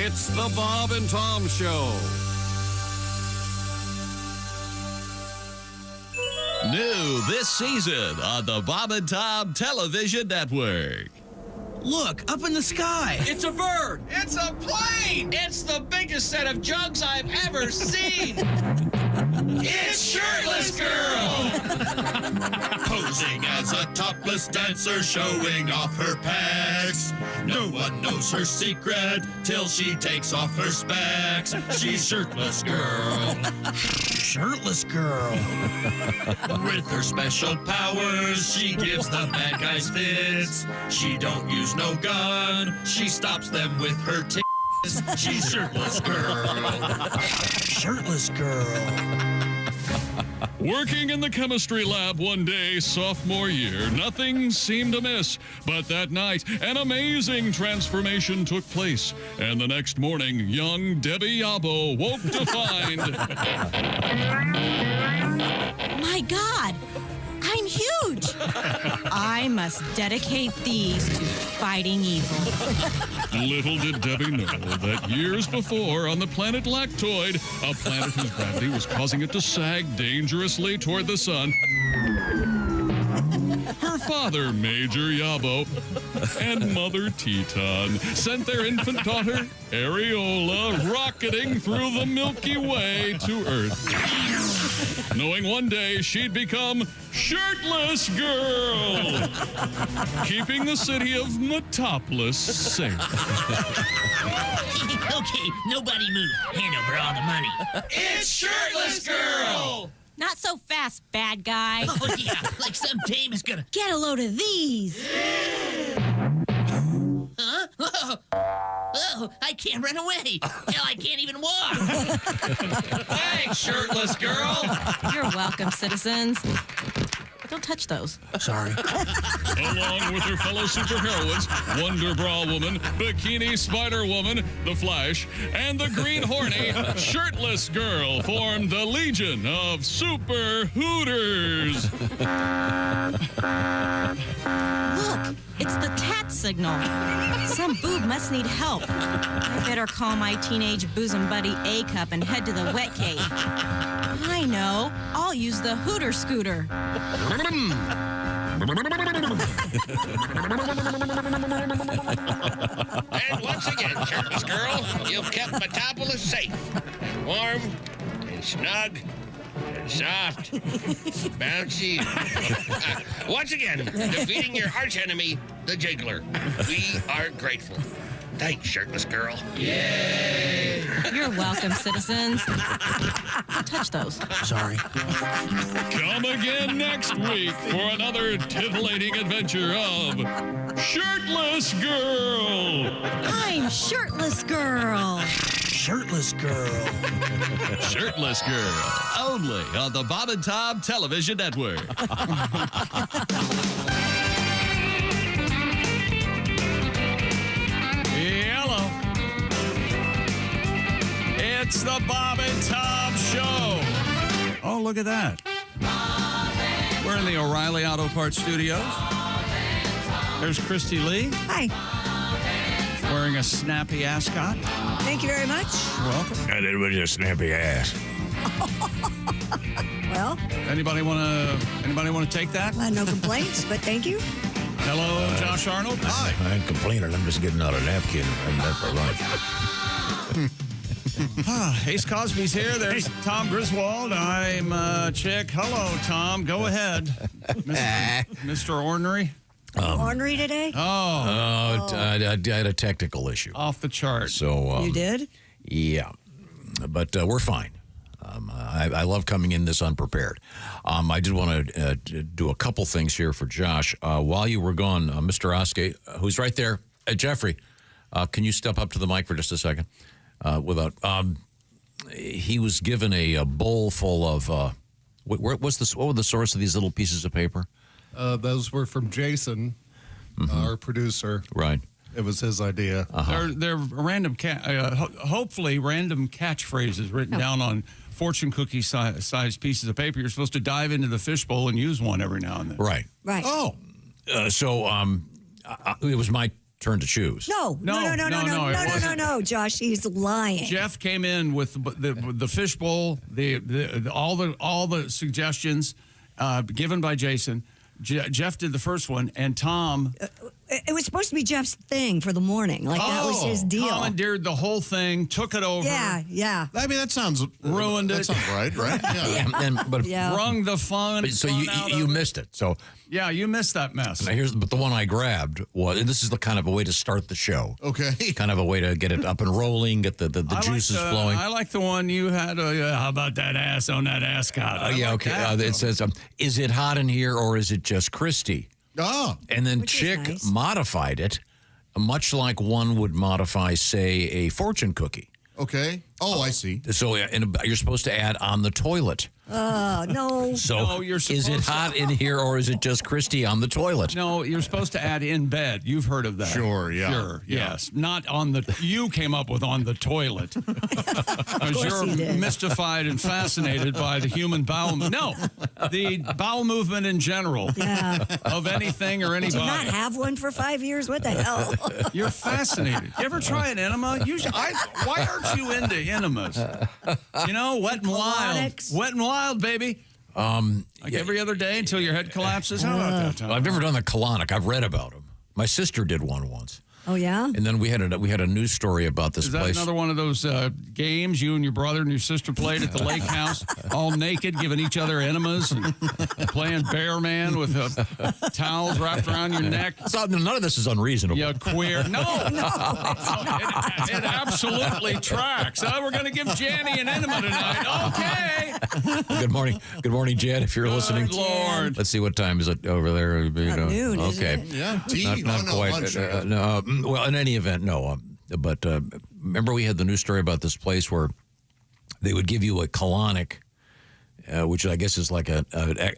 It's the Bob and Tom Show. New this season on the Bob and Tom Television Network. Look, up in the sky. It's a bird. It's a plane. It's the biggest set of jugs I've ever seen. It's Shirtless Girl. Posing as a topless dancer, showing off her pecs. No one knows her secret till she takes off her specs. She's Shirtless Girl. Shirtless Girl. With her special powers, she gives the bad guys fits. She don't use no gun, she stops them with her tits. She's Shirtless Girl. Shirtless Girl. Working in the chemistry lab one day, sophomore year, nothing seemed amiss. But that night, an amazing transformation took place. And the next morning, young Debbie Yabo woke to find... My God, I'm huge. I must dedicate these to fighting evil. Little did Debbie know that years before, on the planet Lactoid, a planet whose gravity was causing it to sag dangerously toward the sun, her father, Major Yabo, and Mother Teton sent their infant daughter, Areola, rocketing through the Milky Way to Earth, knowing one day she'd become Shirtless Girl, keeping the city of Metopolis safe. Okay, nobody move. Hand over all the money. It's Shirtless Girl. Not so fast, bad guy. Oh, yeah, like some dame is gonna... Get a load of these. Huh? Oh, I can't run away. Hell, I can't even walk. Thanks, Shirtless Girl. You're welcome, citizens. Don't touch those. Sorry. Along with her fellow superheroines, Wonder Bra Woman, Bikini Spider Woman, The Flash, and the Green Horny, Shirtless Girl formed the Legion of Super Hooters. Look, it's the tat signal. Some boob must need help. I better call my teenage bosom buddy A-Cup and head to the wet cave. I know. I'll use the Hooter Scooter. And once again, Shirtless Girl, you've kept Metopolis safe and warm and snug and soft, bouncy. Once again, defeating your archenemy, the Jiggler. We are grateful. Thanks, Shirtless Girl. Yay! You're welcome, citizens. Don't touch those. Sorry. Come again next week for another titillating adventure of Shirtless Girl. I'm Shirtless Girl. Shirtless Girl. Shirtless Girl, only on the Bob and Tom Television Network. Hello. It's the Bob and Tom Show. Oh, look at that. We're in the O'Reilly Auto Parts Studios. There's Christie Lee. Hi. Wearing a snappy ascot. Thank you very much. You're welcome. And it was a snappy ass. Well, Anybody want to take that? no complaints, but thank you. Hello, Josh Arnold. I ain't complaining. I'm just getting out a napkin and that for lunch. Ace Cosby's here. There's Tom Griswold. I'm Chick. Hello, Tom. Go ahead. Mr. Ornery. Ornery today? I had a technical issue. Off the chart. So You did? Yeah, but we're fine. I love coming in this unprepared. I did want to do a couple things here for Josh. While you were gone, Mr. Oskey, who's right there, Jeffrey, can you step up to the mic for just a second? He was given a bowl full of, what was the source of these little pieces of paper? Those were from Jason, our producer. Right. It was his idea. They're random, hopefully random catchphrases written down on fortune cookie sized pieces of paper. You're supposed to dive into the fishbowl and use one every now and then. Right. Right. Oh. So it was my turn to choose. No, Josh, he's lying. Jeff came in with the fishbowl, all the suggestions given by Jason. Jeff did the first one, and Tom. It was supposed to be Jeff's thing for the morning. Like, that was his deal. Commandeered the whole thing, took it over. Yeah. I mean, that sounds ruined it. That sounds right? Yeah. Wrung the fun. So you missed it. So yeah, you missed that mess. now but the one I grabbed was, and this is the kind of a way to start the show. Okay. Kind of a way to get it up and rolling, get the juices flowing. I like the one you had. How about that ass on that ascot? Yeah, okay. It says, is it hot in here or is it just Christie? Oh. And then Which is Chick nice. modified it, much like one would modify, say, a fortune cookie. Okay. Oh, I see. So you're supposed to add on the toilet. No. So No, you're is it supposed to- hot in here or is it just Christie on the toilet? No, you're supposed to add in bed. You've heard of that. Sure, yeah. Sure, Yeah. yes. Not on the, you came up with on the toilet. Because you're he did. mystified and fascinated by the human bowel movement. No, the bowel movement in general. Yeah. Of anything or Did you not anybody. have one for 5 years? What the hell? You're fascinated. You ever try an enema? Why aren't you into enemas? You know, wet and wild. Colonics. Wet and wild, baby. Like every other day until your head collapses. How about that, Tom? I've never done the colonic. I've read about them. My sister did one once. Oh, yeah? And then we had a news story about this Is that place. another one of those games you and your brother and your sister played at the lake house, all naked, giving each other enemas and playing bear man with towels wrapped around your neck? None of this is unreasonable. You queer. No. It absolutely tracks. We're going to give Janny an enema tonight. Okay. Good morning. Good morning, Jan, if you're listening. Lord. Let's see, what time is it over there? About noon, isn't okay. it? Yeah. Tea. Not quite. Lunch. Well, in any event, no. But remember we had the news story about this place where they would give you a colonic, which I guess is like an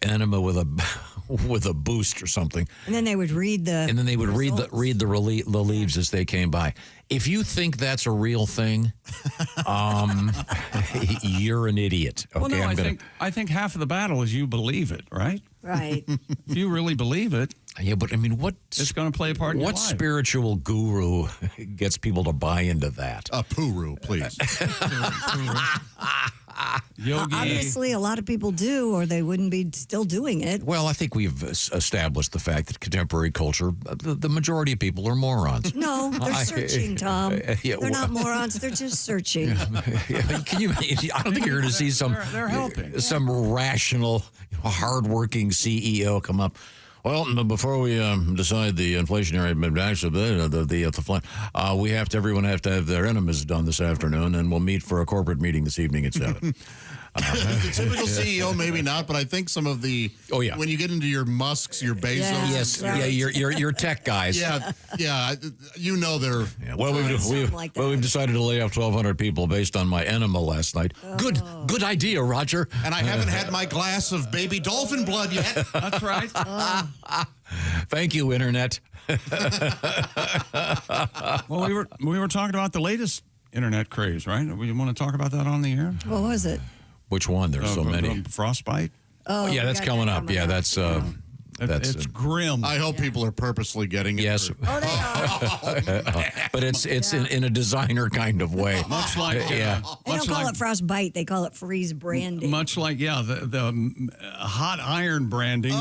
enema with a boost or something. And then they would read the And then they would read results. the leaves as they came by. If you think that's a real thing, you're an idiot. Okay, Well, no, I think half of the battle is you believe it, right? Right. If you really believe it, Yeah, but I mean, it's going to play a part in your what life. spiritual guru gets people to buy into that? Puru, please. Yogi. Obviously, a lot of people do, or they wouldn't be still doing it. Well, I think we've established the fact that contemporary culture, the majority of people are morons. No, they're searching, Tom. Yeah, They're not morons. They're just searching. Can you? I don't think you're going to see They're helping. some rational, hardworking CEO come up. Well, before we decide the inflationary everyone have to have their enemas done this afternoon, and we'll meet for a corporate meeting this evening at 7. The typical CEO, maybe not, but I think some of the. Oh, yeah. When you get into your Musks, your Bezos. Yes, right. yeah, your tech guys. Yeah. You know they're. Yeah, well, Something like that. we've decided to lay off 1,200 people based on my enema last night. Good idea, Roger. And I haven't had my glass of baby dolphin blood yet. That's right. Thank you, Internet. Well, we were talking about the latest internet craze, right? We want to talk about that on the air? What was it? Which one? There's so many. Frostbite. Oh, Yeah, that's we got coming that up. Yeah, that's It's grim. I hope people are purposely getting it. yes, Oh, they are. but it's in a designer kind of way. Much like Yeah. They don't call it frostbite. They call it freeze branding. Much like the hot iron branding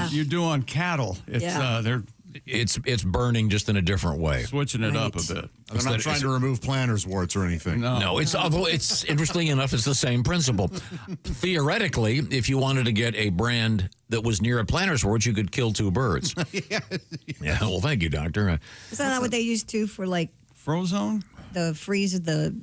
you do on cattle. It's they're It's burning just in a different way. switching it up a Right. bit. They're not trying to remove planter's warts or anything. No, it's interesting enough. It's the same principle. Theoretically, if you wanted to get a brand that was near a planter's wart, you could kill two birds. Yeah. Well, thank you, doctor. Is that not what they used to for like Frozone? the freeze of the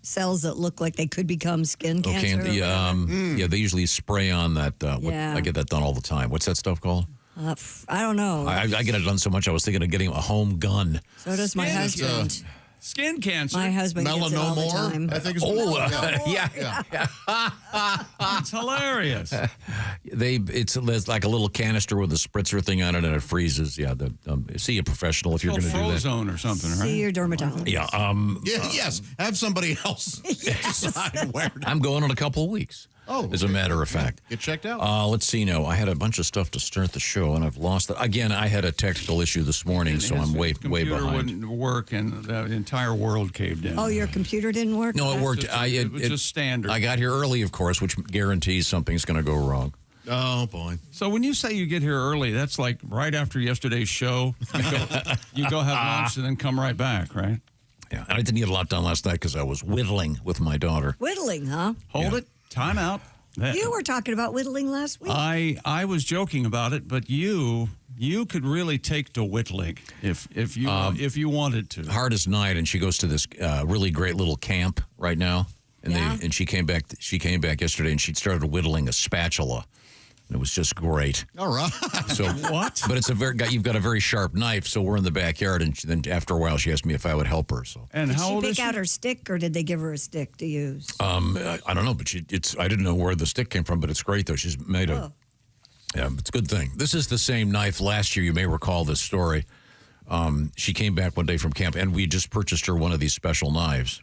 cells that look like they could become skin cancer? Okay. Yeah. They usually spray on that. Yeah. I get that done all the time. What's that stuff called? I don't know. I get it done so much. I was thinking of getting a home gun. So does my husband. Skin cancer. My husband gets it all the time. I think it's Yeah. It's hilarious. It's like a little canister with a spritzer thing on it, and it freezes. Yeah. See a professional if you're going to do that. Frozone or something, right? See your dermatologist. Yeah. Yes. Have somebody else decide where. I'm going in a couple of weeks. as a matter of fact. Get checked out. Let's see now. I had a bunch of stuff to start the show, and I've lost it. Again, I had a technical issue this morning, so I'm way computer behind. Wouldn't work, and the entire world caved in. Oh, your computer didn't work? No, it worked. It was just standard. I got here early, of course, which guarantees something's going to go wrong. Oh, boy. So when you say you get here early, that's like right after yesterday's show. You go have lunch and then come right back, right? Yeah, and I didn't get a lot done last night because I was whittling with my daughter. Whittling, huh? Hold it. Time out. You were talking about whittling last week. I was joking about it, but you could really take to whittling if you wanted to. Hardest night, and she goes to this really great little camp right now, and she came back. She came back yesterday, and she started whittling a spatula. It was just great. All right. So what? But you've got a very sharp knife, so we're in the backyard, and then after a while, she asked me if I would help her. So. And did how she old pick is she? out her stick, or did they give her a stick to use? I don't know, but I didn't know where the stick came from, but it's great though. She's made a. Yeah, it's a good thing. This is the same knife last year. You may recall this story. She came back one day from camp, and we just purchased her one of these special knives.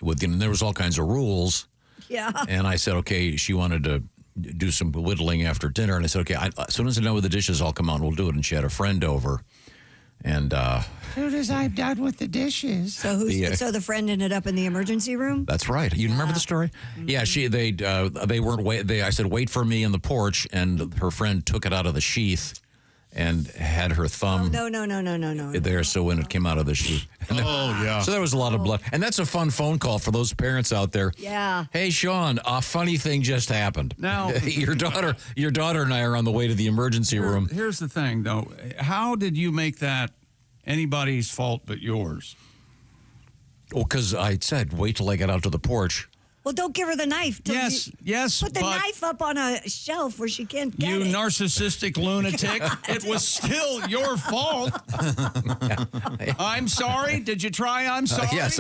And there was all kinds of rules. Yeah. And I said, okay, she wanted to do some whittling after dinner, and I said, okay, as soon as I know where the dishes all come out, we'll do it. And she had a friend over, and as soon as I'm done with the dishes. So so the friend ended up in the emergency room? That's right. You remember the story? Mm-hmm. Yeah, they weren't wait. I said, wait for me in the porch, and her friend took it out of the sheath and had her thumb. No. There, so when it came out of the sheath. Yeah. So there was a lot of blood, and that's a fun phone call for those parents out there. Yeah. Hey, Sean, a funny thing just happened. Now, your daughter and I are on the way to the emergency room. Here's the thing, though. How did you make that anybody's fault but yours? Well, because I said, wait till I get out to the porch. Well, don't give her the knife. Yes. Put the but knife up on a shelf where she can't get you it. narcissistic lunatic. It was still your fault. I'm sorry. Did you try? I'm sorry. Yes,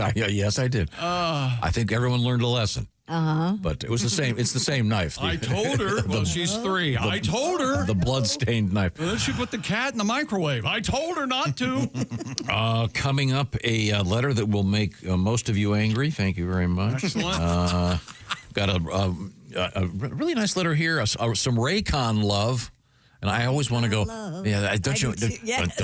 I did. I think everyone learned a lesson. But it was the same. It's the same knife. I told her. Well, she's 3. I told her. The blood-stained knife. Then she put the cat in the microwave. I told her not to. Coming up, a letter that will make most of you angry. Thank you very much. Excellent. Got a really nice letter here. Some Raycon love. And I always want to go, don't you? Yes.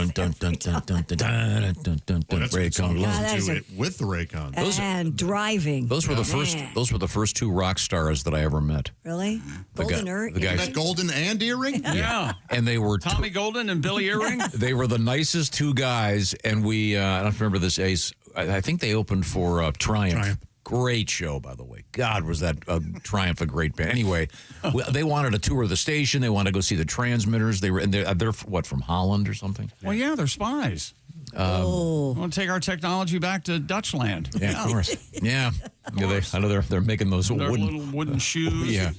Raycon love. Do it with the Raycon. And driving. Those were the first. Those were the first 2 rock stars that I ever met. Really? Golden earring? The guys, That golden and earring? Yeah. and they were Tommy Golden and Billy Earring. They were the nicest 2 guys, and we. I don't remember this ace. I think they opened for Triumph. Great show, by the way. God, was that Triumph a great band. Anyway, they wanted a tour of the station. They wanted to go see the transmitters. They're what, from Holland or something? Well, yeah, they're spies. Want to take our technology back to Dutchland? Yeah, of course. Yeah, I know they're making those Their wooden little wooden shoes. Yeah,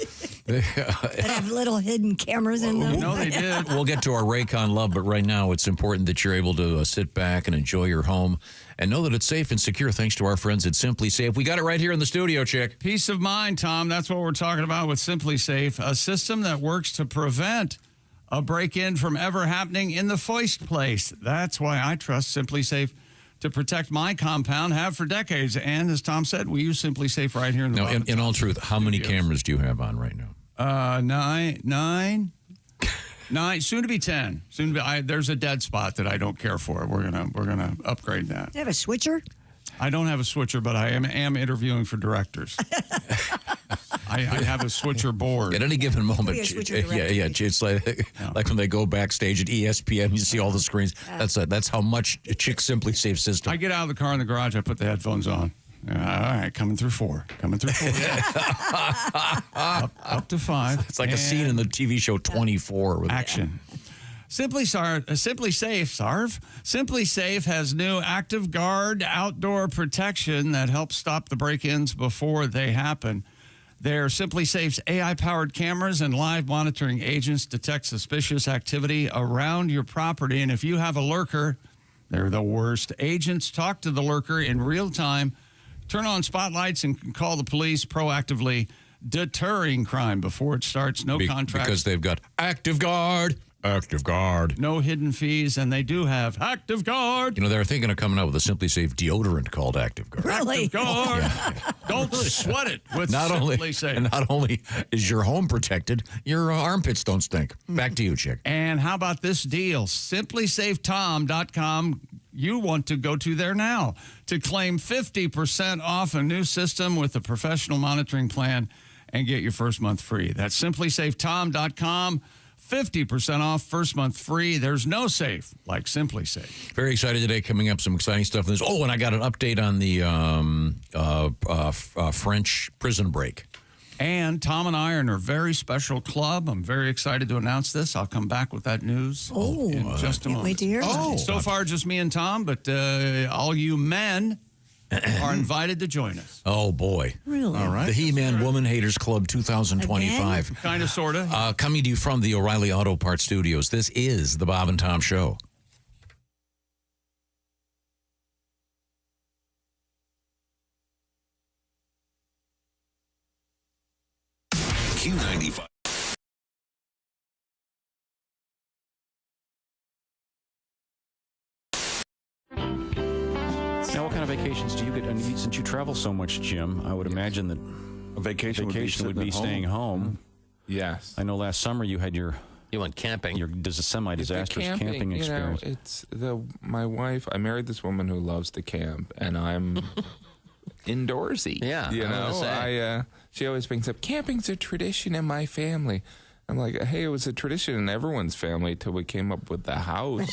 That have little hidden cameras in them. No, they did. We'll get to our Raycon love, but right now it's important that you're able to sit back and enjoy your home and know that it's safe and secure thanks to our friends at Simply Safe. We got it right here in the studio, Chick. Peace of mind, Tom. That's what we're talking about with Simply Safe, a system that works to prevent a break-in from ever happening in the first place. That's why I trust Simply Safe to protect my compound, have for decades. And as Tom said, we use Simply Safe right here in the Now, in all truth, how many cameras do you have on right now? 9, soon to be 10. Soon to be. There's a dead spot that I don't care for. We're gonna upgrade that. Do you have a switcher? I don't have a switcher, but I am interviewing for directors. I have a switcher board. At any given moment, yeah, it's like when they go backstage at ESPN, you see all the screens. That's how much Chick Simply Safe system. I get out of the car in the garage, I put the headphones on. All right, coming through 4. up to 5. It's like a scene in the TV show 24. With action. Simply Safe has new Active Guard outdoor protection that helps stop the break-ins before they happen. Their Simply Safe's AI-powered cameras and live monitoring agents detect suspicious activity around your property. And if you have a lurker, they're the worst. Agents talk to the lurker in real time, turn on spotlights, and can call the police, proactively deterring crime before it starts. No contract. Because they've got Active Guard. Active Guard. No hidden fees, and they do have Active Guard. You know, they're thinking of coming out with a Simply Safe deodorant called Active Guard. Really? Active Guard. Don't sweat it with Simply Safe. Not only is your home protected, your armpits don't stink. Back to you, Chick. And how about this deal? SimplySafeTom.com. You want to go to there now to claim 50% off a new system with a professional monitoring plan and get your first month free. That's SimplySafeTom.com. 50% off, first month free. There's no safe like Simply Safe. Very excited today. Coming up, some exciting stuff. Oh, and I got an update on the French prison break. And Tom and I are in a very special club. I'm very excited to announce this. I'll come back with that news in just a moment. Wait to hear about it. So far, just me and Tom, but all you men are invited to join us. Oh, boy. Really? All right. The He-Man Woman Haters Club 2025. Kind of, sort of. Coming to you from the O'Reilly Auto Parts Studios. This is the Bob and Tom Show. Q95. Now, what kind of vacations do you get? And since you travel so much, Jim, I would imagine that a vacation would be staying home. Yes. I know last summer you had you went camping. Your semi-disastrous camping experience. You know, it's my wife. I married this woman who loves to camp, and I'm indoorsy. Yeah, you know, she always brings up camping's a tradition in my family. I'm like, hey, it was a tradition in everyone's family till we came up with the house.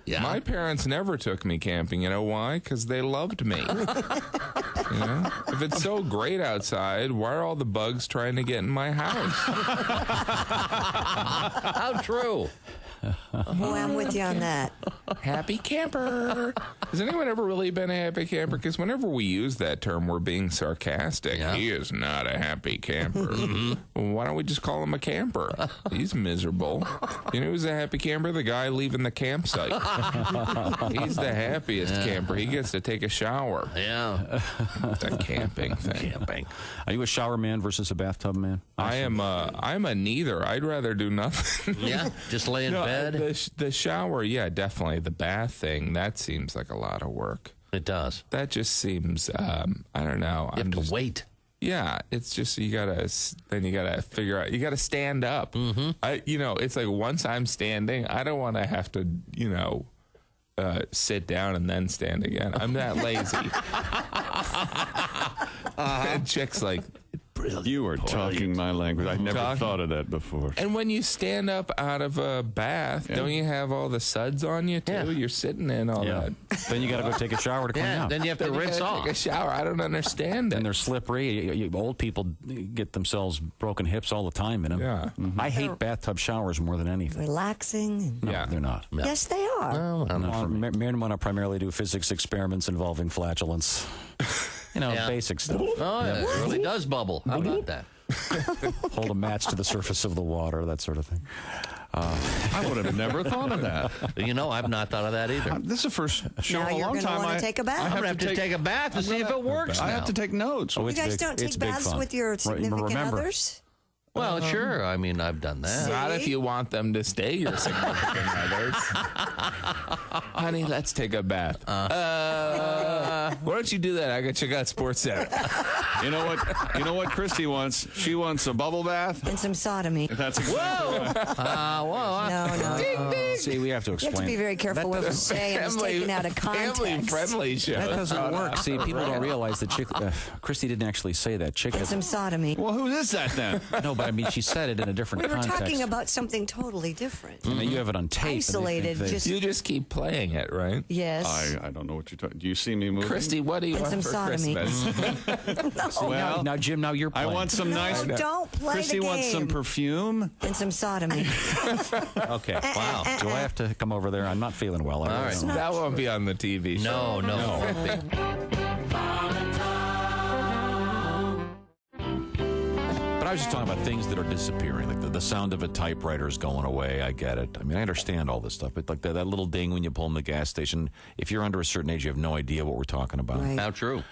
Yeah. My parents never took me camping. You know why? Because they loved me. You know, if it's so great outside, why are all the bugs trying to get in my house? How true. Oh, I'm with you on that. Happy camper. Has anyone ever really been a happy camper? Because whenever we use that term, we're being sarcastic. Yeah. He is not a happy camper. Well, why don't we just call him a camper? He's miserable. You know who's a happy camper? The guy leaving the campsite. He's the happiest camper. He gets to take a shower. Yeah. It's a camping thing. Camping. Are you a shower man versus a bathtub man? I'm a neither. I'd rather do nothing. Yeah, just lay in bed. The shower, yeah, definitely. The bath thing, that seems like a lot of work. It does. That just seems, I don't know. You have to wait. Yeah, it's just you gotta figure out. You gotta stand up. Mm-hmm. It's like once I'm standing, I don't want to have to, sit down and then stand again. I'm that lazy. And Chick's like, brilliant. You are talking my language. I never thought of that before. And when you stand up out of a bath, don't you have all the suds on you too? Yeah. You're sitting in all that. Then you got to go take a shower to clean out. Then you have to rinse off. Take a shower. I don't understand it. And they're slippery. Old people get themselves broken hips all the time in them. Yeah. Mm-hmm. I hate bathtub showers more than anything. Relaxing. No, they're not. No. Yes, they are. Men want to primarily do physics experiments involving flatulence. Basic stuff. Oh, yeah. It really does bubble. How about that? Hold a match to the surface of the water, that sort of thing. I would have never thought of that. I've not thought of that either. This is the first show Now in a you're long gonna time. wanna take a bath. I'm going to have to take a bath to see if it works I now. have to take notes. You guys don't take baths with your significant others? Well, sure. I mean, I've done that. Not if you want them to stay your significant others. Honey, let's take a bath. Why don't you do that? I got check out Sports Center. You know what Christie wants? She wants a bubble bath. And some sodomy. That's exactly right. No. See, we have to You explain. have to be very careful what you say. It's taken out of context. Family-friendly show. That doesn't work. See, people don't realize that Christie didn't actually say that. Chick And some sodomy. Well, who is that then? No, but I mean, she said it in a different We were context. talking about something totally different. I mean, you have it on tape. Isolated. You just keep playing it, right? Yes. I don't know what you're talking. Do you see me moving? Christie, what do you And want some for sodomy. Christmas? Well, now, Jim, now you're playing. I want some nice. No, don't play Christie the game. wants some perfume. And some sodomy. Okay. Wow. Do I have to come over there? I'm not feeling well. All right. That won't be on the TV show. No. But I was just talking about things that are disappearing, like the sound of a typewriter is going away. I get it. I mean, I understand all this stuff, but like that little ding when you pull in the gas station, if you're under a certain age, you have no idea what we're talking about. Right. How true.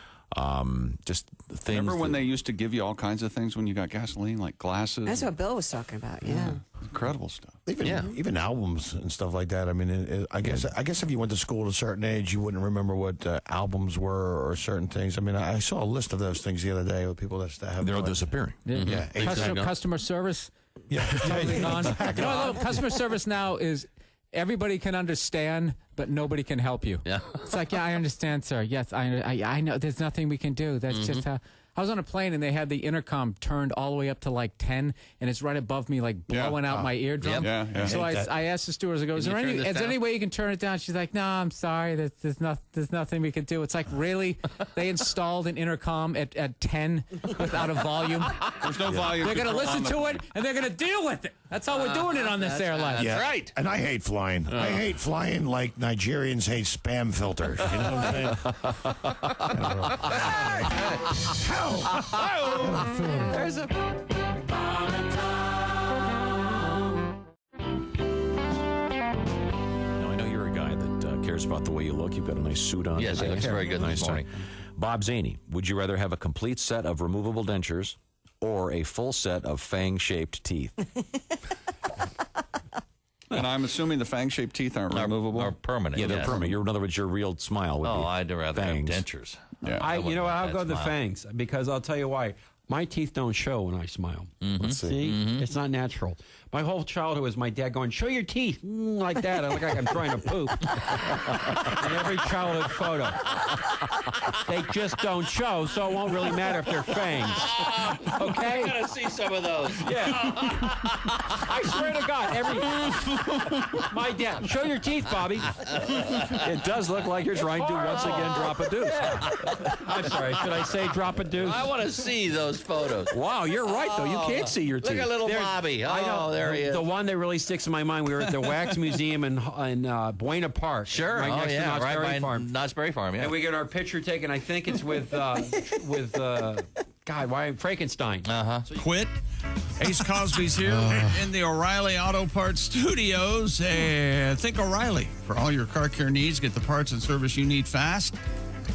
Just things. Remember when they used to give you all kinds of things when you got gasoline, like glasses? That's what Bill was talking about. Yeah. Incredible stuff. Even albums and stuff like that. I mean, I guess if you went to school at a certain age, you wouldn't remember what albums were or certain things. I mean, I saw a list of those things the other day with people that have. They're all disappearing. Yeah. Customer service. Yeah. Totally gone. You know, I love customer service now is everybody can understand, but nobody can help you. Yeah. It's like, yeah, I understand, sir. Yes, I know. There's nothing we can do. That's just how. I was on a plane and they had the intercom turned all the way up to like 10, and it's right above me, like blowing out my eardrum. Yeah. So I asked the stewardess, I go, is there any way you can turn it down? She's like, no, I'm sorry. There's nothing we can do. It's like, really? They installed an intercom at 10 without a volume? There's no volume. They're going to listen to it, and they're going to deal with it. That's how we're doing it on this airline. That's right. And I hate flying. I hate flying like Nigerians hate spam filters. You know what I'm saying? There's a... Now, I know you're a guy that cares about the way you look. You've got a nice suit on. Yes, today. it looks very good Nice this morning. tie. Bob Zaney, would you rather have a complete set of removable dentures or a full set of fang-shaped teeth? And I'm assuming the fang-shaped teeth aren't removable? Or permanent. Yeah, they're yes. permanent. In other words, your real smile would be I'd rather fangs. have dentures. Yeah. I'll go the fangs because I'll tell you why. My teeth don't show when I smile. Let's see. It's not natural. My whole childhood was my dad going, show your teeth, like that. I look like I'm trying to poop. In every childhood photo. They just don't show, so it won't really matter if they're fangs. Okay? I gotta see some of those. Yeah. I swear to God, my dad, show your teeth, Bobby. It does look like you're trying to once again drop a deuce. I'm sorry, should I say drop a deuce? I want to see those photos. Wow, you're right, though. You can't see your teeth. Look at little Bobby. I know. There he is. The one that really sticks in my mind, we were at the Wax Museum in Buena Park. Sure. Right next to Knott's right Berry by Farm. Knott's Berry Farm, yeah. And we get our picture taken. I think it's with Frankenstein. Quit. Ace Cosby's here in the O'Reilly Auto Parts Studios. Think O'Reilly. For all your car care needs, get the parts and service you need fast.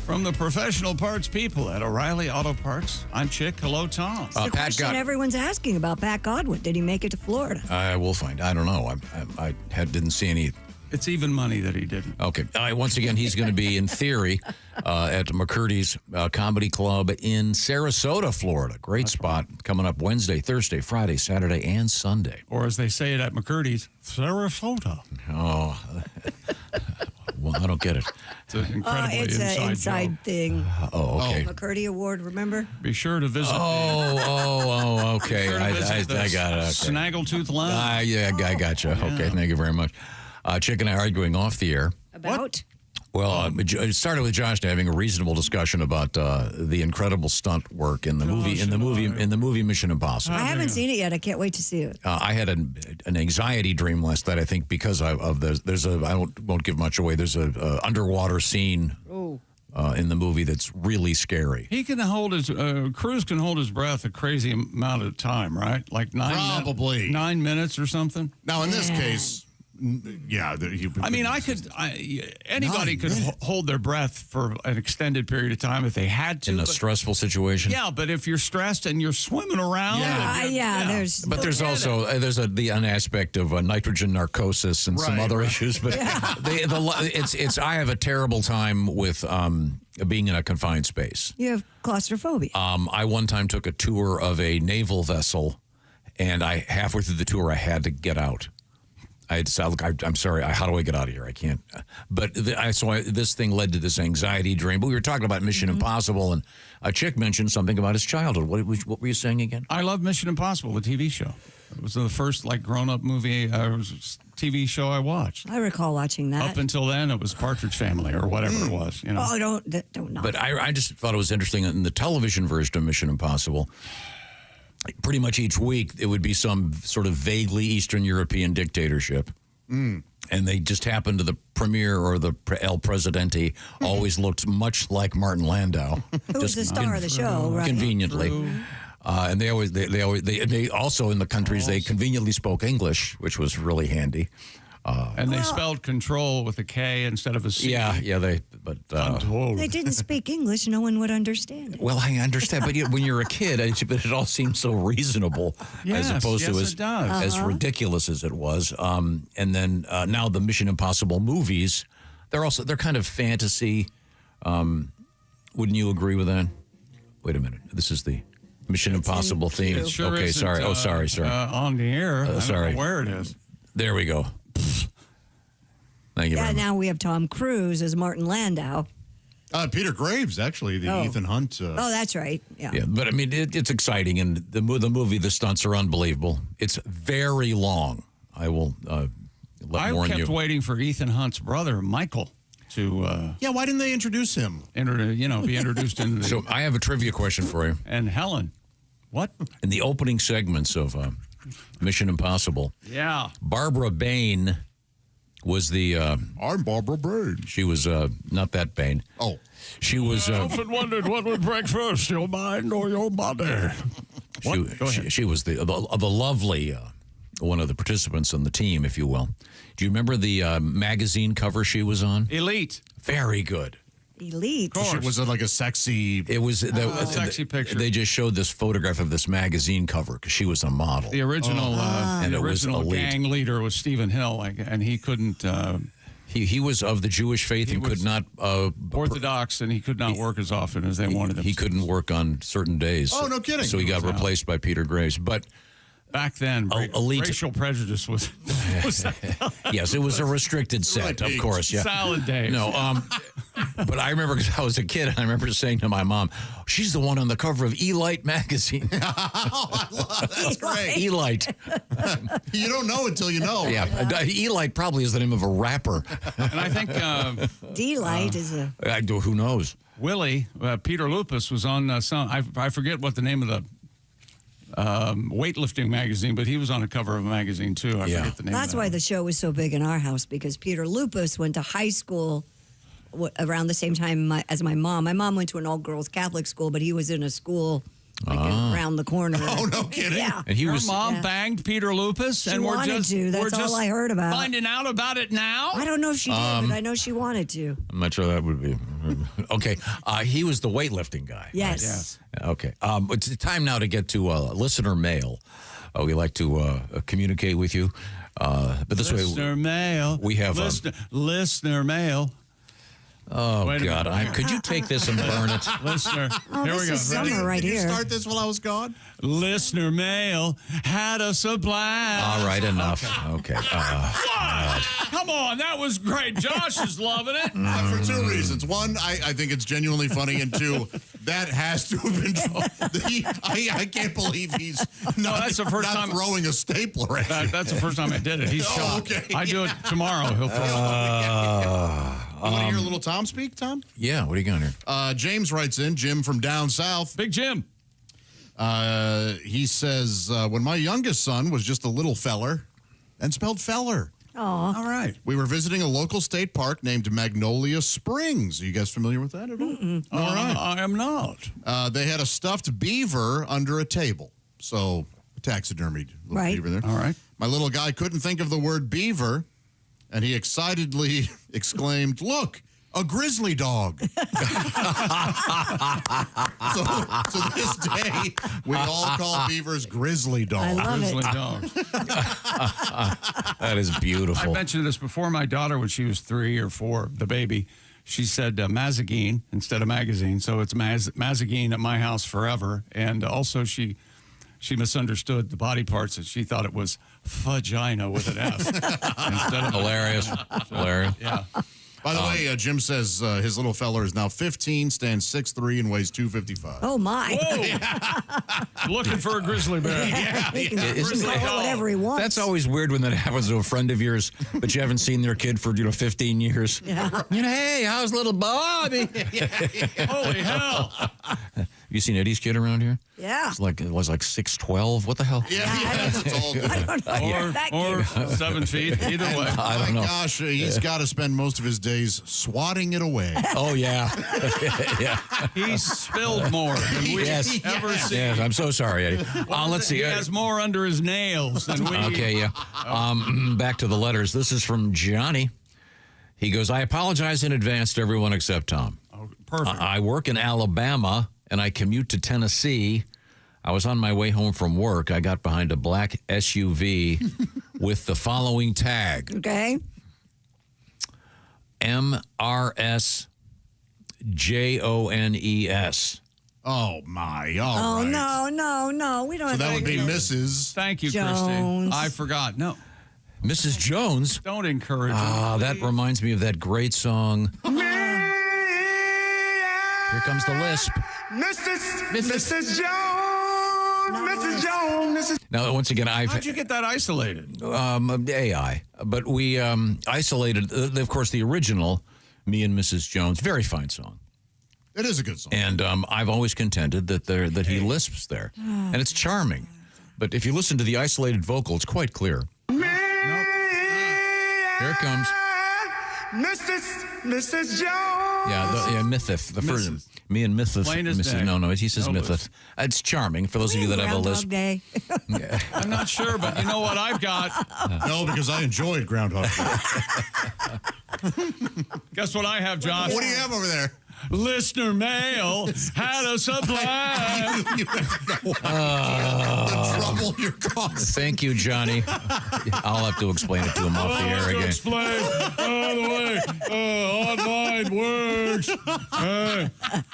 From the professional parts people at O'Reilly Auto Parts, I'm Chick. Hello, Tom. It's the question everyone's asking about Pat Godwin. Did he make it to Florida? We'll find. I don't know. I didn't see any. It's even money that he didn't. Okay. Once again, he's going to be, in theory, at McCurdy's Comedy Club in Sarasota, Florida. Great spot. Coming up Wednesday, Thursday, Friday, Saturday, and Sunday. Or as they say it at McCurdy's, Sarasota. Oh, well, I don't get it. It's an incredibly it's an inside thing. Oh, okay. McCurdy Award, remember? Be sure to visit. Okay. Be sure to I visit the got it. Okay. Snaggletooth Lounge. Yeah, I got you. Okay, thank you very much. Chick and I arguing off the air. About? Well, it started with Josh having a reasonable discussion about the incredible stunt work in the movie Mission Impossible. I haven't seen it yet. I can't wait to see it. I had an anxiety dream last night. I think because of there's a I won't give much away. There's a underwater scene in the movie that's really scary. He can hold his Cruise can hold his breath a crazy amount of time, right? Like 9 minutes or something. Now in this case. Yeah, anybody could hold their breath for an extended period of time if they had to. In a stressful situation. Yeah, but if you're stressed and you're swimming around. But there's also an aspect of nitrogen narcosis and some other issues. But I have a terrible time with being in a confined space. You have claustrophobia. I one time took a tour of a naval vessel, and halfway through the tour I had to get out. I decided, look, I'm sorry. How do I get out of here? I can't. But this thing led to this anxiety dream. But we were talking about Mission Impossible, and a chick mentioned something about his childhood. What were you saying again? I love Mission Impossible, the TV show. It was the first grown-up movie TV show I watched. I recall watching that. Up until then, it was Partridge Family or whatever it was. You know. Oh, don't know. But I just thought it was interesting in the television version of Mission Impossible. Pretty much each week, it would be some sort of vaguely Eastern European dictatorship. And they just happened to the premier or the El Presidente always looked much like Martin Landau. Who's the star of the show, right? Conveniently. And they also in the countries, they conveniently spoke English, which was really handy. And they spelled control with a K instead of a C. They didn't speak English. No one would understand it. Well, I understand, but when you're a kid, it all seems so reasonable as opposed to as ridiculous as it was. And then now the Mission Impossible movies, they're kind of fantasy. Wouldn't you agree with that? Wait a minute. This is the Mission Impossible theme. Sure okay, sorry. Sorry. On the air. I sorry. don't know where it is. There we go. Thank you very much. Now we have Tom Cruise as Martin Landau. Peter Graves, actually, the Ethan Hunt. Oh, that's right. Yeah. But I mean, it's exciting, and the movie, the stunts are unbelievable. It's very long. I will warn you. I kept waiting for Ethan Hunt's brother, Michael, to. Why didn't they introduce him? Be introduced into the. So I have a trivia question for you. And Helen, what? In the opening segments of Mission Impossible, Barbara Bain was the. I'm Barbara Bain. She was not that Bain. Oh, she was. I often wondered what would break first, your mind or your body. She was the lovely one of the participants on the team, if you will. Do you remember the magazine cover she was on? Elite. Very good. Elite. Was it like a sexy? It was a sexy picture. They just showed this photograph of this magazine cover because she was a model. The original, and it was elite. Gang leader was Stephen Hill, and he couldn't. He was of the Jewish faith and could not Orthodox, and he could not work as often as they wanted him. He couldn't work on certain days. Oh, no kidding! So he got replaced by Peter Graves, but. Back then, racial prejudice was yes, it was a restricted set, of course. Yeah, salad days. No, but I remember because I was a kid, and I remember saying to my mom, "She's the one on the cover of Elite magazine." That's great. Elite. You don't know until you know. Yeah, Elite probably is the name of a rapper. And I think Delight is a. Who knows? Willie Peter Lupus was on some. I forget what the name of the. Weightlifting magazine, but he was on a cover of a magazine too. I forget the name. That's why the show was so big in our house, because Peter Lupus went to high school around the same time as my mom. My mom went to an all-girls Catholic school, but he was in a school around the corner. Oh, no kidding! Yeah, and Your mom banged Peter Lupus, she and we're wanted just to. That's all I heard about. Finding out about it now. I don't know if she did, but I know she wanted to. I'm not sure that would be okay. He was the weightlifting guy. Yes. Okay. It's time now to get to listener mail. We like to communicate with you, but this listener mail. We have listener mail. Oh, God. Could you take this and burn it? Listener. Here we go. Summer right Did here. you start this while I was gone? Listener mail had a supply. All right, enough. Okay. Come on, that was great. Josh is loving it. For two reasons. One, I think it's genuinely funny, and two, that has to have been I can't believe he's not throwing a stapler at you. That's the first time I did it. He's shocked. Okay. I do it tomorrow. He'll throw it. You want to hear a little Tom speak, Tom? Yeah, what do you got here? James writes in, Jim from down south. Big Jim. He says, when my youngest son was just a little feller, and spelled feller. Oh, all right. We were visiting a local state park named Magnolia Springs. Are you guys familiar with that at all? All right. I am not. They had a stuffed beaver under a table. So, a taxidermied little beaver there. All right. My little guy couldn't think of the word beaver, and he excitedly exclaimed, "Look, a grizzly dog." so this day, we all call beavers grizzly dogs. I love Grizzly it. dogs. That is beautiful. I mentioned this before. My daughter, when she was 3 or 4, the baby, she said mazagine instead of magazine. So it's mazagine at my house forever. And also she misunderstood the body parts, and she thought it was vagina with an F. Instead of Hilarious. Hilarious. Yeah. By the way, Jim says his little feller is now 15, stands 6'3", and weighs 255. Oh, my. Whoa. Looking for a grizzly bear. He can call it whatever he wants. That's always weird when that happens to a friend of yours, but you haven't seen their kid for 15 years. Yeah. Hey, how's little Bobby? Holy hell. you seen Eddie's kid around here? Yeah. It was like 6'12". What the hell? It's all good. I don't know. Or 7 feet. Either way. I don't know. My gosh, he's got to spend most of his days swatting it away. Oh, yeah. Yeah. He's spilled more than we've ever seen. Yes, I'm so sorry, Eddie. Let's see. He has more under his nails than we. Okay, yeah. Back to the letters. This is from Johnny. He goes, I apologize in advance to everyone except Tom. Oh, perfect. I work in Alabama, and I commute to Tennessee. I was on my way home from work. I got behind a black SUV with the following tag. Okay. MRS JONES. Oh, my. Oh, no. We don't So that would be Mrs. Thank you, Jones. Christy. I forgot. No. Mrs. Jones? Don't encourage him. That reminds me of that great song. Here comes the lisp. Mrs. Jones, Mrs. Jones. Now, once again, How'd you get that isolated? AI. But we isolated, of course, the original, Me and Mrs. Jones. Very fine song. It is a good song. And I've always contended that he lisps there. And it's charming. But if you listen to the isolated vocal, it's quite clear. Here it comes. Mrs. Jones. Yeah, Mythith. The first, me and Mythith. Plain as day. No, he says No Mythith. It's charming for those of you that have a lisp. Day. I'm not sure, but you know what I've got? No, because I enjoyed Groundhog Day. Guess what I have, Josh? What do you have over there? Listener mail had a sublime. You have no idea the trouble you're causing. Thank you, Johnny. I'll have to explain it to him off the air again. Explain. By the way, online works.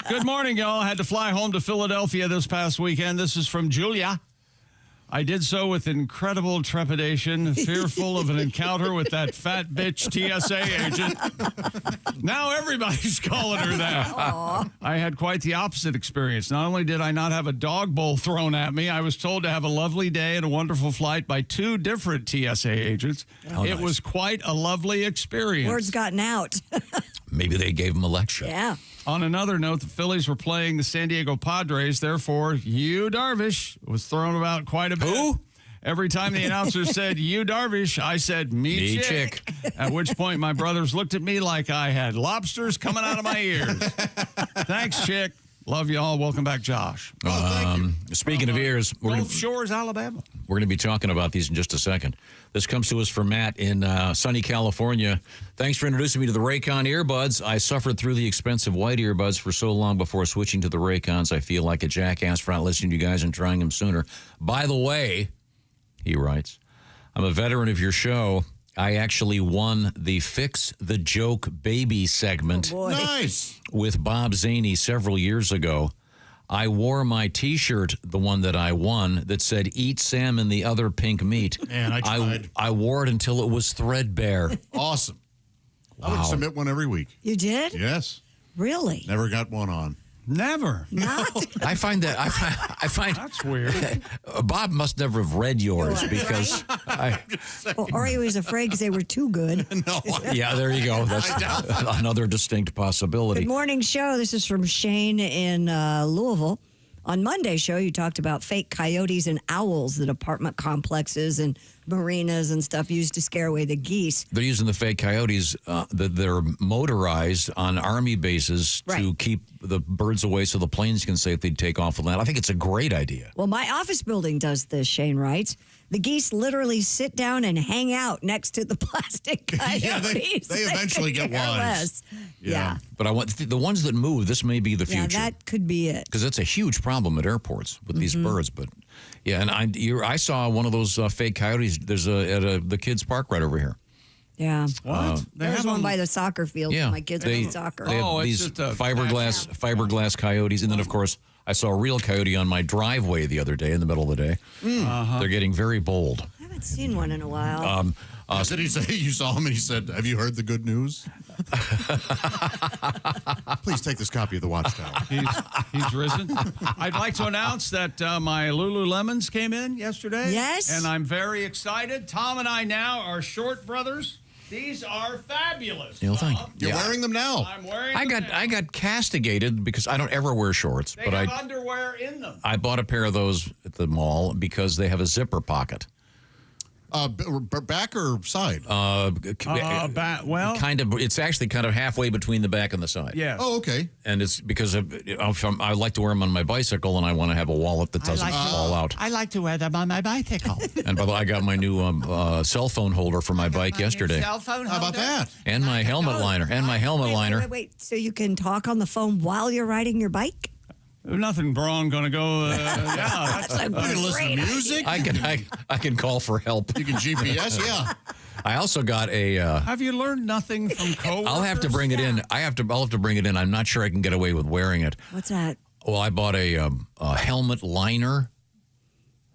Good morning, y'all. I had to fly home to Philadelphia this past weekend. This is from Julia. I did so with incredible trepidation, fearful of an encounter with that fat bitch TSA agent. Now everybody's calling her that. I had quite the opposite experience. Not only did I not have a dog bowl thrown at me, I was told to have a lovely day and a wonderful flight by 2 different TSA agents. It was quite a lovely experience. Word's gotten out. Maybe they gave him a lecture. Yeah. On another note, the Phillies were playing the San Diego Padres. Therefore, Yu Darvish was thrown about quite a bit. Who? Every time the announcer said, Yu Darvish, I said, me chick. At which point, my brothers looked at me like I had lobsters coming out of my ears. Thanks, chick. Love y'all. Welcome back, Josh. Speaking of ears, Gulf Shores, Alabama. We're going to be talking about these in just a second. This comes to us from Matt in sunny California. Thanks for introducing me to the Raycon earbuds. I suffered through the expensive white earbuds for so long before switching to the Raycons. I feel like a jackass for not listening to you guys and trying them sooner. By the way, he writes, I'm a veteran of your show. I actually won the Fix the Joke Baby segment. Nice. With Bob Zaney several years ago. I wore my T-shirt, the one that I won, that said, eat salmon, the other pink meat. Man, I tried. I wore it until it was threadbare. Awesome. Wow. I would submit one every week. You did? Yes. Really? Never got one on. Never. Not? I find That's weird. Bob must never have read yours because Or he was afraid because they were too good. No. Yeah, there you go. That's another distinct possibility. Good morning, show. This is from Shane in Louisville. On Monday's show, you talked about fake coyotes and owls that apartment complexes and marinas and stuff used to scare away the geese. They're using the fake coyotes that they're motorized on Army bases to keep the birds away so the planes can safely take off the land. I think it's a great idea. Well, my office building does this, Shane writes. The geese literally sit down and hang out next to the plastic coyotes. Yeah, they eventually get wise. Yeah. But I want the ones that move, this may be the future. Yeah, that could be it. Because that's a huge problem at airports with these birds. But yeah, and I saw one of those fake coyotes. There's at the kids' park right over here. Yeah. What? There's one by the soccer field. Yeah, My kids play soccer. They have these fiberglass coyotes, and then of course I saw a real coyote on my driveway the other day in the middle of the day. They're getting very bold. I haven't seen one in a while. Did he say you saw him and he said, have you heard the good news? Please take this copy of the Watchtower. He's risen. I'd like to announce that my Lululemons came in yesterday. Yes. And I'm very excited. Tom and I now are short brothers. These are fabulous. You'll think. You're wearing them now. I'm wearing I got castigated because I don't ever wear shorts. They but have I underwear in them. I bought a pair of those at the mall because they have a zipper pocket. Back or side? Well, kind of. It's actually kind of halfway between the back and the side. Yeah. Oh, okay. And it's because I like to wear them on my bicycle, and I want to have a wallet that doesn't fall out. I like to wear them on my bicycle. And by the way, I got my new cell phone holder for my bike yesterday. Cell phone How about that? And my helmet liner. Wait. So you can talk on the phone while you're riding your bike? Nothing wrong going to go. That's a You can listen to great music. I can call for help. You can GPS, yeah. I also got a. Have you learned nothing from coworkers? I'll have to bring it in. I'll have to bring it in. I'm not sure I can get away with wearing it. What's that? Well, I bought a helmet liner.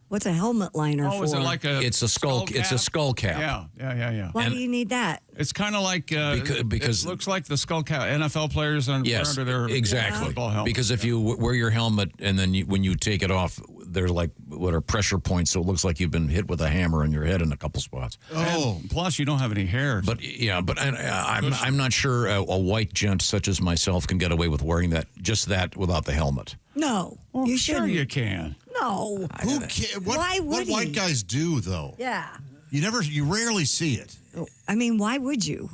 What's a helmet liner for? Is it like a? It's a skull. It's a skull cap. Yeah. Why do you need that? It's kind of like because it looks like the skull cap. NFL players wear under their football helmet. Because if you wear your helmet and then when you take it off, they're like what are pressure points, so it looks like you've been hit with a hammer on your head in a couple spots. Oh, and plus you don't have any hair. But I'm not sure a white gent such as myself can get away with wearing that without the helmet. No, you shouldn't. Sure you can. No. Who can? Why would what he? white guys do though? Yeah. You rarely see it. I mean, why would you?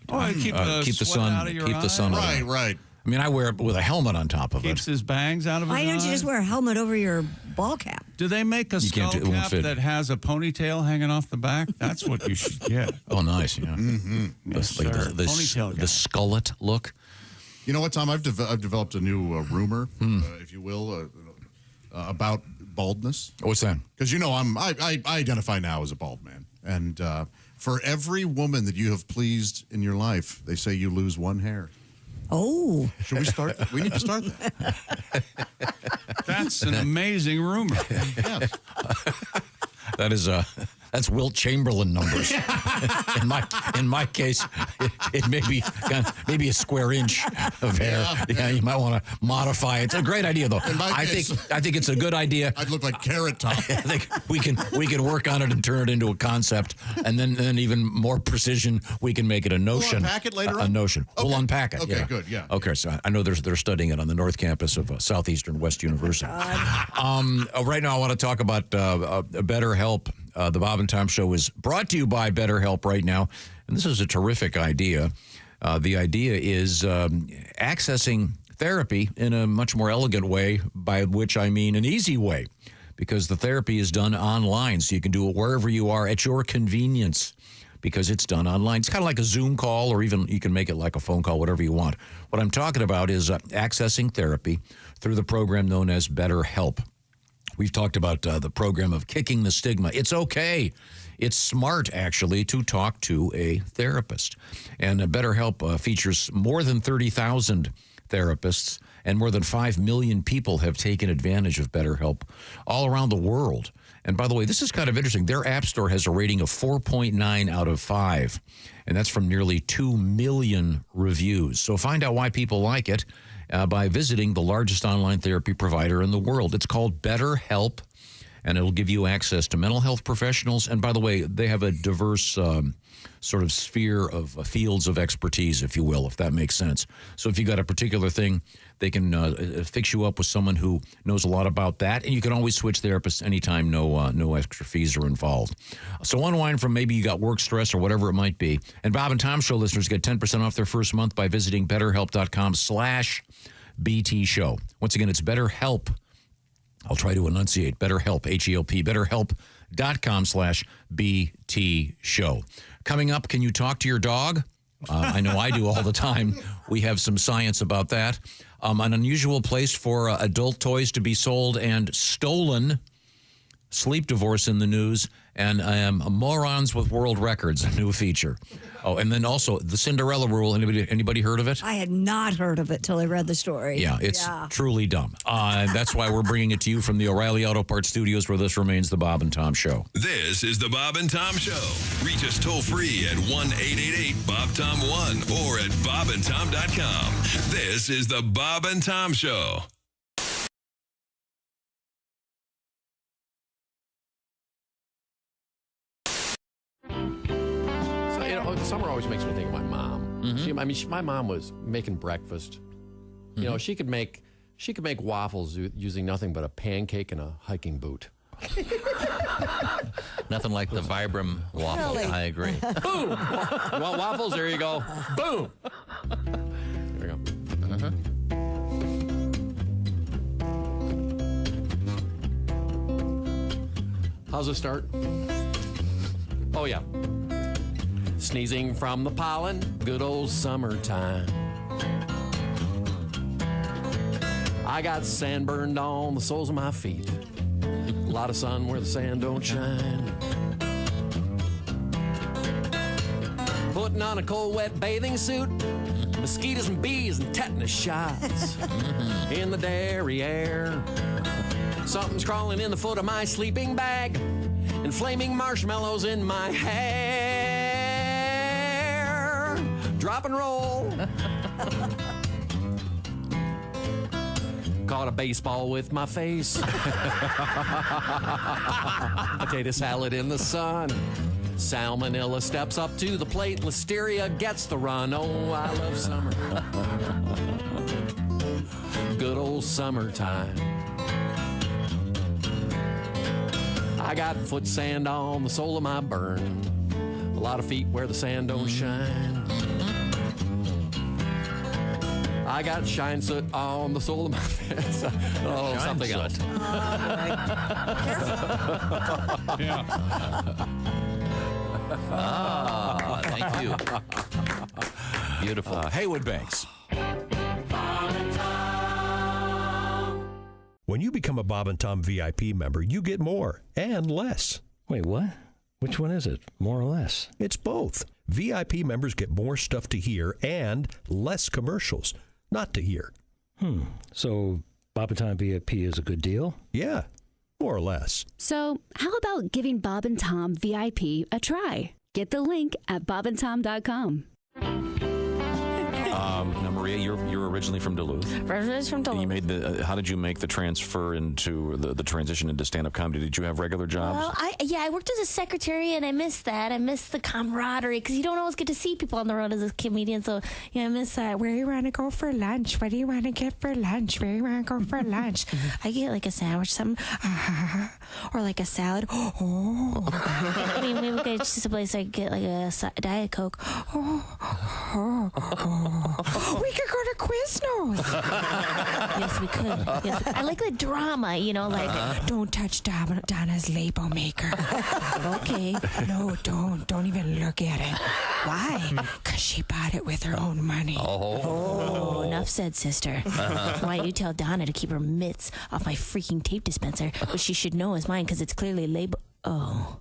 Keep the sun out of your eyes. Right. I mean, I wear it with a helmet on top of Keeps his bangs out of his Why don't you just wear a helmet over your ball cap? Do they make a skull cap that has a ponytail hanging off the back? That's what you should get. Oh, nice. Yeah. Mm-hmm. Yes, like sir. the skullet look. You know what, Tom? I've developed a new rumor, if you will, about baldness. What's that? Because I identify now as a bald man, and for every woman that you have pleased in your life, they say you lose one hair. Oh. Should we start? We need to start that. That's an amazing rumor. Yes. That's Wilt Chamberlain numbers. in my case, it may be maybe a square inch of hair. Yeah, you might want to modify it. It's a great idea, though. I think it's a good idea. I'd look like Carrot Top. I think we can work on it and turn it into a concept, and then even more precision, we can make it a notion. We'll unpack it later a on? notion. Okay. We'll unpack it. Okay, good. Yeah. Okay, so I know they're studying it on the North Campus of Southeastern West University. Right now, I want to talk about BetterHelp. The Bob and Tom Show is brought to you by BetterHelp right now, and this is a terrific idea. The idea is accessing therapy in a much more elegant way, by which I mean an easy way, because the therapy is done online, so you can do it wherever you are at your convenience, because it's done online. It's kind of like a Zoom call, or even you can make it like a phone call, whatever you want. What I'm talking about is accessing therapy through the program known as BetterHelp. We've talked about the program of kicking the stigma. It's okay. It's smart, actually, to talk to a therapist. And BetterHelp features more than 30,000 therapists, and more than 5 million people have taken advantage of BetterHelp all around the world. And by the way, this is kind of interesting. Their app store has a rating of 4.9 out of 5, and that's from nearly 2 million reviews. So find out why people like it by visiting the largest online therapy provider in the world. It's called BetterHelp, and it'll give you access to mental health professionals. And by the way, they have a diverse sort of sphere of fields of expertise, if you will, if that makes sense. So if you got a particular thing, they can fix you up with someone who knows a lot about that, and you can always switch therapists anytime. No extra fees are involved. So unwind from maybe you got work stress or whatever it might be. And Bob and Tom Show listeners get 10% off their first month by visiting BetterHelp.com/BT Show. Once again, it's BetterHelp. I'll try to enunciate. BetterHelp, H-E-L-P, BetterHelp.com/BT Show. Coming up, can you talk to your dog? I know I do all the time. We have some science about that. An unusual place for adult toys to be sold and stolen. Sleep divorce in the news. And morons with world records, a new feature. Oh, and then also the Cinderella rule. Anybody heard of it? I had not heard of it till I read the story. Yeah, it's truly dumb. That's why we're bringing it to you from the O'Reilly Auto Parts Studios, where this remains the Bob and Tom Show. This is the Bob and Tom Show. Reach us toll free at 1-888-BOB-TOM-1 or at bobandtom.com. This is the Bob and Tom Show. Summer always makes me think of my mom. My mom was making breakfast. You know, she could make She could make waffles using nothing but a pancake and a hiking boot. Nothing like the Vibram waffle. Really? I agree. Boom! Want waffles? There you go. Boom! There we go. How's it start? Oh, yeah. Sneezing from the pollen, good old summertime. I got sand burned on the soles of my feet. A lot of sun where the sand don't shine. Putting on a cold, wet bathing suit. Mosquitoes and bees and tetanus shots in the derriere. Something's crawling in the foot of my sleeping bag, and flaming marshmallows in my hair. Drop and roll. Caught a baseball with my face. Potato salad in the sun. Salmonella steps up to the plate. Listeria gets the run. Oh, I love summer. Good old summertime. I got foot sand on the sole of my burn. A lot of feet where the sand don't shine. I got shine soot on the sole of my feet. Oh, Shine something soot. else. Yeah. Thank you. Beautiful. Haywood Banks. When you become a Bob and Tom VIP member, you get more and less. Wait, what? Which one is it? More or less? It's both. VIP members get more stuff to hear and less commercials not to hear. So Bob and Tom VIP is a good deal? Yeah, more or less. So how about giving Bob and Tom VIP a try? Get the link at bobandtom.com. Now, Maria, you're originally from Duluth. Originally from Duluth. You made the. How did you make the transfer into the transition into stand-up comedy? Did you have regular jobs? Well, I worked as a secretary, and I missed that. I missed the camaraderie because you don't always get to see people on the road as a comedian. So I miss that. Where do you want to go for lunch? What do you want to get for lunch? Where do you want to go for lunch? I get like a sandwich, something, or like a salad. Oh, I mean, maybe we could just someplace I get like a Diet Coke. We could go to Quiznos. Yes, we could. Yes, I like the drama, like don't touch Donna's label maker. Okay, no, don't even look at it. Why? Because she bought it with her own money. Oh, enough said, sister. Why don't you tell Donna to keep her mitts off my freaking tape dispenser, which she should know is mine because it's clearly labeled. Oh.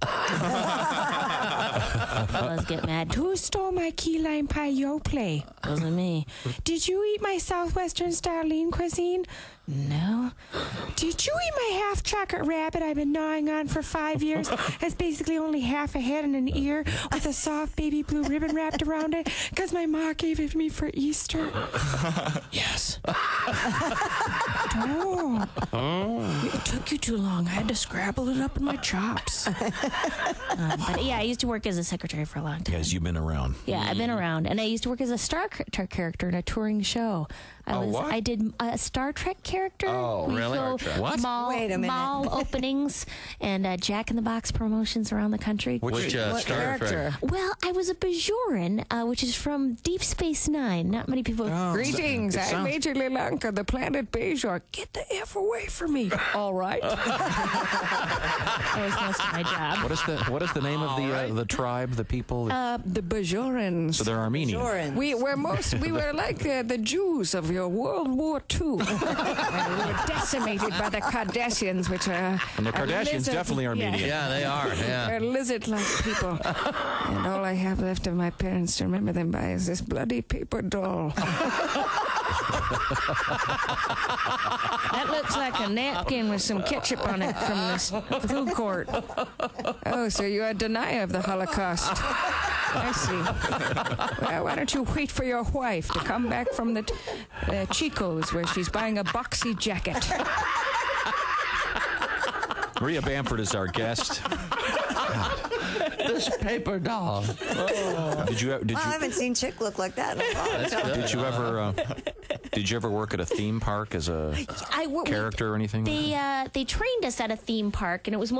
Fellas get mad. Who stole my key lime pie yo play? Wasn't me. Did you eat my Southwestern style lean cuisine? No. Did you eat my half chocolate rabbit I've been gnawing on for 5 years? It's basically only half a head and an ear with a soft baby blue ribbon wrapped around it because my ma gave it to me for Easter. Yes. Don't. It took you too long. I had to scrabble it up in my chops. But yeah, I used to work as a secretary for a long time. Yes, you've been around. Yeah, I've been around, and I used to work as a Star Trek character in a touring show. I did a Star Trek character. Oh, we really? Go What? Wait a minute. Mall openings and Jack in the Box promotions around the country. Which Star character? Trek? Well, I was a Bajoran, which is from Deep Space Nine. Not many people. Greetings, I'm Major Lilanka, the planet Bajor. Get the F away from me. All right. That was most of my job. What is the name of the tribe, the people? The Bajorans. So they're Armenian. We were like the Jews of your World War II. We were decimated by the Kardashians, which are. And the Kardashians definitely Armenian. Yeah, they are. Yeah. They're lizard-like people. And all I have left of my parents to remember them by is this bloody paper doll. That looks like a napkin with some ketchup on it from this food court. Oh, so you're a denier of the Holocaust. I see. Well, why don't you wait for your wife to come back from the Chico's where she's buying a boxy jacket. Maria Bamford is our guest. This paper doll. I haven't seen Chick look like that in a while. Did you ever work at a theme park as a character or anything? They trained us at a theme park, and it was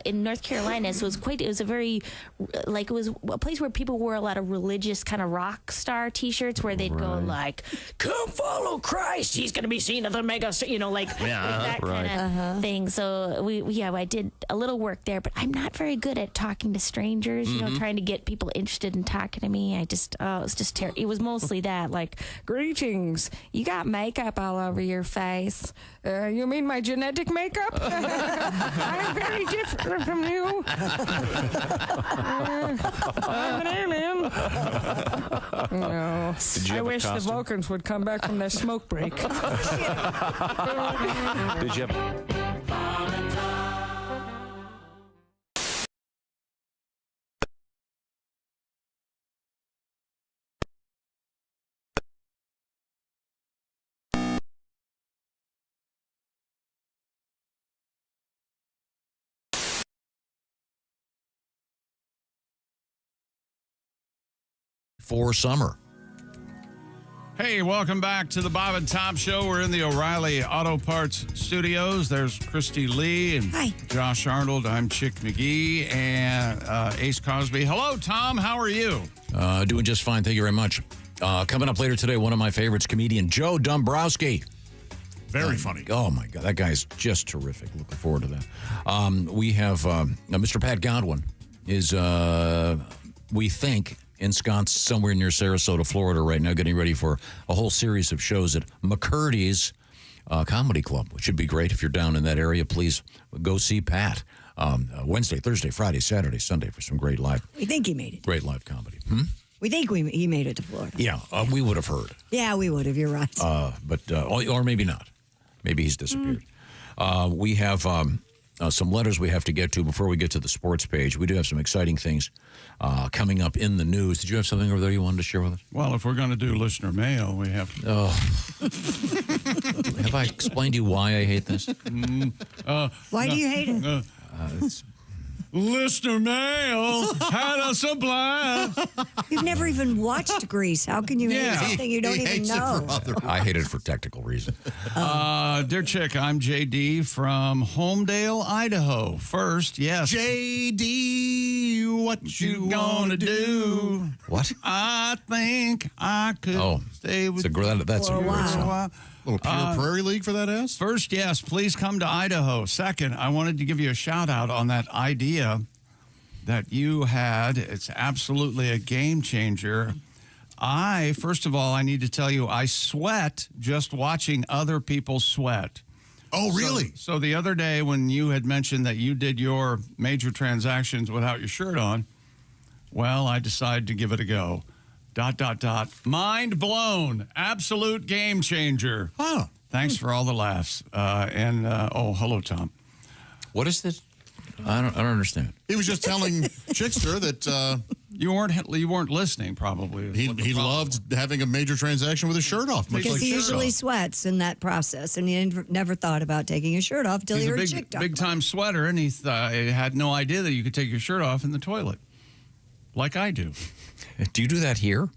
in North Carolina, so it was a very it was a place where people wore a lot of religious kind of rock star T-shirts where they'd go like, "Come follow Christ, he's going to be seen at the mega," that kind of thing. So I did a little work there, but I'm not very good at talking to strangers. Trying to get people interested in talking to me. It was just terrible. It was mostly that, like, greetings. You got makeup all over your face. You mean my genetic makeup? I'm very different from you. I'm an alien. No. I wish the Vulcans would come back from their smoke break. Did you have... for summer? Hey, welcome back to the Bob and Tom Show. We're in the O'Reilly Auto Parts Studios. There's Christie Lee and Josh Arnold. I'm Chick McGee and Ace Cosby. Hello, Tom. How are you? Doing just fine. Thank you very much. Coming up later today, one of my favorites, comedian Joe Dumbrosski. Very funny. Oh, my God. That guy's just terrific. Looking forward to that. We have Mr. Pat Godwin is, we think, ensconced somewhere near Sarasota, Florida right now, getting ready for a whole series of shows at McCurdy's Comedy Club, which should be great. If you're down in that area, please go see Pat Wednesday, Thursday, Friday, Saturday, Sunday for some great live. We think he made it. Great live comedy. We think he made it to Florida. Yeah, we would have heard. Yeah, we would have. You're right. Or maybe not. Maybe he's disappeared. We have some letters we have to get to before we get to the sports page. We do have some exciting things coming up in the news. Did you have something over there you wanted to share with us? Well, if we're going to do listener mail, we have to. Have I explained to you why I hate this? Why do you hate it? It's listener mail had us a blast. You've never even watched Grease. How can you hate something you don't even know? I hate it for technical reasons. Dear Chick, I'm JD from Homedale, Idaho. First, yes. JD, what you gonna do? What? I think I could stay with you that's a great song. Little pure Prairie League for that ass? First, yes, please come to Idaho. Second, I wanted to give you a shout out on that idea that you had. It's absolutely a game changer. First of all, I need to tell you, I sweat just watching other people sweat. Oh, really? So the other day when you had mentioned that you did your major transactions without your shirt on, well, I decided to give it a go. ... Mind blown. Absolute game changer. Huh. Thanks for all the laughs. Hello, Tom. What is this? I don't understand. He was just telling Chickster that you weren't listening. Probably he loved having a major transaction with his shirt off because he usually sweats in that process, and he never thought about taking his shirt off until he heard Chick talk. Big time sweater, and he had no idea that you could take your shirt off in the toilet, like I do. Do you do that here?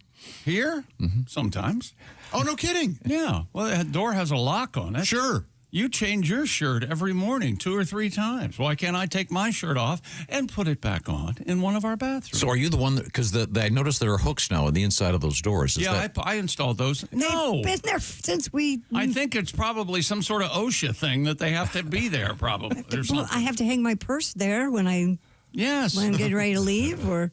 Here? Mm-hmm. Sometimes. Oh, no kidding. Yeah. Well, the door has a lock on it. Sure. You change your shirt every morning 2 or 3 times. Why can't I take my shirt off and put it back on in one of our bathrooms? So are you the one that, because I noticed there are hooks now on the inside of those doors. I installed those. They've been there since we... I think it's probably some sort of OSHA thing that they have to be there probably. I have to hang my purse there when I'm getting ready to leave, or...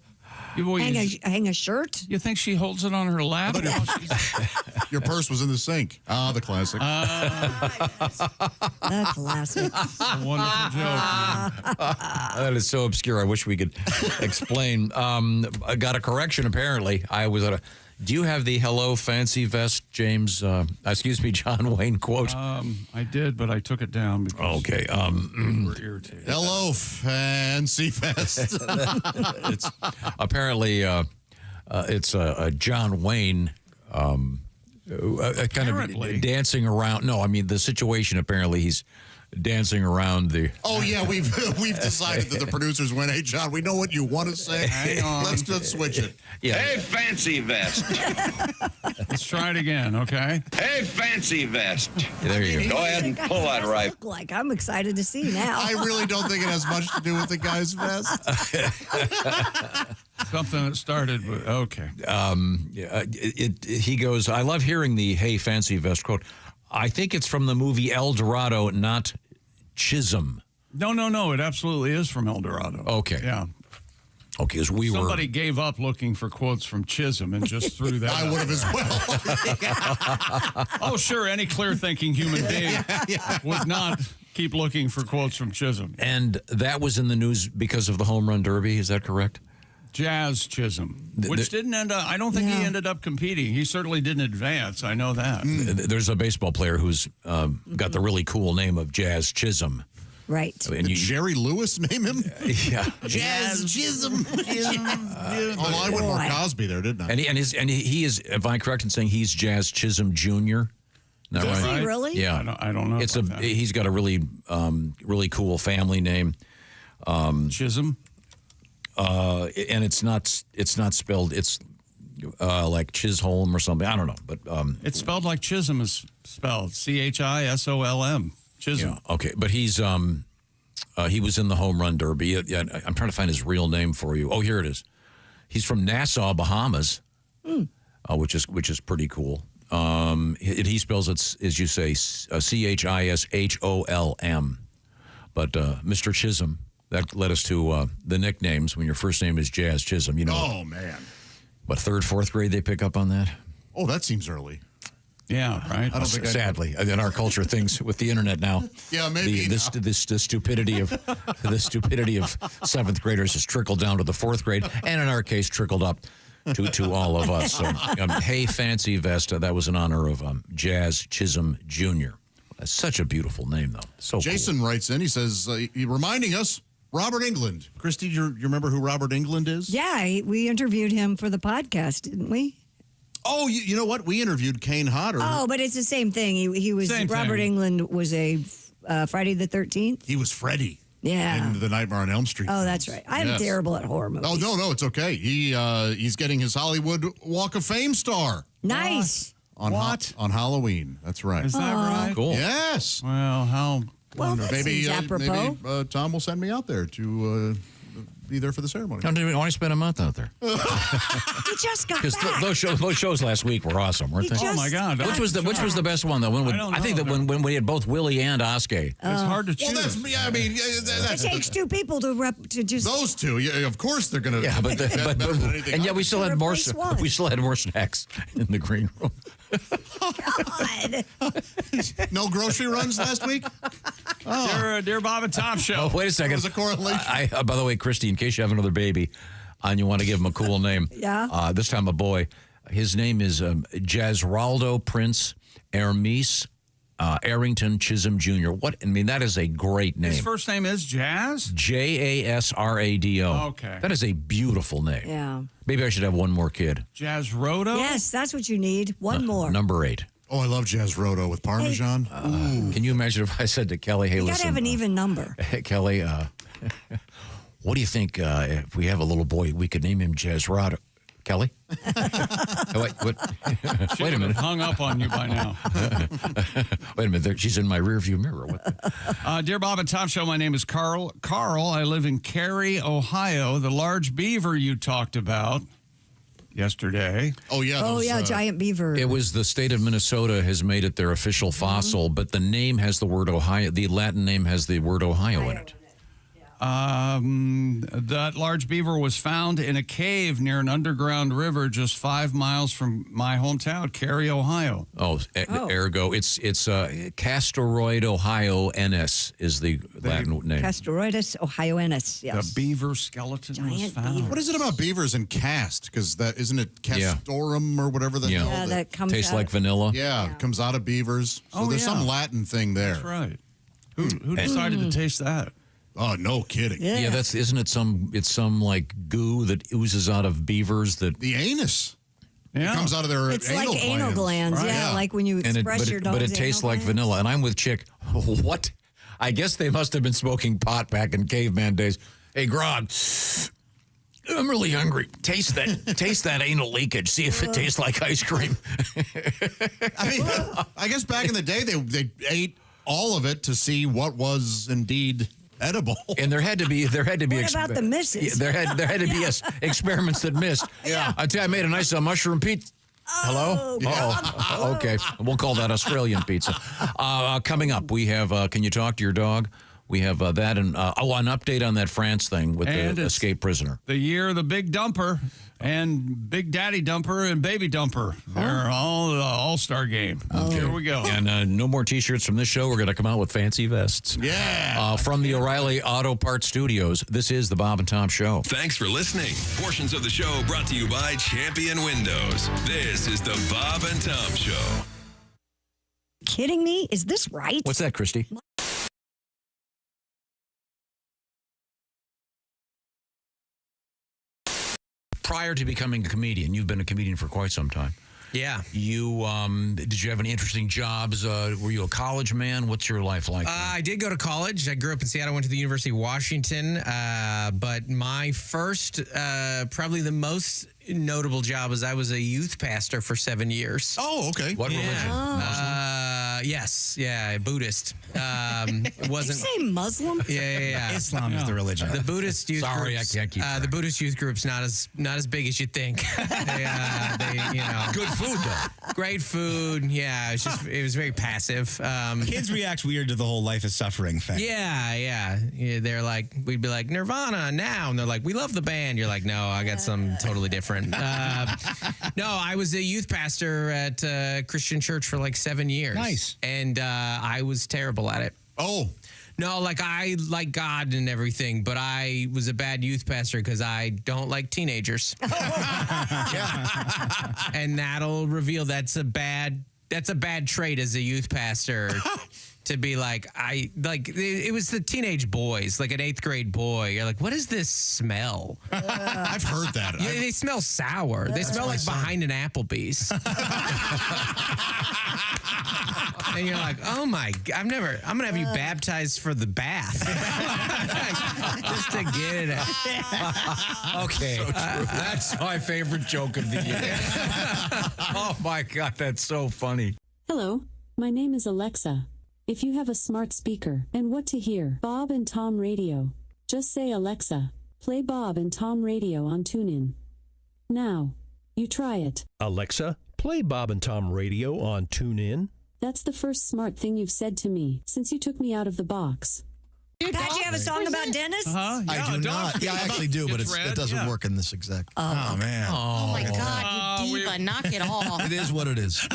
Hang a shirt? You think she holds it on her lap? Your purse was in the sink. The classic. The classic. A wonderful joke. That is so obscure. I wish we could explain. I got a correction, apparently. I was at a... Do you have the hello fancy vest, James, John Wayne quote? I did, but I took it down because we were irritated. Hello fancy vest. It's apparently it's a John Wayne kind of dancing around. No, I mean the situation. Apparently he's dancing around the. Oh yeah, we've decided that the producers went, "Hey John, we know what you want to say. Hang on. Let's just switch it." Yeah. Hey, fancy vest. Let's try it again, okay? Hey, fancy vest. There you Go ahead and pull that right. Look like I'm excited to see now. I really don't think it has much to do with the guy's vest. Something that started with, okay. He goes, I love hearing the "Hey, fancy vest" quote. I think it's from the movie El Dorado, not Chisholm. No. It absolutely is from El Dorado. Okay. Yeah. Okay, as we Somebody gave up looking for quotes from Chisholm and just threw that. I would have as well. Oh, sure. Any clear-thinking human being would not keep looking for quotes from Chisholm. And that was in the news because of the home run derby. Is that correct? Jazz Chisholm, which didn't end up, I don't think he ended up competing. He certainly didn't advance. I know that. There's a baseball player who's got the really cool name of Jazz Chisholm. Right. And Did Jerry Lewis name him? Yeah. Jazz Chisholm. Oh, I went more Cosby there, didn't I? And he is, if I'm correct in saying he's Jazz Chisholm Jr.? Is that right? He really? Yeah. I don't know. He's got a really really cool family name. Chisholm? And it's not spelled, it's like Chisholm or something. I don't know. But it's spelled like Chisholm is spelled. Chisholm. Chisholm. Yeah, okay. But he was in the home run derby. Yeah, I'm trying to find his real name for you. Oh, here it is. He's from Nassau, Bahamas, which is pretty cool. He spells it, as you say, Chisholm. But Mr. Chisholm, that led us to the nicknames when your first name is Jazz Chisholm. You know. Oh, man. What, 3rd, 4th grade they pick up on that? Oh, that seems early. Yeah, right. I don't think sadly, in our culture, things with the internet now. Yeah, maybe the stupidity of 7th graders has trickled down to the 4th grade, and in our case, trickled up to all of us. So, hey, fancy vest. That was in honor of Jazz Chisholm Jr. That's such a beautiful name, though. So Jason writes in. He says, reminding us, Robert Englund. Christy, you remember who Robert Englund is? Yeah, we interviewed him for the podcast, didn't we? Oh, you know what? We interviewed Kane Hodder. Oh, but it's the same thing. He was Same Robert thing. Englund was a Friday the 13th. He was Freddy. Yeah. In the Nightmare on Elm Street. Oh, that's right. I'm Yes. terrible at horror movies. Oh, no, it's okay. He's getting his Hollywood Walk of Fame star. Nice. On on Halloween. That's right. Is that right? Cool. Yes. Well, how wonderful. that maybe seems apropos. maybe Tom will send me out there to be there for the ceremony. I want to spend a month out there. He just got Because back. those shows last week were awesome, weren't they? He just got Which was the best one though? I think that when we had both Willie and Oskay. It's hard to choose. Well, that's me. I mean, It takes two people to just those two. Yeah, of course they're gonna. Yeah, but and yet we still had more. We still had more snacks in the green room. God. No grocery runs last week. Dear Bob and Tom show. Oh, wait a second. There's a correlation. By the way, Christy, in case you have another baby, and you want to give him a cool name, Yeah. This time a boy. His name is Jasraldo Prince Hermes Arrington Chisholm Jr. That is a great name. His first name is Jazz? Jasrado. Okay. That is a beautiful name. Yeah. Maybe I should have one more kid. Jazz Rodo? Yes, that's what you need. One more. Number 8. Oh, I love Jazz Rodo with Parmesan. Can you imagine if I said to Kelly, hey, You got listen. to have an even number. Kelly, what do you think if we have a little boy, we could name him Jasrado? Kelly? Wait a minute. Hung up on you by now. Wait a minute. She's in my rearview mirror. Dear Bob and Tom Show, my name is Carl. Carl, I live in Cary, Ohio. The large beaver you talked about yesterday. Oh, yeah. Oh, yeah, giant beaver. It was the state of Minnesota has made it their official fossil, but the name has the word Ohio. The Latin name has the word Ohio in it. That large beaver was found in a cave near an underground river just 5 miles from my hometown, Cary, Ohio. Ergo, it's Castoroid ohioensis is the Latin name. Castoroidus ohioensis, yes. The beaver skeleton was found. What is it about beavers and cast? Because that isn't it castorum or whatever the hell that comes tastes out. like vanilla. Yeah, it comes out of beavers. So there's some Latin thing there. That's right. Who decided to taste that? Oh, no kidding. Yeah, isn't it some like goo that oozes out of beavers that the anus. Yeah. It comes out of their It's anal like anal glands, Right. yeah, like when you express your dog's but it tastes anal like glands. vanilla. And I'm with Chick. What? I guess they must have been smoking pot back in caveman days. Hey, Grog, I'm really hungry. Taste that anal leakage. See if it tastes like ice cream. I mean, I guess back in the day, they ate all of it to see what was indeed edible. And there had to be What about the misses? There had to be experiments that missed. Yeah. I tell you, I made a nice mushroom pizza. Hello? Oh, okay. We'll call that Australian pizza. Coming up, we have Can You Talk to Your Dog? We have that and an update on that France thing with the escaped prisoner. The year of the big dumper and big daddy dumper and baby dumper. They're all the all-star game. Here we go. And no more T-shirts from this show. We're going to come out with fancy vests. Yeah. From the O'Reilly Auto Parts Studios, this is the Bob and Tom Show. Thanks for listening. Portions of the show brought to you by Champion Windows. This is the Bob and Tom Show. Kidding me? Is this right? What's that, Christie? Prior to becoming a comedian, you've been a comedian for quite some time. Yeah. You did you have any interesting jobs? Were you a college man? What's your life like? I did go to college. I grew up in Seattle, went to the University of Washington. But my first, probably the most notable job was I was a youth pastor for 7 years. Oh, okay. What religion? Yes. Yeah, Buddhist. It wasn't. Did you say Muslim? Yeah. Islam is the religion. The Buddhist youth Sorry, groups, I can't keep track. the Buddhist youth group's not as big as you think. they Good food though. Great food. Yeah, it was very passive. Kids react weird to the whole life is suffering thing. Yeah. They're like, we'd be like, Nirvana now. And they're like, we love the band. You're like, no, I got some totally different. No, I was a youth pastor at a Christian church for like 7 years. Nice. And I was terrible at it. Oh. No, like I like God and everything, but I was a bad youth pastor because I don't like teenagers. And that'll reveal that's a bad trait as a youth pastor. To be like, it was the teenage boys, like an 8th grade boy. You're like, what is this smell? I've heard that. Yeah, they smell sour. They smell like behind an Applebee's. And you're like, oh my God, I'm going to have you baptized for the bath. Just to get it out. Okay. That's my favorite joke of the year. Oh my God, that's so funny. Hello, my name is Alexa. If you have a smart speaker and what to hear, Bob and Tom Radio, just say Alexa, play Bob and Tom Radio on TuneIn. Now, you try it. Alexa, play Bob and Tom Radio on TuneIn. That's the first smart thing you've said to me since you took me out of the box. Pat, you have a song about dentists? Uh-huh. Yeah, I do not. Yeah, I actually do, but it doesn't work in this exact. Oh, man. Oh my God, you diva! Knock it off. It is what it is.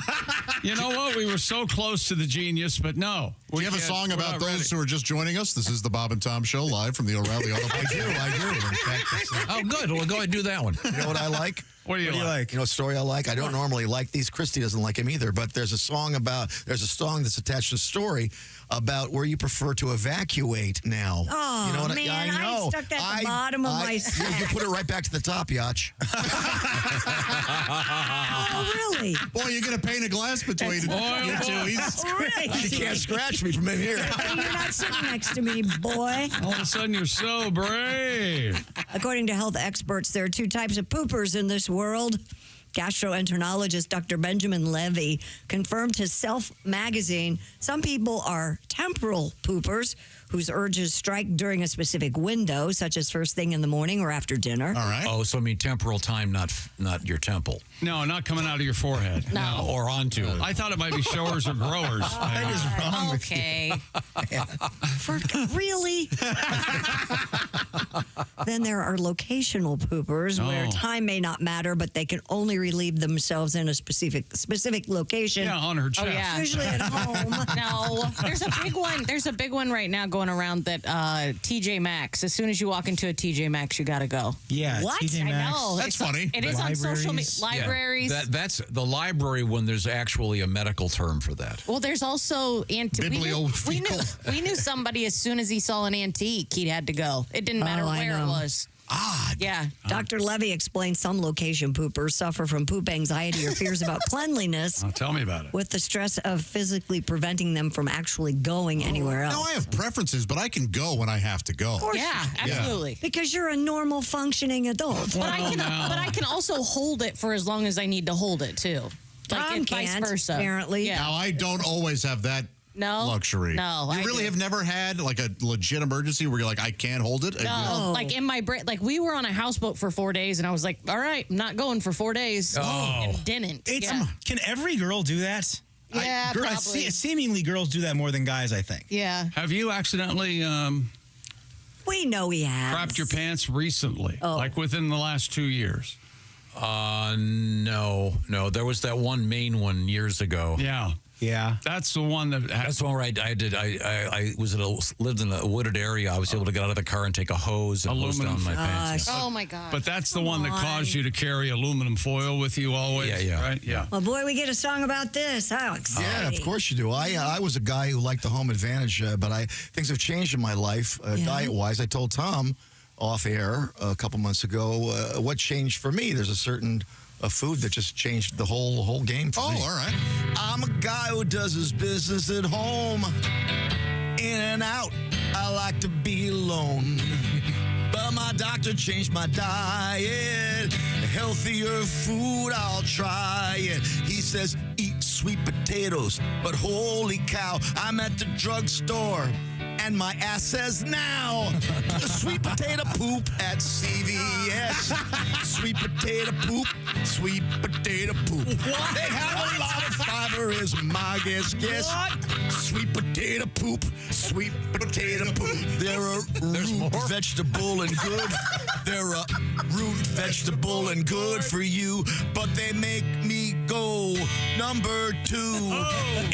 You know what? We were so close to the genius, but no. We have a song about those who are just joining us. This is the Bob and Tom Show live from the O'Reilly Auto Parts. I do. In fact, Oh, good. We'll go ahead and do that one. you know what I like? What do you like? You know, a story I like. I don't normally like these. Christie doesn't like him either. But there's a song that's attached to the story about where you prefer to evacuate now. Oh, you know what man, I know. I stuck that at the bottom of my stack. You put it right back to the top, Yach. Oh, really? Boy, you're going to paint a glass between you two. Right. You can't scratch me from in here. You're not sitting next to me, boy. All of a sudden, you're so brave. According to health experts, there are two types of poopers in this world. Gastroenterologist Dr. Benjamin Levy confirmed to Self magazine some people are temporal poopers whose urges strike during a specific window, such as first thing in the morning or after dinner. All right. Oh, so I mean temporal time, not your temple. No, not coming out of your forehead. No. Or onto it. I thought it might be showers or growers. What is wrong with you? Okay. Really? Then there are locational poopers where time may not matter, but they can only relieve themselves in a specific location. Yeah, on her chest. Oh, yeah. Usually at home. No, there's a big one. There's a big one right now going around that TJ Maxx. As soon as you walk into a TJ Maxx, you got to go. Yeah, What? TJ I Maxx. know. That's funny. It is on social media. Libraries. That's the library when there's actually a medical term for that. Well, there's also we knew somebody as soon as he saw an antique, he had to go. It didn't matter I where it know. was. odd. Yeah. Dr. Levy explains some location poopers suffer from poop anxiety or fears about cleanliness. Tell me about it. With the stress of physically preventing them from actually going anywhere else. No, I have preferences, but I can go when I have to go. Yeah, absolutely. Because you're a normal functioning adult. But I can also hold it for as long as I need to hold it too. Like Tom and vice can't, versa. apparently. Yeah. Now, I don't always have that luxury. No, you I really do. have never had like a legit emergency where you're like, I can't hold it? No, like in my brain, like we were on a houseboat for 4 days, and I was like, "All right, I'm not going for 4 days." And didn't. Can every girl do that? Yeah, probably. Seemingly, girls do that more than guys, I think. Yeah. Have you accidentally We know he has. crapped your pants recently? Like within the last 2 years? No. There was that one main one years ago. Yeah. That's the one that. That's the one where I did. I lived in a wooded area. I was able to get out of the car and take a hose and hose down my pants. Oh my God. But that's the one that caused you to carry aluminum foil with you always. Yeah. Right? Yeah. Well, boy, we get a song about this. How exciting. Yeah, of course you do. I was a guy who liked the home advantage, but things have changed in my life diet-wise. I told Tom off air a couple months ago what changed for me. There's a certain food that just changed the whole game for me. Oh, all right. I'm a guy who does his business at home. In and out, I like to be alone. But my doctor changed my diet. Healthier food, I'll try it. He says, eat sweet potatoes. But holy cow, I'm at the drugstore. And my ass says now, sweet potato poop at CVS. Sweet potato poop, sweet potato poop. What? They have a lot of fiber is my guess. What? Sweet potato poop, sweet potato poop. They're a root vegetable and good. They're a root vegetable and good for you. But they make me go number 2.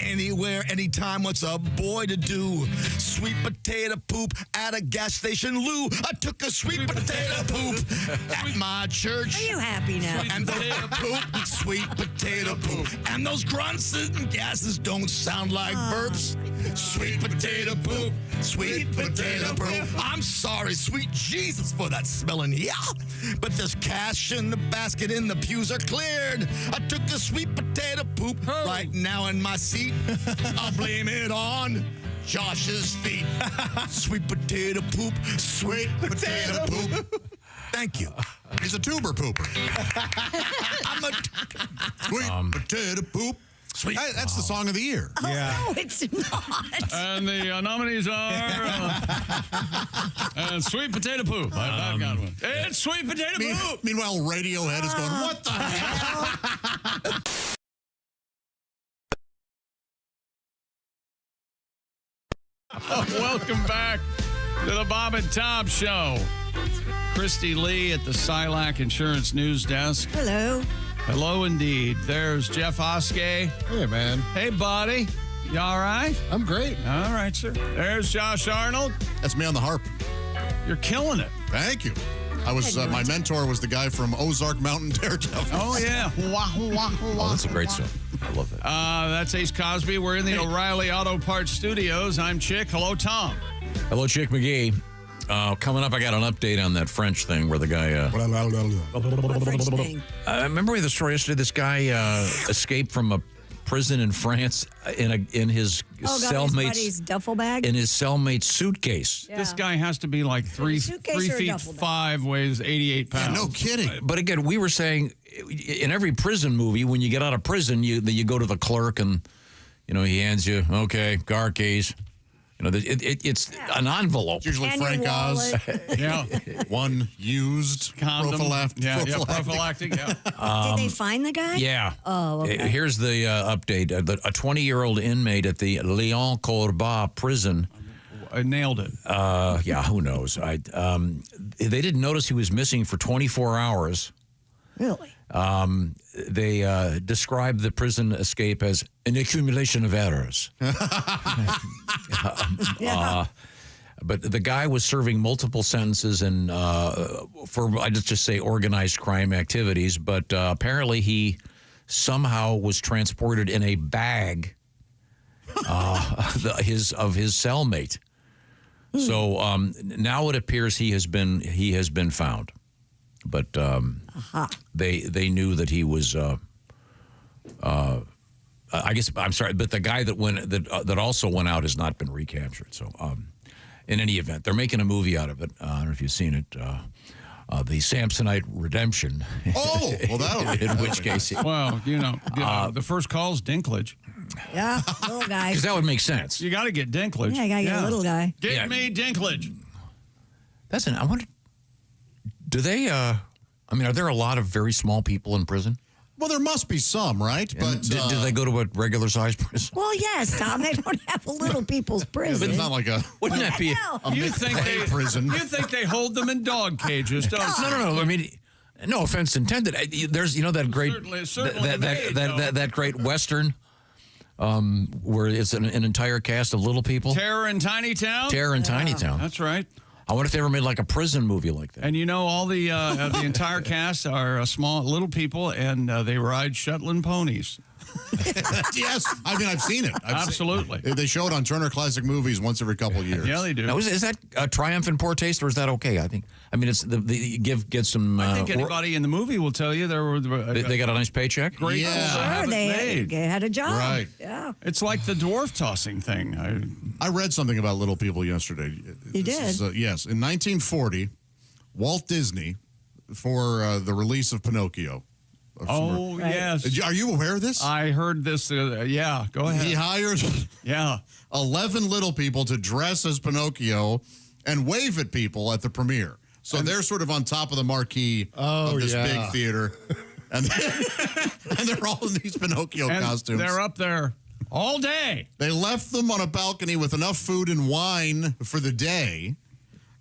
Anywhere, anytime, what's a boy to do? Sweet potato poop at a gas station loo. I took a sweet potato poop at my church. Are you happy now? And the poop, sweet potato poop. And those grunts and gases don't sound like burps. Sweet potato poop, sweet potato poop. I'm sorry, sweet Jesus, for that smelling, yeah. But there's cash in the basket and the pews are cleared. I took the sweet potato poop right now in my seat. I'll blame it on Josh's feet. Sweet potato poop, sweet potato poop. Thank you. He's a tuber pooper. I'm a sweet potato poop. Sweet. That's the song of the year. Oh, no, it's not. And the nominees are Sweet Potato Poop. I've got one. It's Sweet Potato Poop. Meanwhile, Radiohead is going, what the hell? Welcome back to the Bob and Tom Show. Christy Lee at the Silac Insurance News Desk. Hello. Hello, indeed. There's Jeff Oskey. Hey, man. Hey, buddy. You all right? I'm great. All right, sir. There's Josh Arnold. That's me on the harp. You're killing it. Thank you. I was my mentor was the guy from Ozark Mountain Daredevil. Oh, yeah. Oh, that's a great song. I love that. That's Ace Cosby. We're in the O'Reilly Auto Parts Studios. I'm Chick. Hello, Tom. Hello, Chick McGee. Coming up, I got an update on that French thing where the guy... What French thing? Remember we had the story yesterday? This guy escaped from a prison in France in his cellmate's duffel bag? In his cellmate's suitcase. Yeah. This guy has to be like 3 feet 5, weighs 88 pounds. Yeah, no kidding. But again, we were saying in every prison movie, when you get out of prison, you go to the clerk and he hands you, okay, car keys. It's an envelope. It's usually Frank Oz. Yeah. One used condom. Prophylactic. Yeah. Did they find the guy? Yeah. Oh, okay. Here's the update. A 20-year-old inmate at the Lyon Corba prison. I nailed it. Yeah, who knows? They didn't notice he was missing for 24 hours. Really? They described the prison escape as an accumulation of errors. But the guy was serving multiple sentences and for I just say organized crime activities. But apparently he somehow was transported in a bag of his cellmate. So now it appears he has been found, but they knew that he was. I guess I'm sorry, but the guy that also went out has not been recaptured. So, in any event, they're making a movie out of it. I don't know if you've seen it. The Samsonite Redemption. Oh, well, that'll be in which case, well, the first call's Dinklage. Yeah, little guy. Because that would make sense. You got to get Dinklage. Yeah, you got to get a little guy. Get me Dinklage. I wonder. Do they? Are there a lot of very small people in prison? Well, there must be some, right? But do they go to a regular sized prison? Well, yes, Tom. They don't have a little people's prison. But it's not like a. Wouldn't that be You think prison? You think they hold them in dog cages? Don't you? No. I mean, no offense intended. There's that great certainly that great Western. Where it's an entire cast of little people. Terror in Tiny Town? Terror in Tiny Town. That's right. I wonder if they ever made like a prison movie like that. And all the entire cast are small little people, and they ride Shetland ponies. Yes. I mean, I've seen it. Absolutely. They show it on Turner Classic Movies once every couple of years. Yeah, they do. Now, is that a triumph in poor taste, or is that okay? It's get some. I think anybody in the movie will tell you they got a nice paycheck. Great. Sure, they had a job. Right. Yeah. It's like the dwarf tossing thing. I read something about little people yesterday. You did? Yes. In 1940, Walt Disney, for the release of Pinocchio. Oh, yes. Are you aware of this? I heard this. Yeah, go ahead. He hired 11 little people to dress as Pinocchio and wave at people at the premiere. So they're sort of on top of the marquee of this big theater. And they're all in these Pinocchio costumes. They're up there all day. They left them on a balcony with enough food and wine for the day.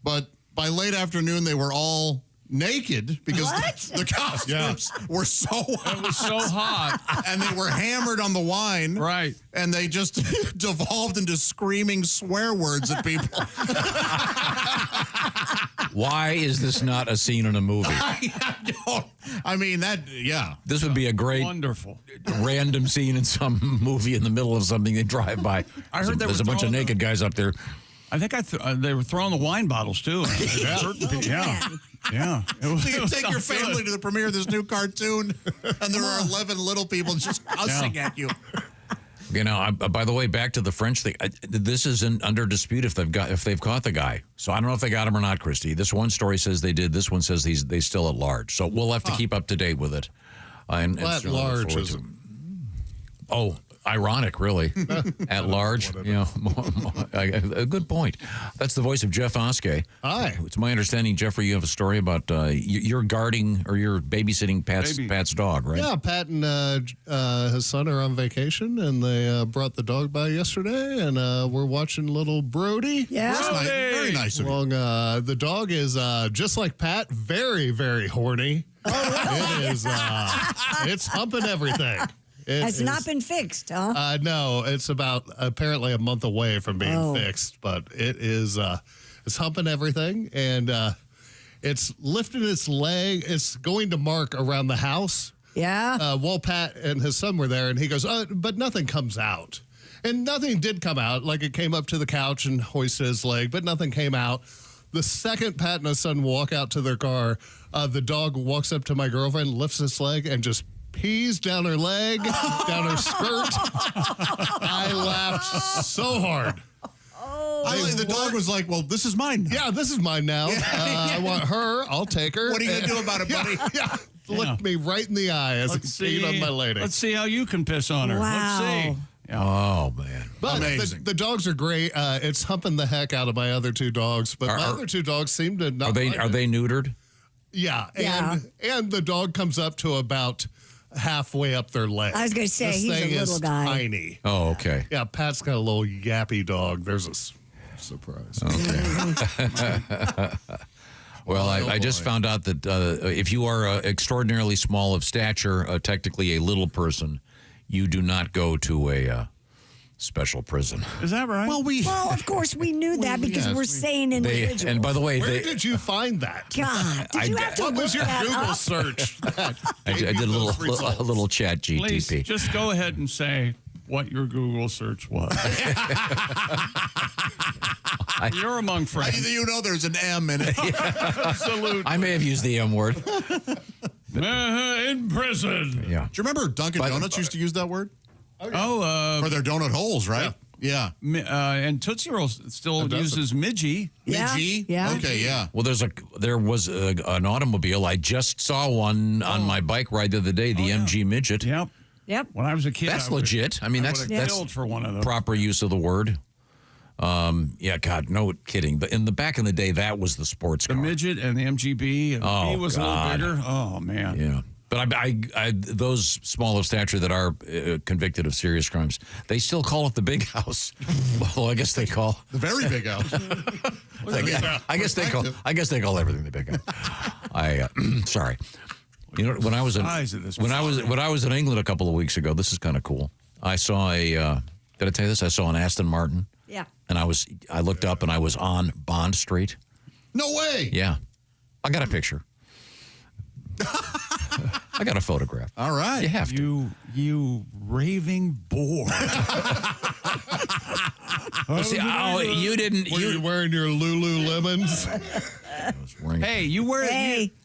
But by late afternoon, they were all naked because the costumes were so hot. It was so hot. And they were hammered on the wine. Right. And they just devolved into screaming swear words at people. Why is this not a scene in a movie? This would be a great wonderful random scene in some movie in the middle of something they drive by. I heard there's a bunch of naked guys up there. I think they were throwing the wine bottles too. Yeah. So you can take your family to the premiere of this new cartoon, and there are 11 little people just cussing at you. By the way, back to the French thing. This isn't under dispute if they've caught the guy. So I don't know if they got him or not, Christie. This one story says they did. This one says they still at large. So we'll have to keep up to date with it. And at large is ironic, really. At large, a good point. That's the voice of Jeff Oskey. Hi. It's my understanding, Jeffrey, you have a story about you're guarding or you're babysitting Pat's dog, right? Yeah, Pat and his son are on vacation, and they brought the dog by yesterday, and we're watching little Brody. Yeah. Brody. Very nice of you. The dog is just like Pat, very, very horny. Oh, it is. It's humping everything. Has not been fixed, huh? No, it's about apparently a month away from being fixed, but it is it's humping everything, and it's lifting its leg. It's going to mark around the house. Yeah. While Pat and his son were there, and he goes, but nothing comes out. And nothing did come out. Like it came up to the couch and hoisted his leg, but nothing came out. The second Pat and his son walk out to their car, the dog walks up to my girlfriend, lifts his leg, and just pees down her leg, down her skirt. I laughed so hard. The dog was like, well, this is mine now. Yeah, this is mine now. I want her. I'll take her. What are you going to do about it, buddy? Looked me right in the eye as I peed on my lady. Let's see how you can piss on her. Wow. Let's see. Yeah. Oh, man. But amazing. The dogs are great. It's humping the heck out of my other two dogs. But my other two dogs seem to not. Are they neutered? Yeah. And the dog comes up to about halfway up their leg. I was going to say, this he's thing a little is guy. Tiny. Oh, okay. Yeah, Pat's got a little yappy dog. There's a surprise. Okay. Well, I just found out that if you are extraordinarily small of stature, technically a little person, you do not go to a special prison. Is that right? Well, of course we knew that because we're sane individuals. And by the way, where did you find that? God, did you have to what look was your that Google up? search? I did a little chat GTP. Please, just go ahead and say what your Google search was. You're among friends. You know there's an M in it. Absolutely. I may have used the M word. In prison. Yeah. Do you remember Dunkin' Donuts used to use that word? For their donut holes, right? Yeah. And Tootsie Roll still uses Midgie. Midgie? Yeah. Okay, yeah. Well, there was an automobile. I just saw one on my bike ride the other day, the MG Midget. Yep. Yep. When I was a kid, That's legit. I mean, that's killed for one of those. proper use of the word. Yeah, God, no kidding. But back in the day, that was the sports car. The Midget and the MGB. And B was God. a little bigger. Oh, man. Yeah. But I those small of stature that are convicted of serious crimes, they still call it the big house. Well, I guess they call the very big house. I guess they call everything the big house. Sorry. You know, when I was in England a couple of weeks ago, this is kind of cool. I saw did I tell you this? I saw an Aston Martin. Yeah. And I looked up and I was on Bond Street. No way. Yeah. I got a picture. I got a photograph. All right. You have to. You raving bore. You didn't. Were you wearing your Lululemons? Hey, you wear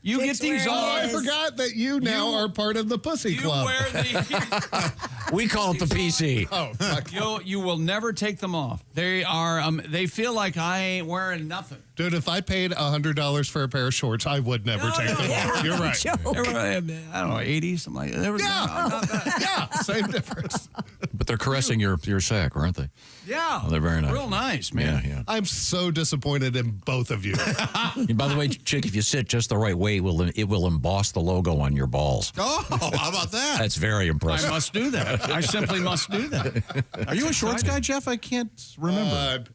you get these all. I forgot that you now are part of the Pussy Club. You wear these. We call it the PC. Oh, you will never take them off. They are. They feel like I ain't wearing nothing. dude, if I paid $100 for a pair of shorts, I would never take them off. You're right. I don't know, 80, something like that. Yeah, same difference. But they're caressing your sack, aren't they? Yeah. Oh, they're very nice. Real nice, man. Yeah. I'm so disappointed in both of you. And by the way, chick, if you sit just the right way, it will emboss the logo on your balls. Oh, how about that? That's very impressive. I must do that. I simply must do that. Are you a shorts guy, Jeff? I can't remember.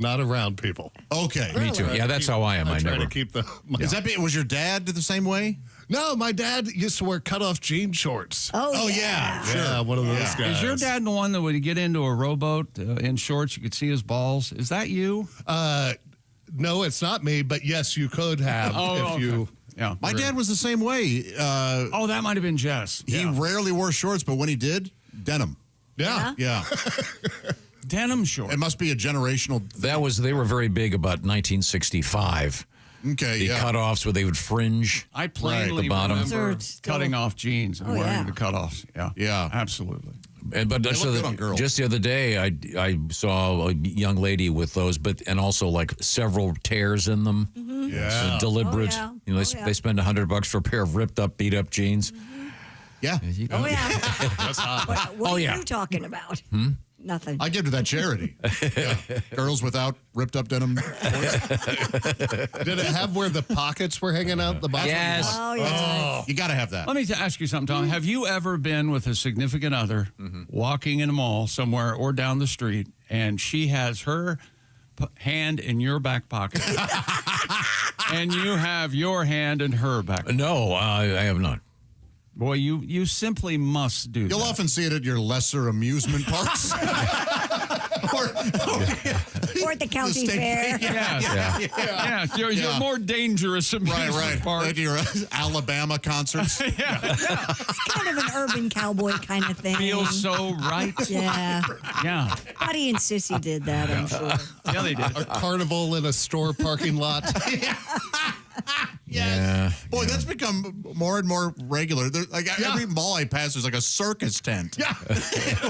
Not around people. Okay. Me too. Yeah, that's how I am. I try never. to keep the. Was your dad the same way? No, my dad used to wear cutoff jean shorts. Oh yeah. Sure. Yeah, one of those guys. Is your dad the one that would get into a rowboat in shorts? You could see his balls. Is that you? No, it's not me, but yes, you could have if you. Yeah. My dad was the same way. That might have been Jess. He rarely wore shorts, but when he did, denim. Yeah. Yeah. Denim shorts. It must be a generational. They were very big about 1965. Okay, the cutoffs where they would fringe. I plainly the bottom. remember cutting off jeans and wearing the cutoffs. Yeah, absolutely. But just the other day, I saw a young lady with those, and also like several tears in them. Mm-hmm. Yeah, deliberate. Oh, yeah. You know, they spend $100 for a pair of ripped up, beat up jeans. Yeah. Oh yeah. That's hot. What are you talking about? Nothing. I give to that charity. Girls without ripped up denim. Did it have where the pockets were hanging out the bottom? Yes. Oh yeah. You got to have that. Let me ask you something, Tom. Have you ever been with a significant other walking in a mall somewhere or down the street, and she has her hand in your back pocket, and you have your hand in her back pocket? No, I have not. Boy, you simply must do that. You'll often see it at your lesser amusement parks. Or at the county fair. Yeah. You're more dangerous amusement park. At your Alabama concerts. It's kind of an urban cowboy kind of thing. Feels so right. Yeah. Yeah. Buddy and Sissy did that, I'm sure. Yeah, they did. A carnival in a store parking lot. Yeah. Boy, that's become more and more regular. Every mall I pass, there's like a circus tent. Yeah.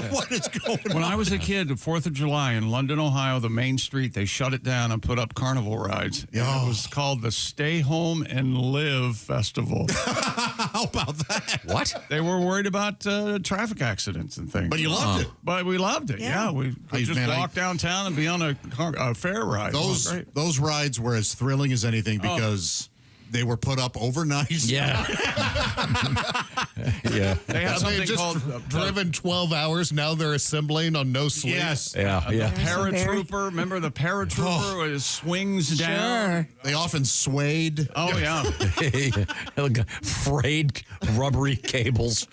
What is going on? When I was a kid, the 4th of July in London, Ohio, the main street, they shut it down and put up carnival rides. And it was called the Stay Home and Live Festival. How about that? What? They were worried about traffic accidents and things. But you loved it. But we loved it. Yeah, we could just walk downtown and be on a fair ride. Those rides were as thrilling as anything because they were put up overnight. Yeah. Yeah. They have something just called driven 12 hours. Now they're assembling on no sleep. Yes. Yeah. The paratrooper. Remember the paratrooper with his swings down? They often swayed. Oh, yeah. Frayed rubbery cables.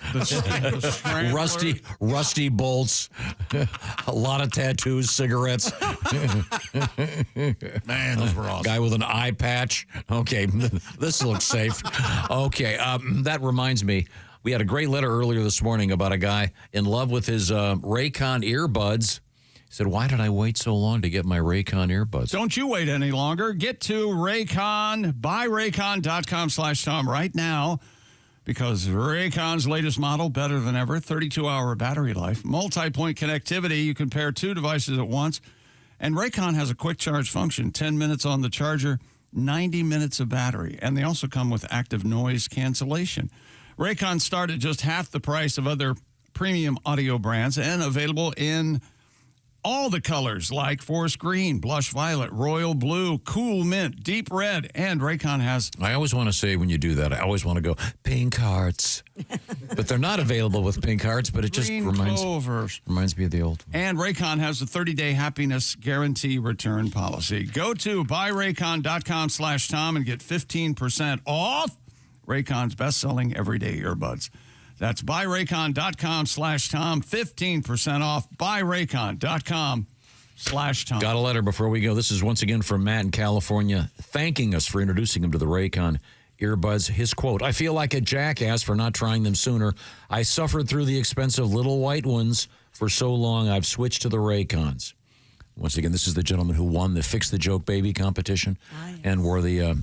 Rusty bolts. A lot of tattoos, cigarettes. Man, those were awesome. Guy with an eye patch. Okay, this looks safe. Okay, that reminds me. We had a great letter earlier this morning about a guy in love with his Raycon earbuds. He said, why did I wait so long to get my Raycon earbuds? Don't you wait any longer. Get to Raycon, buyraycon.com/Tom right now, because Raycon's latest model, better than ever, 32-hour battery life, multi-point connectivity. You can pair 2 devices at once. And Raycon has a quick charge function, 10 minutes on the charger, 90 minutes of battery. And they also come with active noise cancellation. Raycon start at just half the price of other premium audio brands and available in all the colors like forest green, blush violet, royal blue, cool mint, deep red, and Raycon has... I always want to say when you do that, I always want to go, pink hearts. But they're not available with pink hearts, but it just reminds me of the old one. And Raycon has a 30-day happiness guarantee return policy. Go to buyraycon.com/Tom and get 15% off Raycon's best-selling everyday earbuds. That's buyraycon.com/Tom, 15% off, buyraycon.com/Tom. Got a letter before we go. This is once again from Matt in California, thanking us for introducing him to the Raycon earbuds. His quote, I feel like a jackass for not trying them sooner. I suffered through the expensive little white ones for so long, I've switched to the Raycons. Once again, this is the gentleman who won the Fix the Joke Baby competition and wore the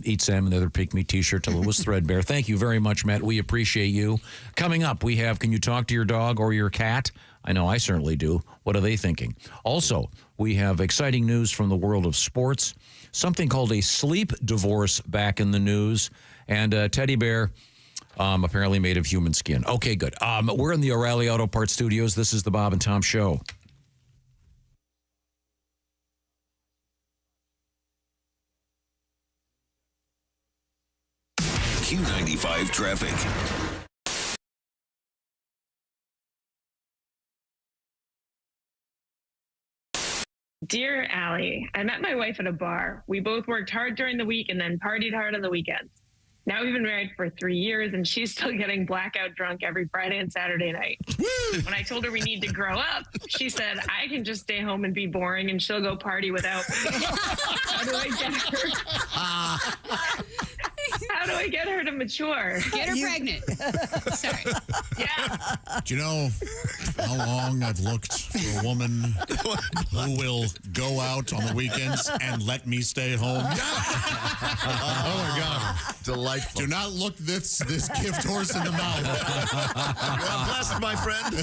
Eat Salmon, the other Pick Me t-shirt till it was threadbare. Thank you very much, Matt. We appreciate you. Coming up, we have Can You Talk to Your Dog or Your Cat? I know I certainly do. What are they thinking? Also, we have exciting news from the world of sports. Something called a sleep divorce back in the news. And a teddy bear apparently made of human skin. Okay, good. We're in the O'Reilly Auto Parts Studios. This is the Bob and Tom Show. Q95 traffic. Dear Allie, I met my wife at a bar. We both worked hard during the week and then partied hard on the weekends. Now we've been married for 3 years and she's still getting blackout drunk every Friday and Saturday night. When I told her we need to grow up, she said, I can just stay home and be boring and she'll go party without me. How do I get her? How do I get her to mature? Get her pregnant. Sorry. Yeah. Do you know how long I've looked for a woman who will go out on the weekends and let me stay home? Oh my God. Delightful. Do not look this gift horse in the mouth. God bless, my friend.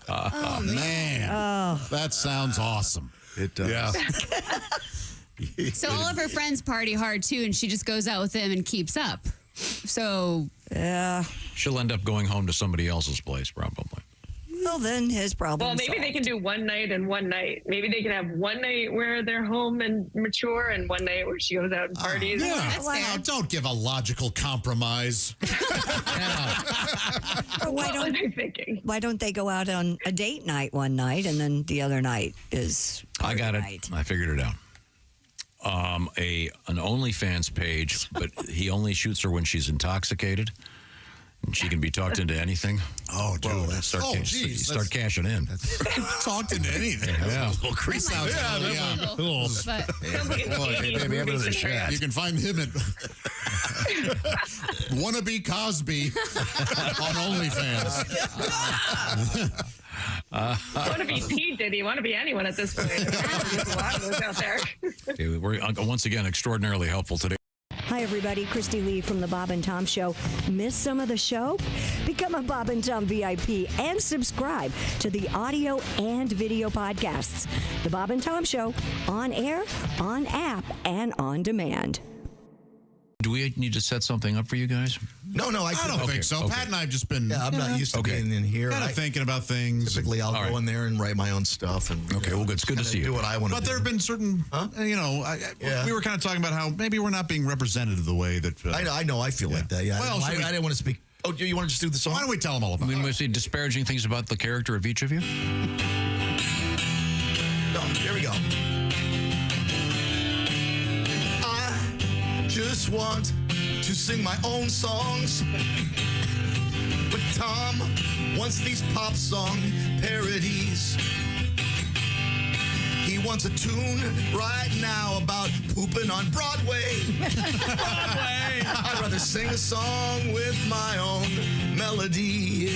Oh, man. That sounds awesome. It does. Yeah. So all of her friends party hard too, and she just goes out with them and keeps up. So yeah, she'll end up going home to somebody else's place, probably. Well, then his problem. Well, maybe they can do one night and one night. Maybe they can have one night where they're home and mature, and one night where she goes out and parties. Wow, don't give a logical compromise. Why don't they go out on a date night one night, and then the other night is I got it. night. I figured it out. An OnlyFans page, but he only shoots her when she's intoxicated. And she can be talked into anything. Oh, dude. Well, start cashing in. Talked into anything. Yeah. Well, Chris sounds You can find him at Wannabe Cosby on OnlyFans. Want to be Pete Diddy? Want to be anyone at this point? There's a lot of those out there. We're once again extraordinarily helpful today. Hi, everybody. Christie Lee from The Bob and Tom Show. Miss some of the show? Become a Bob and Tom VIP and subscribe to the audio and video podcasts. The Bob and Tom Show, on air, on app, and on demand. Do we need to set something up for you guys? No, I don't think so. Okay. Pat and I have just been... Yeah, I'm not used to being in here. Kind of thinking about things. Typically, I'll go in there and write my own stuff. And well, good. It's good to see you. Do what I want to do. But there have been certain, we were kind of talking about how maybe we're not being represented the way that... I know. I feel like that, yeah. Well, I didn't want to speak. Oh, you want to just do the song? Why don't we tell them all about it? We see disparaging things about the character of each of you? No, here we go. I just want to sing my own songs, but Tom wants these pop song parodies. He wants a tune right now about pooping on Broadway. Broadway! I'd rather sing a song with my own melody.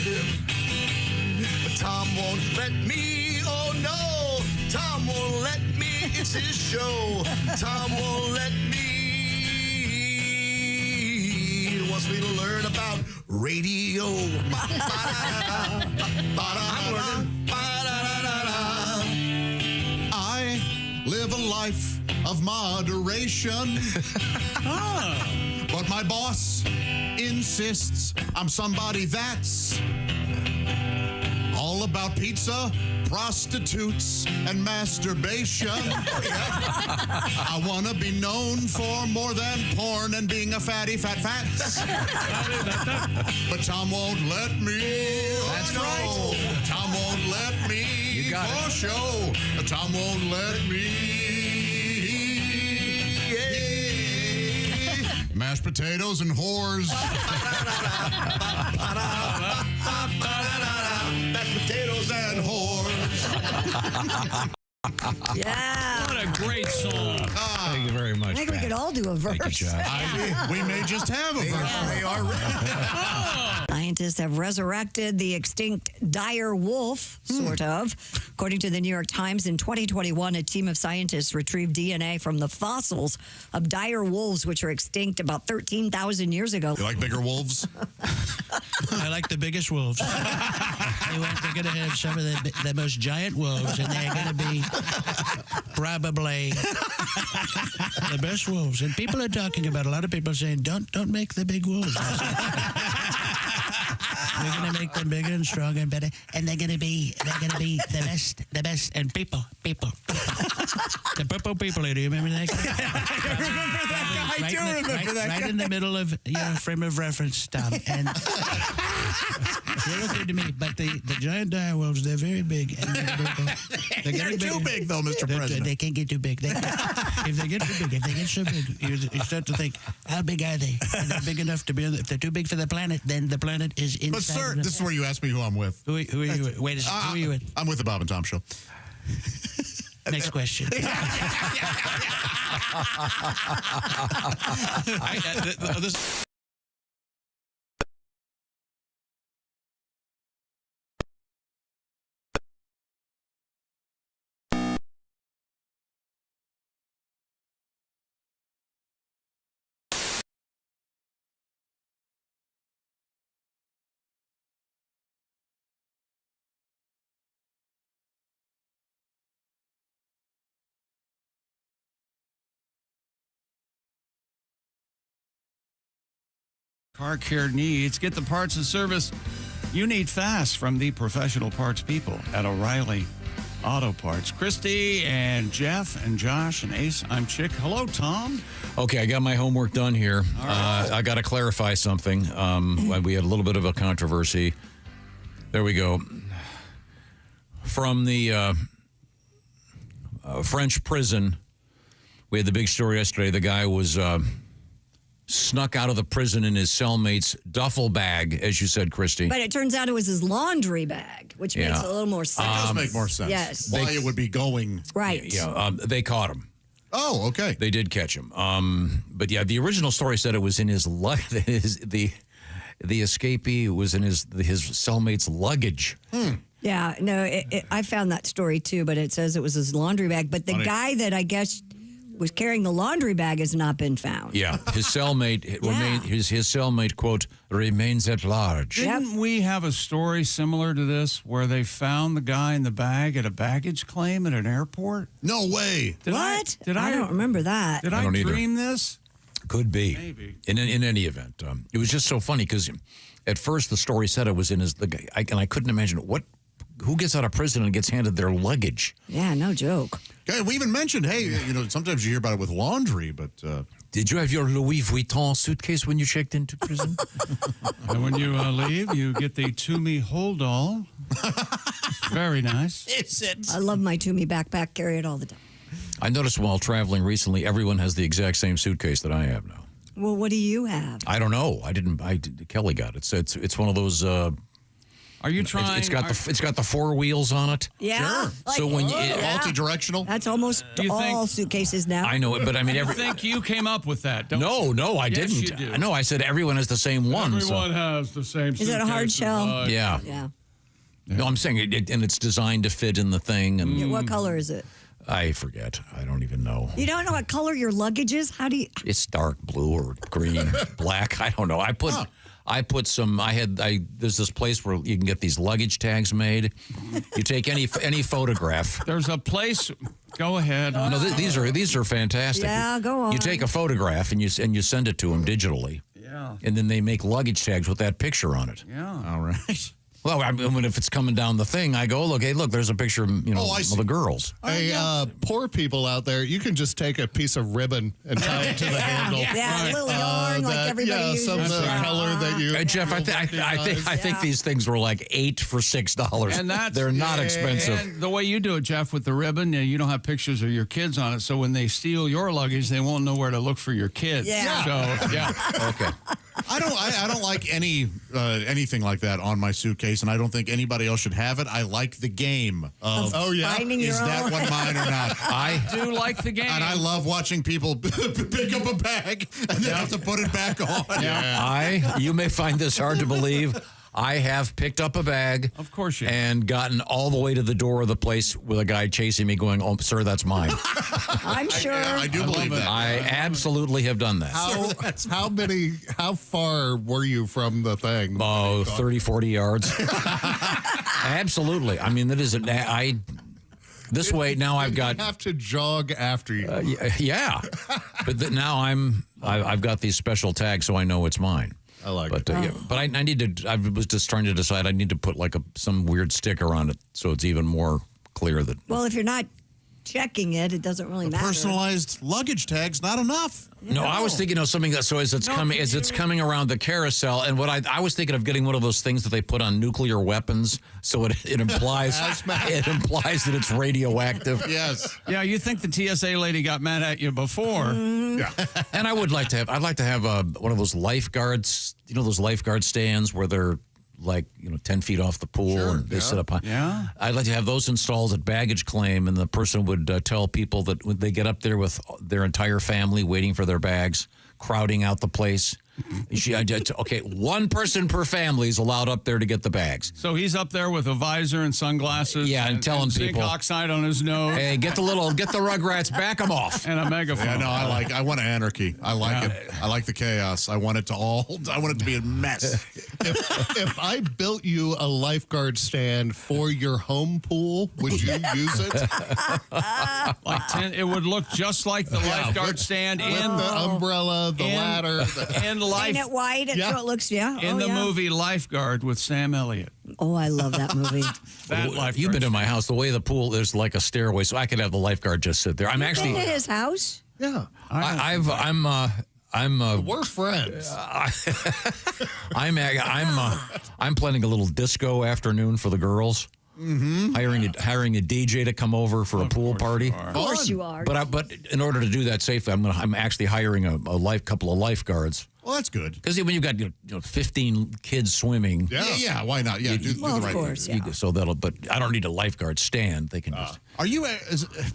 But Tom won't let me, oh no, Tom won't let me, it's his show. Tom won't let me, he wants me to learn about radio. I'm learning. I live a life of moderation. But my boss insists I'm somebody that's all about pizza, prostitutes, and masturbation. I want to be known for more than porn and being a fatty fat. But Tom won't let me. That's right. Tom won't let me. You got for it. show. Tom won't let me. Mashed potatoes and whores. Mashed potatoes and whores. Yeah. What a great song. Thank you very much. I think we could all do a verse. Thank you, Josh. We may just have a verse. They are ready. Scientists have resurrected the extinct dire wolf, sort of. According to the New York Times, in 2021, a team of scientists retrieved DNA from the fossils of dire wolves, which are extinct about 13,000 years ago. You like bigger wolves? I like the biggest wolves. They're going to have some of the most giant wolves, and they're going to be probably the best wolves. And people are talking about, a lot of people saying, don't make the big wolves. We're going to make them bigger and stronger and better, and they're going to be the best. And people. The purple people. Do you remember that guy? I remember that guy. I do remember that guy. Right in the middle of your frame of reference, Tom. And they look good to me, but the giant dire wolves, they're very big. And they're getting too big, though, Mr. President. They can't get too big. If they get too big, if they get so big, you start to think, how big are they? Are they big enough to be? If they're too big for the planet, then the planet is inside. But, sir, this is where you ask me who I'm with. Who are you with? Wait a second. Who are you with? I'm with the Bob and Tom Show. Next question. Car care needs. Get the parts and service you need fast from the professional parts people at O'Reilly Auto Parts. Christie and Jeff and Josh and Ace, I'm Chick. Hello, Tom. Okay, I got my homework done here. I got to clarify something. We had a little bit of a controversy. There we go. From the French prison, we had the big story yesterday. The guy was snuck out of the prison in his cellmate's duffel bag, as you said, Christy. But it turns out it was his laundry bag, which makes a little more sense. That does make more sense. Yes. Why it would be going. Right. Yeah, they caught him. Oh, okay. They did catch him. But yeah, the original story said it was in his the escapee was in his cellmate's luggage. Yeah, no, I found that story too, but it says it was his laundry bag. But the guy that I guess was carrying the laundry bag has not been found. Yeah, his cellmate his cellmate, quote, remains at large. Didn't we have a story similar to this where they found the guy in the bag at a baggage claim at an airport? No way. I don't remember that. Did I don't either. dream this? Could be. Maybe. In any event, it was just so funny because at first the story said it was in his and I couldn't imagine who gets out of prison and gets handed their luggage. Yeah, no joke. Okay, we even mentioned, hey, sometimes you hear about it with laundry, but did you have your Louis Vuitton suitcase when you checked into prison? And when you leave, you get the To Me Hold All. Very nice. I love my Toomey backpack. Carry it all the time. I noticed while traveling recently, everyone has the exact same suitcase that I have now. Well, what do you have? I don't know. Kelly got it. So it's one of those Are you trying? It's got the 4 wheels on it. Yeah. Sure. So when you multi-directional, that's almost all suitcases now. I know it, but I mean, I think you came up with that. Don't No, I Yes, didn't. you do. No, I said everyone has the same one. Everyone has the same. Is it a hard shell? Yeah. Yeah. No, I'm saying and it's designed to fit in the thing. And Yeah, what color is it? I forget. I don't even know. You don't know what color your luggage is? How do you? It's dark blue or green, black. I don't know. I put some. There's this place where you can get these luggage tags made. You take any photograph. There's a place. Go ahead. No, these are fantastic. Yeah, go on. You take a photograph and you send it to them digitally. Yeah. And then they make luggage tags with that picture on it. Yeah. All right. Well, I mean, if it's coming down the thing, I go, look, there's a picture of, of the girls. Hey, poor people out there, you can just take a piece of ribbon and tie it to the handle. Yeah, a little yarn like everybody uses. Some color that you. Hey, Jeff, I think these things were like $8 for $6, And they're not expensive. And the way you do it, Jeff, with the ribbon, you don't have pictures of your kids on it. So when they steal your luggage, they won't know where to look for your kids. Yeah. So yeah. Okay. I don't like anything like that on my suitcase, and I don't think anybody else should have it. I like the game of finding your is that own. one mine or not? I do like the game. And I love watching people pick up a bag and then have to put it back on. Yeah. You may find this hard to believe. I have picked up a bag. Of course you have. And gotten all the way to the door of the place with a guy chasing me going, "Oh, sir, that's mine." I'm sure. I do believe that. I absolutely have done that. How far were you from the thing? Oh, 30, 40 yards. Absolutely. I mean, that is this way now I've got. You have to jog after you. Yeah. But now I've got these special tags so I know it's mine. I like it. it. But I need to. I was just trying to decide. I need to put like some weird sticker on it so it's even more clear that. Well, if you're not checking it, it doesn't really matter. Personalized luggage tags, not enough. No, I was thinking of something that as it's coming around the carousel, and what I was thinking of getting one of those things that they put on nuclear weapons, so it implies that it's radioactive. Yes. Yeah, you think the TSA lady got mad at you before? Yeah. And I'd like to have one of those lifeguards, those lifeguard stands where they're like 10 feet off the pool and they sit up high. Yeah. I'd like to have those installed at baggage claim, and the person would tell people that when they get up there with their entire family waiting for their bags, crowding out the place. Okay, one person per family is allowed up there to get the bags. So he's up there with a visor and sunglasses. Yeah, and telling zinc people, oxide on his nose. Hey, get the Rugrats, back them off. And a megaphone. Yeah, no, I want anarchy. I like it. I like the chaos. I want it to be a mess. If I built you a lifeguard stand for your home pool, would you use it? It would look just like the lifeguard stand with the umbrella, the ladder, and life. Paint it white so it looks, In the movie Lifeguard with Sam Elliott. Oh, I love that movie. You've been to my house. The way the pool, there's like a stairway, so I could have the lifeguard just sit there. I'm actually been to his house. Yeah, we're friends. I'm planning a little disco afternoon for the girls. Mm-hmm. Hiring a DJ to come over for a pool party. Of course you are. But in order to do that safely, I'm actually hiring a couple of lifeguards. Well, that's good. Because when you've got 15 kids swimming, yeah, why not? Yeah, do the right course, thing. yeah. So but I don't need a lifeguard stand. They can just. Are you?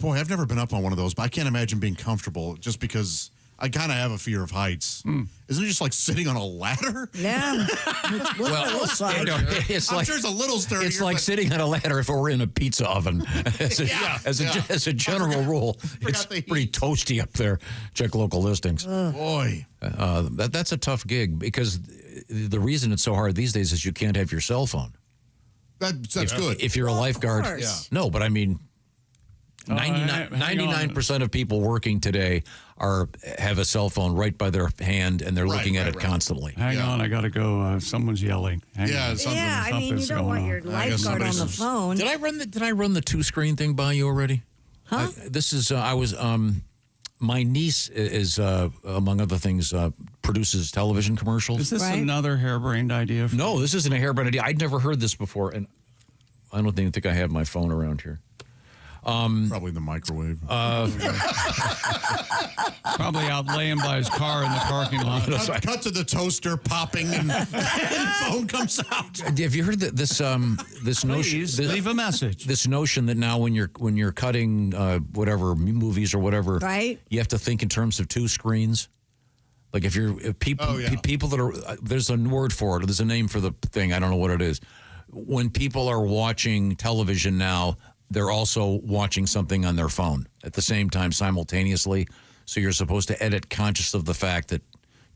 Boy, I've never been up on one of those, but I can't imagine being comfortable just because I kind of have a fear of heights. Isn't it just like sitting on a ladder? Yeah. It's I'm like sure it's a little sturdier. it's like sitting on a ladder if it were in a pizza oven. As a general rule, it's pretty toasty up there. Check local listings. Boy, that's a tough gig because the reason it's so hard these days is you can't have your cell phone. That's good. If you're a lifeguard, no, but I mean. 99% of people working today have a cell phone right by their hand, and they're looking at it constantly. Hang on, I got to go. Someone's yelling. Hang on. I mean, you don't want your lifeguard on the phone. Did I run the 2-screen thing by you already? Huh? My niece is among other things produces television commercials. Is this another harebrained idea? No, this isn't a harebrained idea. I'd never heard this before, and I don't even think I have my phone around here. Probably in the microwave. Probably out laying by his car in the parking lot. Cut to the toaster popping and phone comes out. Have you heard this notion? Please leave a message. This notion that now when you're cutting whatever movies or whatever, right? You have to think in terms of two screens. Like if people that are there's a word for it. There's a name for the thing. I don't know what it is. When people are watching television now, they're also watching something on their phone at the same time simultaneously. So you're supposed to edit conscious of the fact that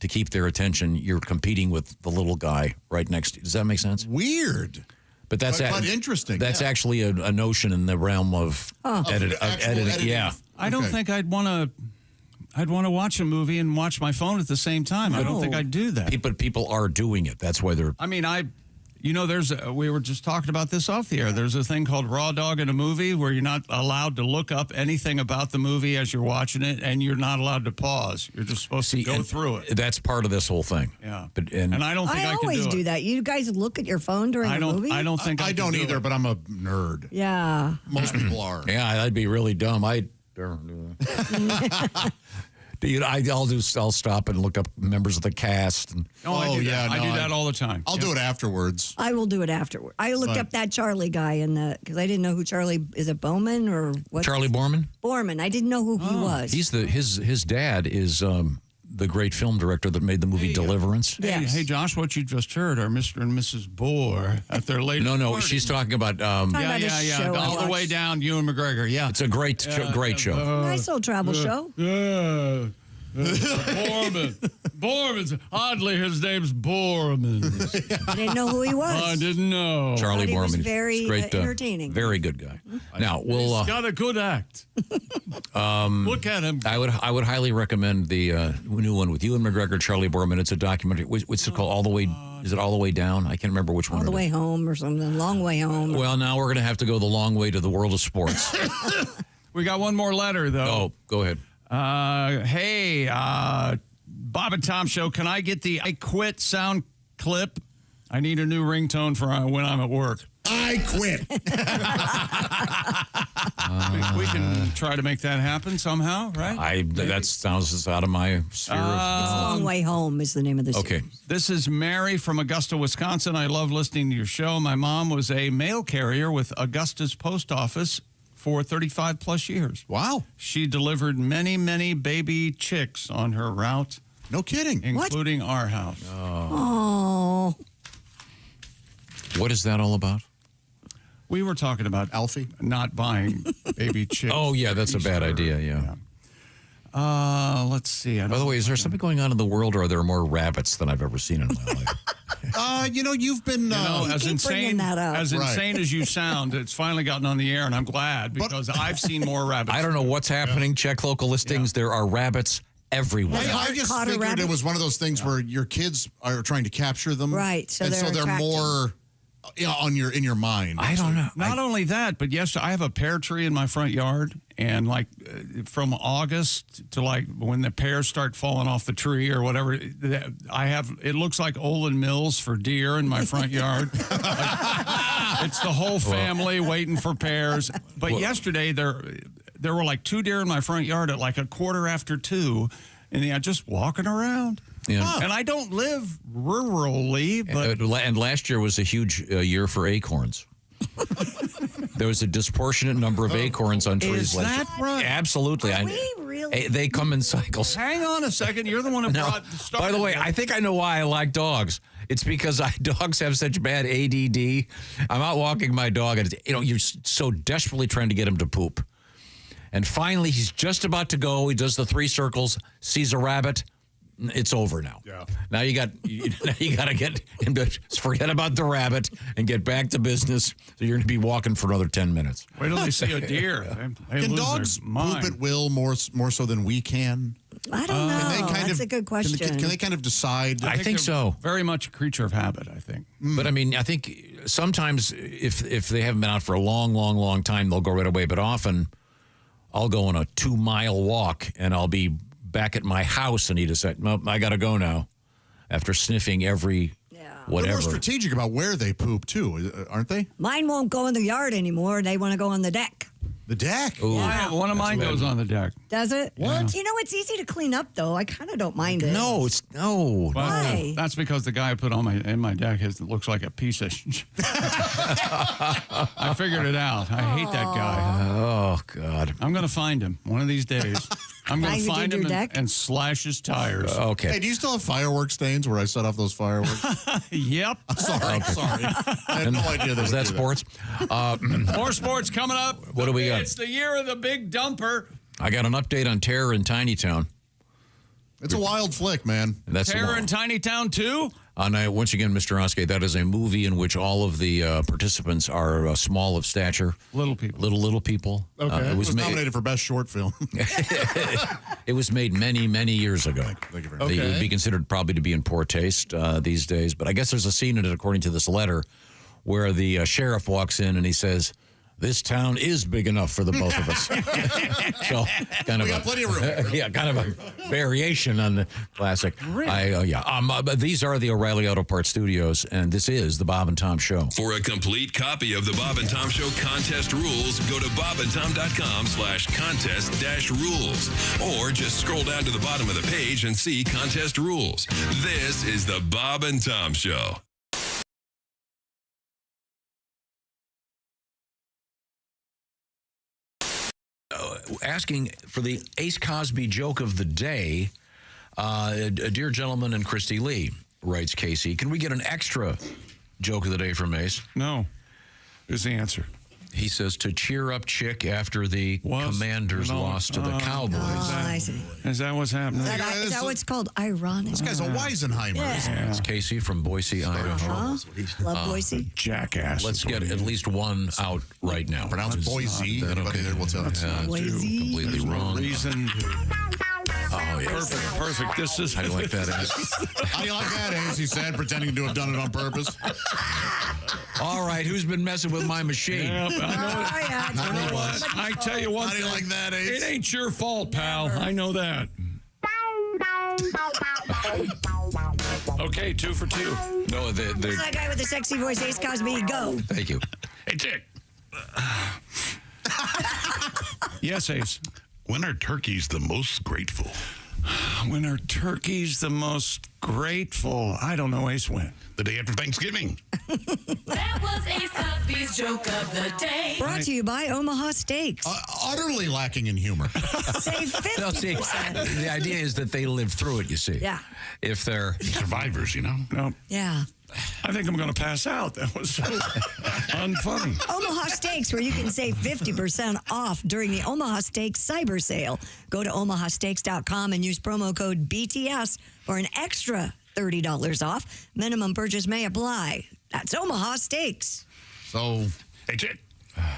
to keep their attention, you're competing with the little guy right next to you. Does that make sense? Weird. But that's but interesting. That's actually a notion in the realm of editing. Yeah. I don't think I'd want to watch a movie and watch my phone at the same time. I don't think I'd do that. But people are doing it. That's why they're... I mean, we were just talking about this off the air. There's a thing called raw dog in a movie where you're not allowed to look up anything about the movie as you're watching it, and you're not allowed to pause. You're just supposed to go through it. That's part of this whole thing. Yeah. And I don't think I can always do do that. You guys look at your phone during the movie? I don't think I don't either, but I'm a nerd. Yeah. Most people are. Yeah, that'd be really dumb. Dude, I'll stop and look up members of the cast. And, I do that all the time. I'll do it afterwards. I will do it afterward. I looked up that Charlie guy because I didn't know who Charlie is. It Bowman or what? Charlie Borman. Borman. I didn't know who he was. He's his dad is the great film director that made the movie Deliverance. Hey, Josh, what you just heard are Mr. and Mrs. Bohr at their latest. No, party. she's talking about. All the way down, Ewan McGregor. Yeah, it's a great show. Nice little travel show. Yeah. Borman. Oddly, his name's Borman. I didn't know who he was. I didn't know. Charlie He Borman. was very great, entertaining. Very good guy. Now we'll. He's got a good act. Look at him. I would highly recommend the new one with Ewan McGregor, Charlie Borman. It's a documentary. What's it called? All the way. Is it All the Way Down? I can't remember which one. All the way home or something. Long way home. Well, now we're going to have to go the long way to the world of sports. We got one more letter though. Oh, go ahead. Hey, Bob and Tom Show, can I get the I Quit sound clip? I need a new ringtone for when I'm at work. I quit. We can try to make that happen somehow, right? That sounds out of my sphere of... It's Long Way Home is the name of the series. This is Mary from Augusta, Wisconsin. I love listening to your show. My mom was a mail carrier with Augusta's post office for 35 plus years. Wow. She delivered many, many baby chicks on her route. No kidding. Including our house. Oh. What is that all about? We were talking about Alfie not buying baby chicks. Oh, yeah, that's a bad idea, yeah. Let's see. By the way, is there something going on in the world, or are there more rabbits than I've ever seen in my life? You've been as insane as Right. insane as you sound. It's finally gotten on the air, and I'm glad because I've seen more rabbits. I don't know what's happening. Check local listings. There are rabbits everywhere. I just figured it was one of those things where your kids are trying to capture them, right? So and they're so they're attractive. more in your mind. I don't know. Not only that, but yes, I have a pear tree in my front yard, and from August to when the pears start falling off the tree or whatever, it looks like Olin Mills for deer in my front yard. It's the whole family waiting for pears. But yesterday there were 2 deer in my front yard at 2:15, and they're just walking around. Yeah. And I don't live rurally, but and last year was a huge year for acorns. There was a disproportionate number of acorns on trees. Is that right? Absolutely. They come in cycles. Hang on a second. You're the one who started. By the way, I think I know why I like dogs. It's because dogs have such bad ADD. I'm out walking my dog, and you're so desperately trying to get him to poop. And finally, he's just about to go. He does the 3 circles, sees a rabbit. It's over now. Yeah. Now you got to get him to forget about the rabbit and get back to business. So you're going to be walking for another 10 minutes. Wait till they see a deer. They Can lose dogs their mind. poop at will more so than we can? I don't know. That's a good question. Can they kind of decide? I think so. Very much a creature of habit, I think. But I mean, I think sometimes if they haven't been out for a long, long, long time, they'll go right away. But often I'll go on a 2-mile walk and I'll be back at my house and he decided, nope, I got to go now after sniffing every whatever. They're more strategic about where they poop, too, aren't they? Mine won't go in the yard anymore. They want to go on the deck. The deck? Ooh. One of mine goes on the deck. Does it? What? You know, it's easy to clean up, though. I kind of don't mind it. No. Why? That's because the guy I put on in my deck looks like a piece of. I figured it out. I hate that guy. Oh God! I'm going to find him one of these days. I'm going to find him and slash his tires. Okay. Hey, do you still have fireworks stains where I set off those fireworks? Yep. Sorry. I had no idea Was that sports? More sports coming up. What do we got? It's the year of the big dumper. I got an update on Terror in Tiny Town. It's a wild flick, man. That's Terror in Tiny Town 2? Once again, Mr. Oskey, that is a movie in which all of the participants are small of stature. Little people. Little people. Okay. It was nominated for Best Short Film. It was made many, many years ago. Thank you very much. It would be considered probably to be in poor taste these days. But I guess there's a scene in it, according to this letter, where the sheriff walks in and he says, "This town is big enough for the both of us." So, kind of we got plenty of room. Yeah, kind of a variation on the classic. Really? But these are the O'Reilly Auto Parts Studios, and this is the Bob and Tom Show. For a complete copy of the Bob and Tom Show contest rules, go to bobandtom.com/contest-rules. Or just scroll down to the bottom of the page and see contest rules. This is the Bob and Tom Show. Asking for the Ace Cosby joke of the day. A dear gentleman and Christie Lee, writes Casey, can we get an extra joke of the day from Ace? No. Here's the answer. He says, to cheer up Chick after the Commanders lost to the Cowboys. I see. Is that what's happening? Is that what's called ironic? This guy's a Weisenheimer. Yeah. It's Casey from Boise, Idaho. Love Boise. Jackass. Let's get at least one out right now. Pronounce Boise. Anybody there will tell us. Boise. Completely wrong. Reason. Oh, yeah. Perfect. This is. How do you like that, Ace? How do you like that, Ace? He said, pretending to have done it on purpose. All right, who's been messing with my machine? Yep, I know it. You know what? I tell you one How do you thing. like that, Ace? It ain't your fault, pal. I know that. Okay, 2 for 2. No, Who's that guy with the sexy voice, Ace Cosby? Go. Thank you. Hey, Chick. Yes, Ace. When are turkeys the most grateful? When are turkeys the most grateful? I don't know, Ace. When? The day after Thanksgiving. That was Ace Cosby's joke of the day. Brought to you by Omaha Steaks. Utterly lacking in humor. Save 50%. No, see, the idea is that they live through it, you see. Yeah. If they're survivors, you know? No. Yeah. I think I'm going to pass out. That was so unfunny. Omaha Steaks, where you can save 50% off during the Omaha Steaks Cyber Sale. Go to omahasteaks.com and use promo code BTS for an extra $30 off. Minimum purchase may apply. That's Omaha Steaks. So, hey, Chick.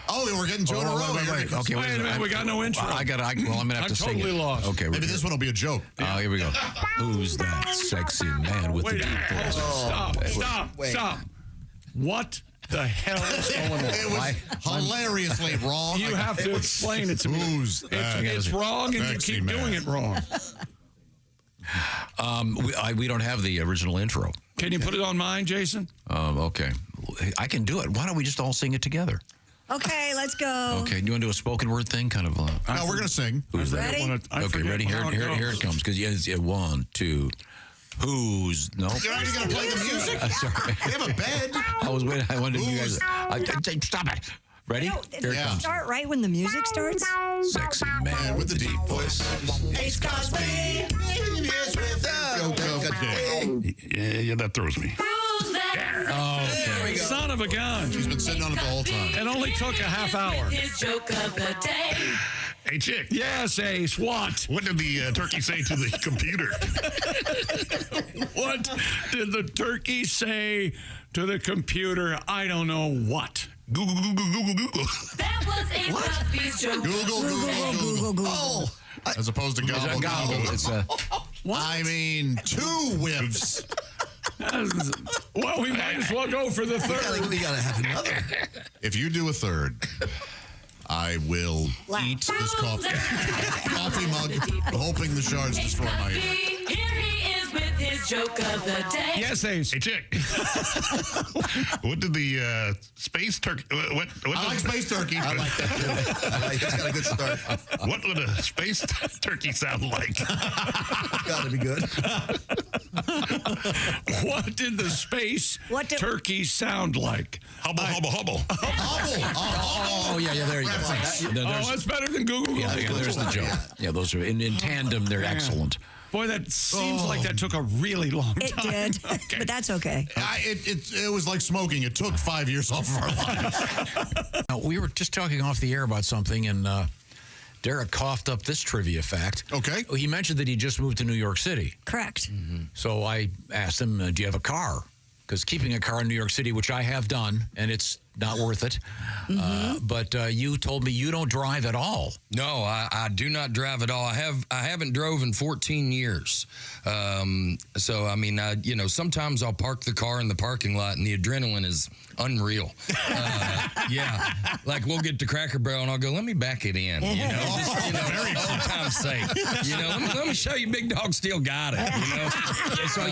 Oh, we're getting two in a row. Wait. Okay, wait a minute. We got no intro. I'm going to have to sing it. I'm totally lost. Okay, Maybe this one will be a joke. Here we go. Who's that sexy man with the deep voice? Stop. What the hell is going on? It was hilariously wrong. You have to explain it to me. Who's that? It's wrong, and you keep doing it wrong. We don't have the original intro. Can you put it on mine, Jason? Okay. I can do it. Why don't we just all sing it together? Okay, let's go. Okay, you want to do a spoken word thing? Kind of. No, we're going to sing. Who's that? Ready? Okay, ready? Here it comes. Because it's 1, 2. Who's no? You're not even going to play the music? Sorry. We have a bed. I was waiting. I wanted you guys. Stop it. Ready? Here it comes. Start right when the music starts. Sexy man with the deep voice. Ace Cosby. Yeah, that throws me. Who's that? Okay. Son of a gun. She's been sitting on it the whole time. It only took a half hour. His joke of the day. Hey, Chick. Yes, Ace. What? What did the turkey say to the computer? What did the turkey say to the computer? I don't know what. Google. That was Ace Cosby's joke. Google. Oh, as opposed to gobble. It's a. I mean, 2 whiffs. Well, we might as well go for the third. We gotta have another. If you do a third, I will eat this coffee mug, hoping the shards destroy my ear. Here he is with his Cuspy's joke of the day. Yes, Ace. Hey, chick. What did the space turkey? What I like space turkey. I like that too. I like it's got a good start. What would a space turkey sound like? Got to be good. What did the space What did- turkey sound like? Hubble, hubble, hubble. Oh, yeah, there you go. Oh, that's better than Google. Yeah, there's the joke. Yeah, those are in tandem. They're excellent. Boy, that seems like that took a really long It time. did, but that's okay. It was like smoking. It took 5 years off of our lives. We were just talking off the air about something, and Derek coughed up this trivia fact. Okay. He mentioned that he just moved to New York City. Correct. So I asked him, do you have a car? Because keeping a car in New York City, which I have done, and it's not worth it. But you told me you don't drive at all. No, I do not drive at all. I haven't drove in 14 years. So I mean, sometimes I'll park the car in the parking lot, and the adrenaline is unreal. Yeah, like we'll get to Cracker Barrel, and I'll go, let me back it in. Very old time's sake. Let me show you, Big Dog still got it. So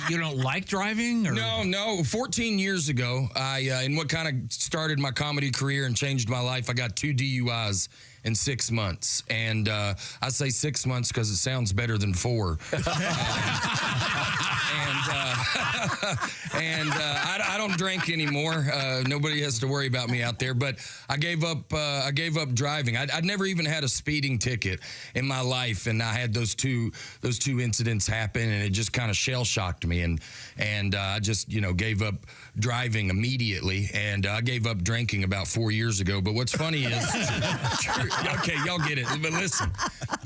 you don't like driving? Or? No. 14 years ago, in what kind of started my comedy career and changed my life, I got 2 DUIs in 6 months. And I say 6 months because it sounds better than 4. I don't drink anymore. Nobody has to worry about me out there. But I gave up driving. I'd never even had a speeding ticket in my life, and I had those two incidents happen, and it just kind of shell shocked me. And I just gave up driving immediately, and I gave up drinking about 4 years ago. But what's funny is, okay, y'all get it. But listen,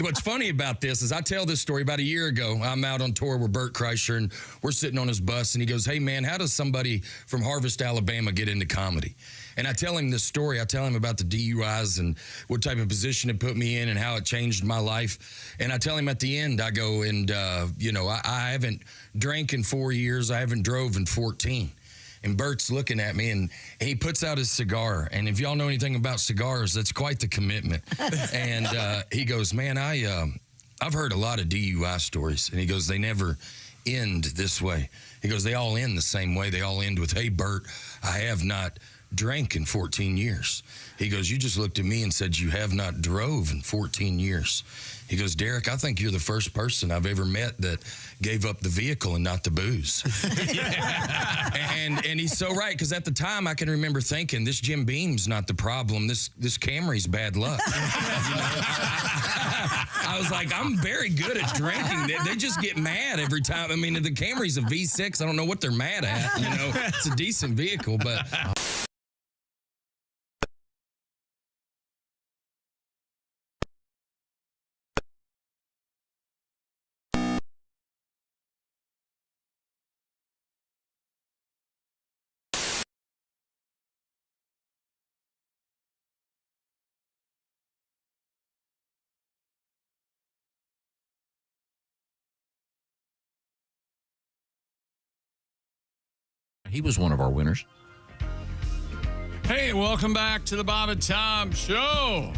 what's funny about this is I tell this story about a year ago. I'm out on tour with Bert Kreischer, and we're sitting on his bus, and he goes, hey, man, how does somebody from Harvest, Alabama get into comedy? And I tell him this story. I tell him about the DUIs and what type of position it put me in and how it changed my life. And I tell him at the end, I go, and, I haven't drank in 4 years. I haven't drove in 14. And Bert's looking at me, and he puts out his cigar. And if y'all know anything about cigars, that's quite the commitment. And he goes, man, I've heard a lot of DUI stories. And he goes, they never end this way. He goes, they all end the same way. They all end with, hey, Bert, I have not drank in 14 years. He goes, you just looked at me and said you have not drove in 14 years. He goes, Derek, I think you're the first person I've ever met that gave up the vehicle and not the booze. and he's so right, because at the time I can remember thinking, this Jim Beam's not the problem. This Camry's bad luck. I was like, I'm very good at drinking. They just get mad every time. I mean, the Camry's a V6. I don't know what they're mad at. It's a decent vehicle, but... He was one of our winners. Hey, welcome back to the Bob and Tom Show.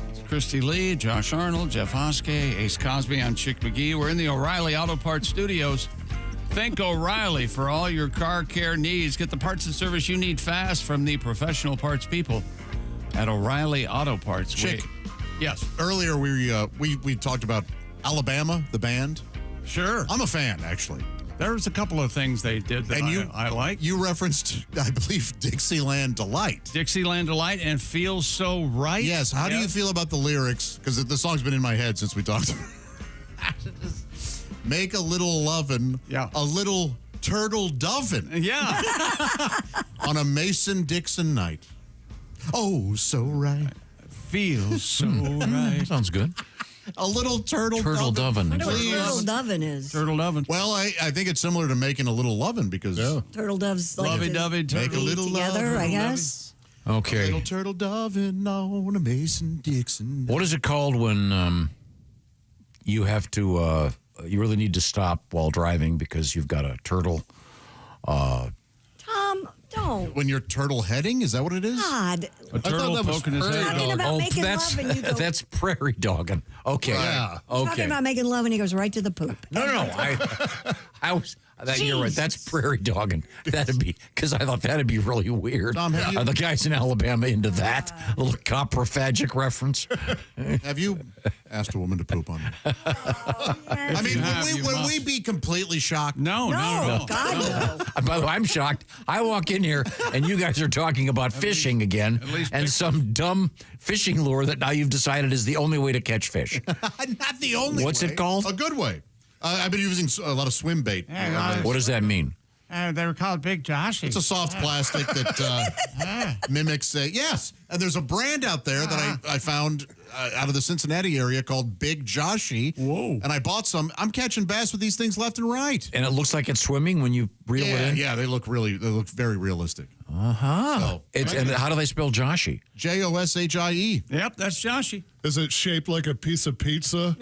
It's Christie Lee, Josh Arnold, Jeff Hoskey, Ace Cosby. I'm Chick McGee. We're in the O'Reilly Auto Parts Studios. Thank O'Reilly for all your car care needs. Get the parts and service you need fast from the professional parts people at O'Reilly Auto Parts. Chick. Yes. Earlier, we talked about Alabama, the band. Sure. I'm a fan, actually. There was a couple of things they did that I like. You referenced, I believe, Dixieland Delight. Dixieland Delight and Feels So Right. Yes. How do you feel about the lyrics? Because the song's been in my head since we talked. Make a little lovin', a little turtle dovin'. Yeah. On a Mason-Dixon night. Oh, so right. Feels so right. Sounds good. A little turtle dovin'. I wonder what turtle dovin' is. Turtle dovin'. Well, I think it's similar to making a little lovin' because Turtle doves like lovey-dovey, make a little together, love, I guess. Okay. A little turtle dovin' on a Mason-Dixon. What is it called when you have to, you really need to stop while driving because you've got a turtle? Tom, don't. When you're turtle heading, is that what it is? God. A turtle poking his head. Talking about making love and you go. That's prairie dogging. Okay. Yeah. Okay. Talking about making love and he goes right to the poop. No. You're right. That's prairie dogging. That'd be because I thought that'd be really weird. Tom, Are the guys in Alabama into that? A little coprophagic reference. Have you asked a woman to poop on you? I mean, would we be completely shocked? No. God, no. By the way, I'm shocked. I walk in here and you guys are talking about fishing again and some dumb fishing lure that now you've decided is the only way to catch fish. Not the only way. What's it called? A good way. I've been using a lot of swim bait. What does that mean? They were called Big Joshy. It's a soft plastic that mimics. Yes, and there's a brand out there that I found out of the Cincinnati area called Big Joshy. Whoa! And I bought some. I'm catching bass with these things left and right. And it looks like it's swimming when you reel it in. Yeah, they look very realistic. So, and how do they spell Joshy? Joshie. Yep, that's Joshy. Is it shaped like a piece of pizza?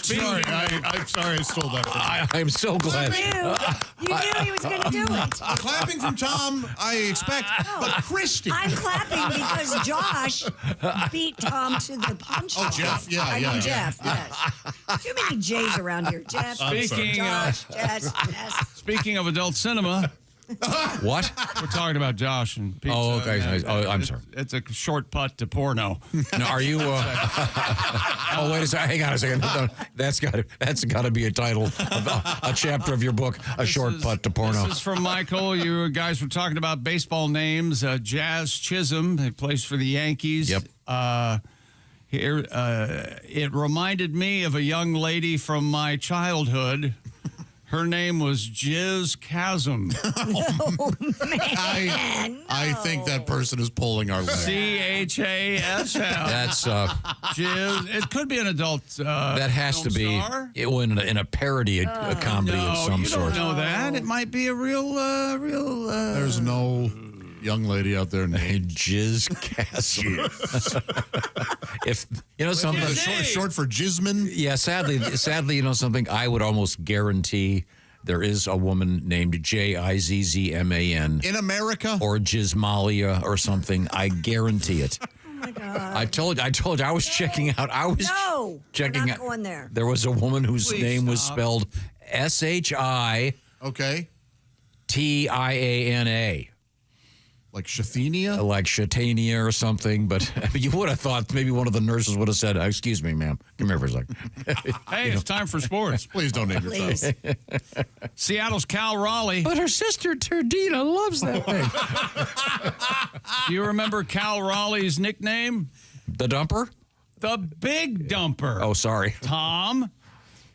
Sorry, I'm sorry I stole that. I'm so glad. You knew he was going to do it. Clapping from Tom, I expect. But Christie. I'm clapping because Josh beat Tom to the punch. Oh, Jeff. I mean, Jeff, yes. Too many J's around here. Jeff, Josh, Jess. Speaking of adult cinema. What? We're talking about Josh and pizza. Oh, okay. I'm sorry. It's a short putt to porno. Now, are you? Oh, wait a second. Hang on a second. No, that's got to be a title of a chapter of your book. Short putt to porno. This is from Michael. You guys were talking about baseball names. Jazz Chisholm, he plays for the Yankees. Yep. Here, it reminded me of a young lady from my childhood. Her name was Jiz Chasm. Oh, man. I think that person is pulling our leg. Chasm. That's Jiz. It could be an adult. that has to be in a parody, a comedy of some sort. You don't know that. It might be a real. There's no young lady out there named Jiz Chasm. If you know something, short for Jizman. Yeah, sadly, you know something. I would almost guarantee there is a woman named Jizzman in America, or Jizmalia or something. I guarantee it. Oh my God! I told you I was checking out. I was checking we're not out. going there. There was a woman whose name was spelled SHI. Okay. TIANA. Like Shathenia? Like Shatania or something, but you would have thought maybe one of the nurses would have said, "Excuse me, ma'am, come here for a second." Hey, it's time for sports. Please don't name yourself. Seattle's Cal Raleigh. But her sister Turdina loves that thing. Do you remember Cal Raleigh's nickname? The Dumper? The Big Dumper. Oh, sorry. Tom.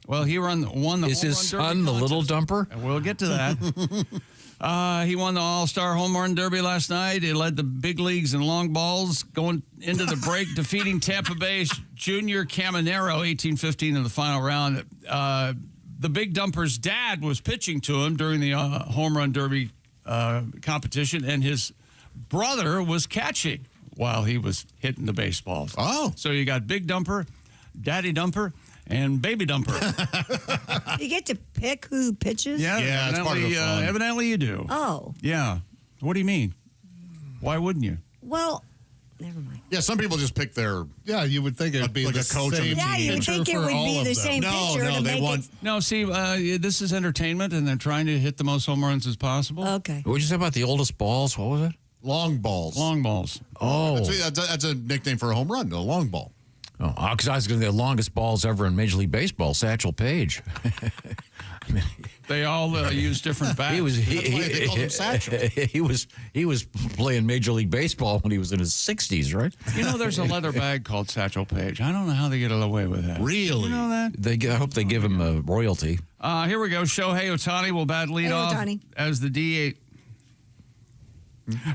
Well, he won the Is his son the Little Dumper? And we'll get to that. He won the All-Star Home Run Derby last night. He led the big leagues in long balls, going into the break, defeating Tampa Bay's Junior Caminero 18-15 in the final round. The Big Dumper's dad was pitching to him during the Home Run Derby competition, and his brother was catching while he was hitting the baseballs. Oh. So you got Big Dumper, Daddy Dumper, and Baby Dumper. You get to pick who pitches? Yeah, it's part of the fun. Evidently you do. Oh. Yeah. What do you mean? Why wouldn't you? Well, never mind. Yeah, some people just pick their. Yeah, you would think it would be like the a coach same on the Yeah, you would think it would be the same pitcher to they make want. it. No, see, this is entertainment, and they're trying to hit the most home runs as possible. Okay. What did you say about the oldest balls? What was it? Long balls. Long balls. Oh. That's a nickname for a home run, a long ball. Oh, because I was going to the longest balls ever in Major League Baseball, Satchel Paige. They all use different bats. They call him Satchel. He was playing Major League Baseball when he was in his 60s, right? You know, there's a leather bag called Satchel Paige. I don't know how they get away with that. Really? You know that? I hope they give him a royalty. Here we go. Shohei Ohtani will bat leadoff as the D8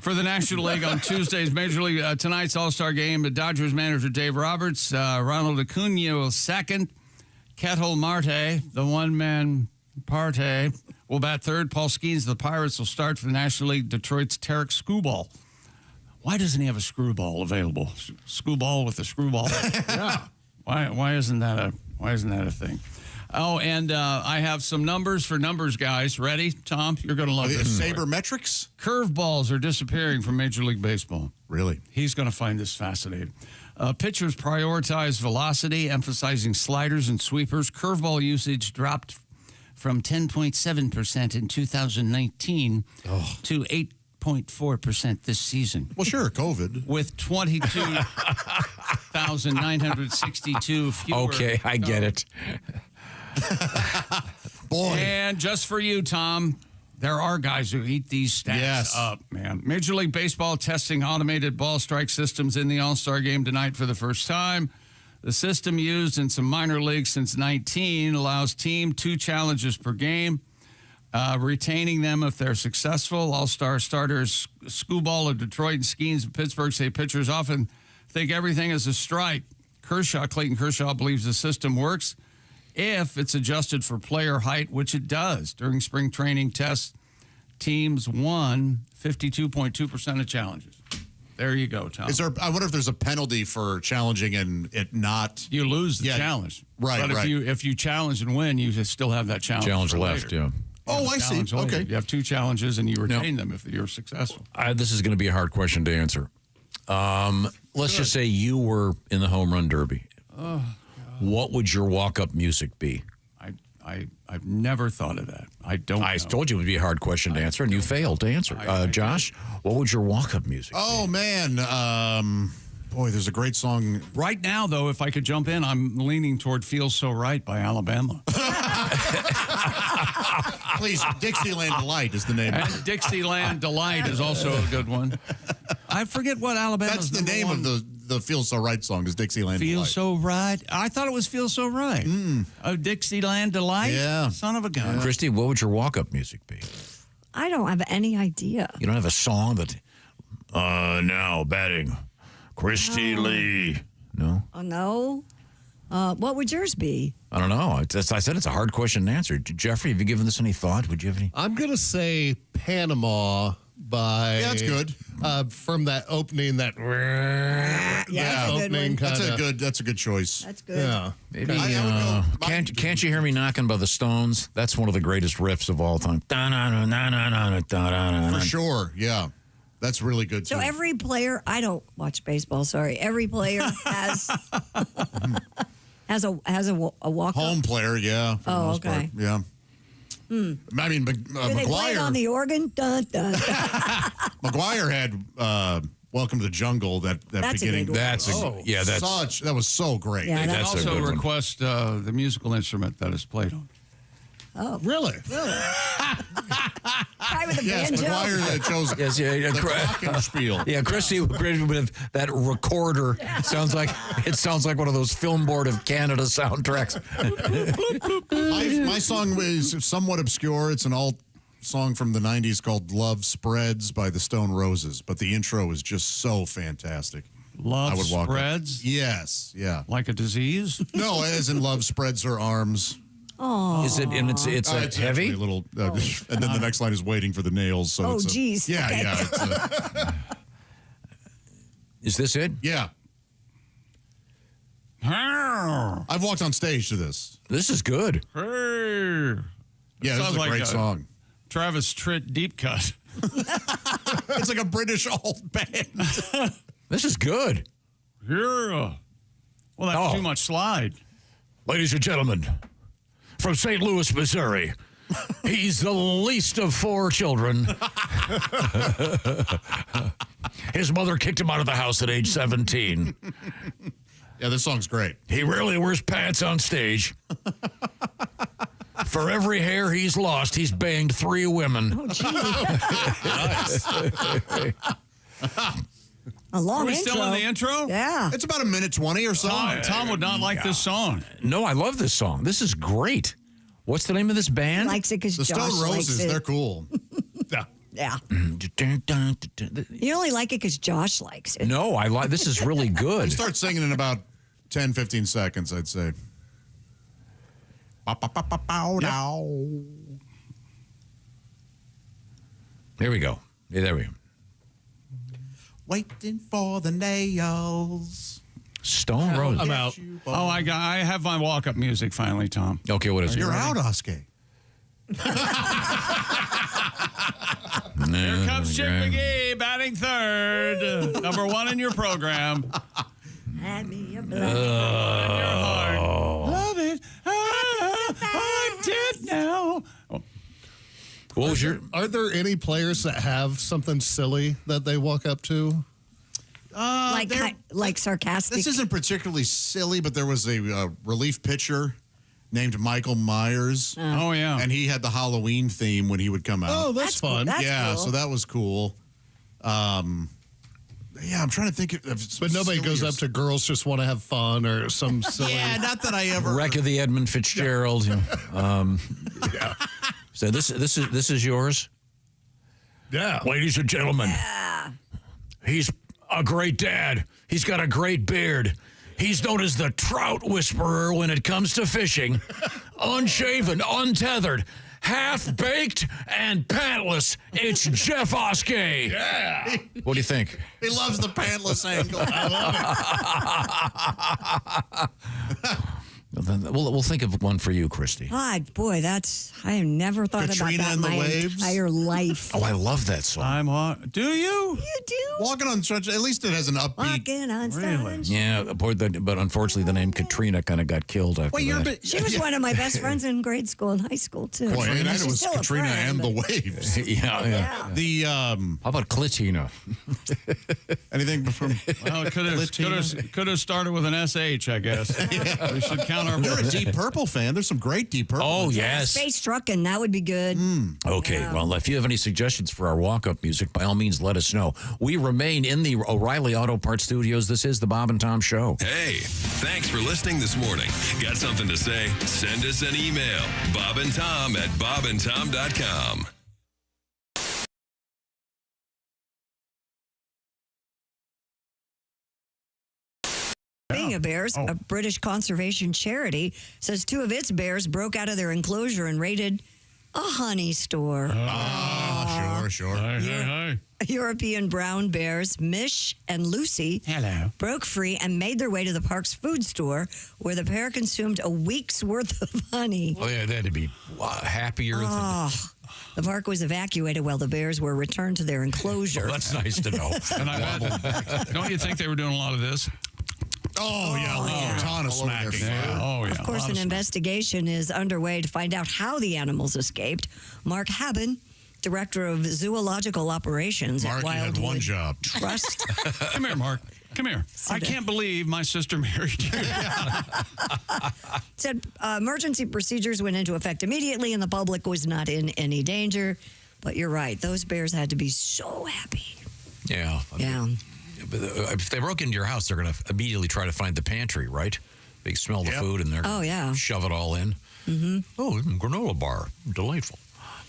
for the National League on Tuesday's Major League tonight's All-Star game. Dodgers manager Dave Roberts, Ronald Acuna will second. Ketel Marte, the one-man party, will bat third. Paul Skeens of the Pirates will start for the National League. Detroit's Tarek Skubal. Why doesn't he have a screwball available? Screwball with a screwball. Yeah. Why isn't that a thing? Oh, and I have some numbers for numbers guys. Ready, Tom? You're going to love this. Sabermetrics? Curveballs are disappearing from Major League Baseball. Really? He's going to find this fascinating. Pitchers prioritize velocity, emphasizing sliders and sweepers. Curveball usage dropped from 10.7% in 2019 to 8.4% this season. Well, sure, COVID. With 22,962 fewer. Okay, I get it. Boy. And just for you, Tom, there are guys who eat these stats up, man. Major League Baseball testing automated ball strike systems in the All-Star game tonight for the first time. The system used in some minor leagues since 19 allows team 2 challenges per game, retaining them if they're successful. All-Star starters Skubal of Detroit and Skeens of Pittsburgh say pitchers often think everything is a strike. Clayton Kershaw believes the system works if it's adjusted for player height, which it does. During spring training tests, teams won 52.2% of challenges. There you go, Tom. I wonder if there's a penalty for challenging and it not. You lose the challenge. Right, but if you challenge and win, you still have that challenge for left, later. Oh, I see. Okay. You have 2 challenges and you retain them if you're successful. This is going to be a hard question to answer. Let's just say you were in the home run derby. Oh, what would your walk-up music be? I've never thought of that. I told you it would be a hard question to answer, and you failed to answer. Josh, what would your walk-up music be? Oh, man. Boy, there's a great song. Right now, though, if I could jump in, I'm leaning toward Feels So Right by Alabama. Please, Dixieland Delight is the name. And Dixieland Delight is also a good one. I forget what Alabama's That's the name of the Feel So Right song is Dixieland Feel Delight. So Right. I thought it was Feel So Right. Dixieland Delight? Yeah. Son of a gun. Christy, what would your walk-up music be? I don't have any idea. You don't have a song that, now batting, Christy Lee. No? Oh, no? What would yours be? I don't know. I said it's a hard question to answer. Jeffrey, have you given this any thought? Would you have any? I'm going to say Panama by... Yeah, that's good. From that opening, that... that's a good opening one. kinda, That's a good choice. That's good. Yeah. Maybe, can't you hear me knocking by the Stones? That's one of the greatest riffs of all time. For sure, yeah. That's really good, too. So every player, I don't watch baseball, sorry. Every player has a walk-up. Home player, yeah. For the most part, yeah. I mean, Do they play it on the organ? Dun, dun, dun. McGuire had Welcome to the Jungle, that That's beginning. A good one. That was so great. Yeah, They can that's also request the musical instrument that is played on. Oh. Really? Guy with the Yes, banjo. McGuire chose the glockenspiel. Yeah, Christy with that recorder sounds like one of those Film Board of Canada soundtracks. My song is somewhat obscure. It's an alt song from the 90s called Love Spreads by the Stone Roses, but the intro is just so fantastic. Love I would walk spreads? Up. Yes, yeah. Like a disease? No, as in love spreads her arms. Oh. Is it? And it's heavy. A little, and then the next line is waiting for the nails. So it's geez. Yeah, Okay. yeah. Is this it? Yeah. I've walked on stage to this. This is good. Yeah, this is a great song. Travis Tritt deep cut. It's like a British alt band. This is good. Yeah. Well, that's too much slide. Ladies and gentlemen, from St. Louis, Missouri, he's the least of 4 children. His mother kicked him out of the house at age 17. Yeah, this song's great. He rarely wears pants on stage. For every hair he's lost, he's banged 3 women. Oh, A long Are we intro. still in the intro? Yeah. It's about a minute 20 or so. Tom would not like this song. No, I love this song. This is great. What's the name of this band? Likes it because The Josh Stone likes Roses, it. they're cool. Yeah. You only like it because Josh likes it. No, I like this is really good. Start singing in about 10, 15 seconds, I'd say. There we go. Yeah, there we go. Waiting for the nails. Stone Roses. I'm out. Oh, I have my walk-up music finally, Tom. Okay, what is it? You're out, Oscar. Here comes Chip McGee batting third. Number 1 in your program. Had me a Love it. I did No. What was your? Are there any players that have something silly that they walk up to? Like sarcastic. This isn't particularly silly, but there was a relief pitcher named Michael Myers. Oh, yeah. And he had the Halloween theme when he would come out. Oh, that's fun. That's yeah, cool. so that was cool. Yeah, I'm trying to think of But nobody goes up to girls just want to have fun or some silly. Yeah, not that I ever. Wreck of the Edmund Fitzgerald. Yeah. So this is yours. Yeah. Ladies and gentlemen, he's a great dad. He's got a great beard. He's known as the trout whisperer when it comes to fishing. Unshaven, untethered, half-baked, and pantless. It's Jeff Oskey. Yeah. What do you think? He loves the pantless angle. I love it. We'll think of one for you, Christy. God, boy, I have never thought Katrina about and the that my Waves? entire life. Oh, I love that song. Do you? You do? Walking on Sunshine, at least it has an upbeat. Walking on sunshine. Yeah, but unfortunately, the name Katrina kind of got killed after that. She was one of my best friends in grade school and high school, too. Boy, and She's it was still a Katrina friend, and the but- Waves. Yeah. The How about Klitina? anything from? Well, it could have started with an SH, I guess. We should count our. You're a Deep Purple fan. There's some great Deep Purple. Oh, yes. Space Truckin', that would be good. Okay, well, if you have any suggestions for our walk-up music, by all means, let us know. We remain in the O'Reilly Auto Parts Studios. This is the Bob and Tom Show. Hey, thanks for listening this morning. Got something to say? Send us an email. bobandtom@bobandtom.com. Being a Bears, a British conservation charity, says two of its bears broke out of their enclosure and raided a honey store. Sure. Hey. European brown bears, Mish and Lucy, broke free and made their way to the park's food store, where the pair consumed a week's worth of honey. Oh, yeah, that'd be happier. The park was evacuated while the bears were returned to their enclosure. Well, that's nice to know. And I bet, don't you think they were doing a lot of this? Oh, yeah, a ton of smacking. Oh, yeah. Of course, an investigation is underway to find out how the animals escaped. Mark Haben, Director of Zoological Operations Mark, at you had Wildwood one job. Trust. Come here, Mark. Come here. I can't believe my sister married you. Said emergency procedures went into effect immediately and the public was not in any danger. But you're right. Those bears had to be so happy. Yeah. Yeah. But if they broke into your house, they're going to immediately try to find the pantry, right? They smell the food and they're going to shove it all in. Mm-hmm. Oh, granola bar. Delightful.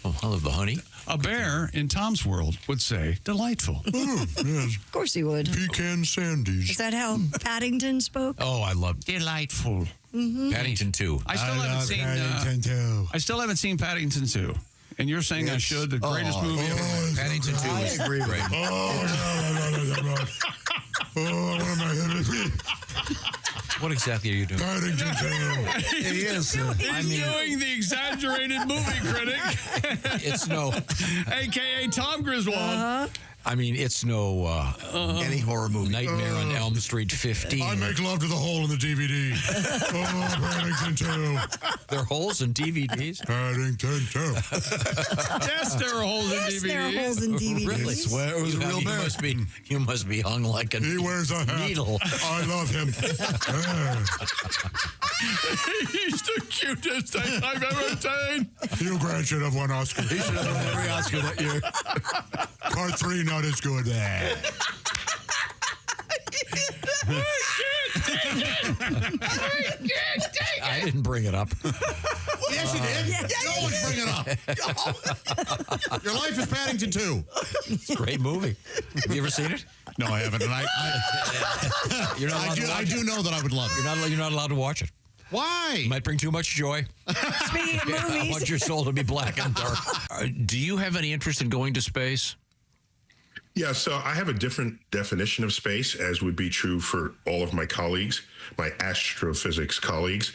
Oh, I love the honey. A bear in Tom's world would say delightful. Yes. Of course he would. Pecan Sandies. Is that how Paddington spoke? Oh, I love delightful. Mm-hmm. Paddington 2. I still haven't seen Paddington 2. And you're saying I should, the greatest movie ever made. Paddington 2 is great. What exactly are you doing? Paddington 2. He is. He's doing the exaggerated movie critic. It's no. A.K.A. Tom Griswold. I mean, it's no any horror movie. Nightmare on Elm Street 15. I make love to the hole in the DVD. Paddington 2. There are holes in DVDs? Paddington 2. Yes, there are holes in DVDs. There are holes in DVDs. Really? Swear it was a real bear. You must be hung like a He wears a hat. needle. I love him. He's the cutest thing I've ever seen. Hugh Grant should have won Oscar. He should have won every Oscar that year. Part 3 not as good. I didn't bring it up. Yes, you did. No one's bringing it up. Your Life is Paddington 2. It's a great movie. Have you ever seen it? No, I haven't. And You're not allowed to watch I do know that I would love it. You're not allowed to watch it. Why? It might bring too much joy. Speaking of movies. I want your soul to be black and dark. Do you have any interest in going to space? Yeah, so I have a different definition of space, as would be true for all of my colleagues, my astrophysics colleagues.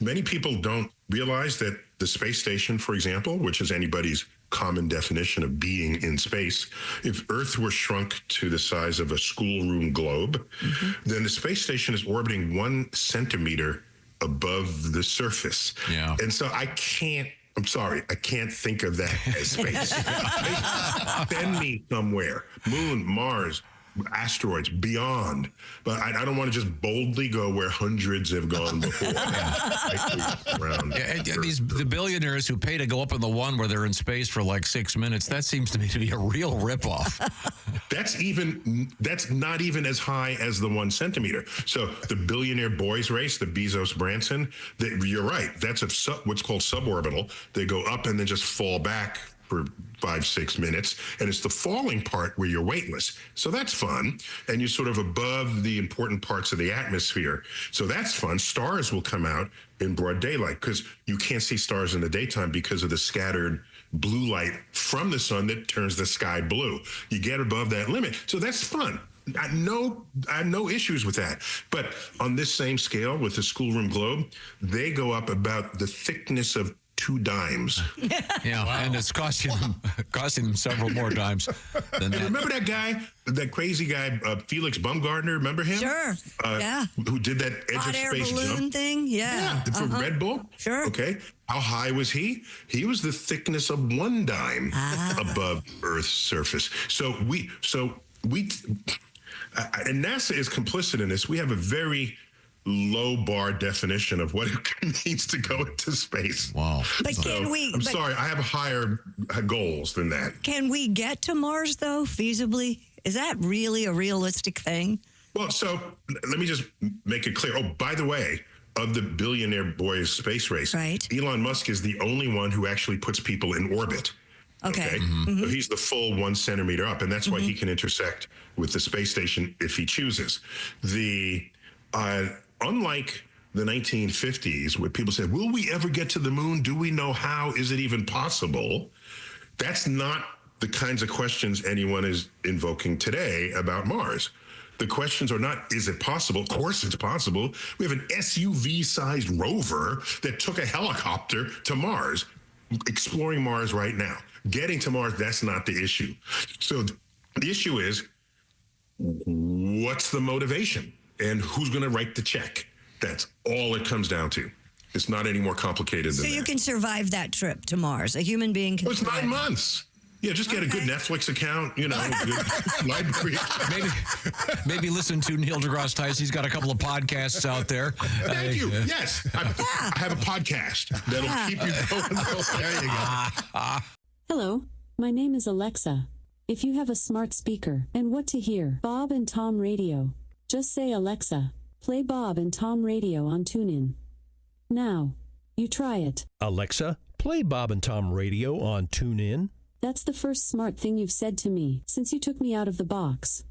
Many people don't realize that the space station, for example, which is anybody's common definition of being in space, if Earth were shrunk to the size of a schoolroom globe, then the space station is orbiting 1 centimeter above the surface. Yeah. And so I'm sorry, I can't think of that as space. Send me somewhere. Moon, Mars, asteroids, beyond. But I don't want to just boldly go where hundreds have gone before. The billionaires who pay to go up in the one where they're in space for like 6 minutes, that seems to me to be a real ripoff. That's not even as high as the 1 centimeter. So the billionaire boys race, the Bezos Branson, you're right. That's what's called suborbital. They go up and then just fall back for 5-6 minutes, and it's the falling part where you're weightless. So that's fun, and you're sort of above the important parts of the atmosphere. So that's fun. Stars will come out in broad daylight because you can't see stars in the daytime because of the scattered blue light from the sun that turns the sky blue. You get above that limit, so that's fun. I have no issues with that. But on this same scale with the schoolroom globe, they go up about the thickness of 2 dimes. And it's costing them several more dimes than that. Remember that guy, that crazy guy, Felix Baumgartner? Remember him? Sure. Who did that edge Hot of air space balloon jump thing? Yeah. For Red Bull? Sure. Okay. How high was he? He was the thickness of 1 dime above Earth's surface. So we, and NASA is complicit in this. We have a very low bar definition of what it means to go into space. Wow. But I'm sorry, I have higher goals than that. Can we get to Mars, though, feasibly? Is that really a realistic thing? Well, so let me just make it clear. Oh, by the way, of the billionaire boys space race, Elon Musk is the only one who actually puts people in orbit. Okay. So he's the full 1 centimeter up, and that's why he can intersect with the space station if he chooses. Unlike the 1950s, where people said, will we ever get to the moon? Do we know how? Is it even possible? That's not the kinds of questions anyone is invoking today about Mars. The questions are not, is it possible? Of course it's possible. We have an SUV-sized rover that took a helicopter to Mars, exploring Mars right now. Getting to Mars, that's not the issue. So the issue is, what's the motivation? And who's going to write the check? That's all it comes down to. It's not any more complicated than that. So you can survive that trip to Mars. A human being can. It's 9 months. Yeah, just get a good Netflix account, good library. Maybe listen to Neil deGrasse Tyson. He's got a couple of podcasts out there. Thank you. Yes, I have a podcast that'll keep you going. There you go. Hello, my name is Alexa. If you have a smart speaker and what to hear, Bob and Tom Radio. Just say, Alexa, play Bob and Tom Radio on TuneIn. Now, you try it. Alexa, play Bob and Tom Radio on TuneIn. That's the first smart thing you've said to me since you took me out of the box.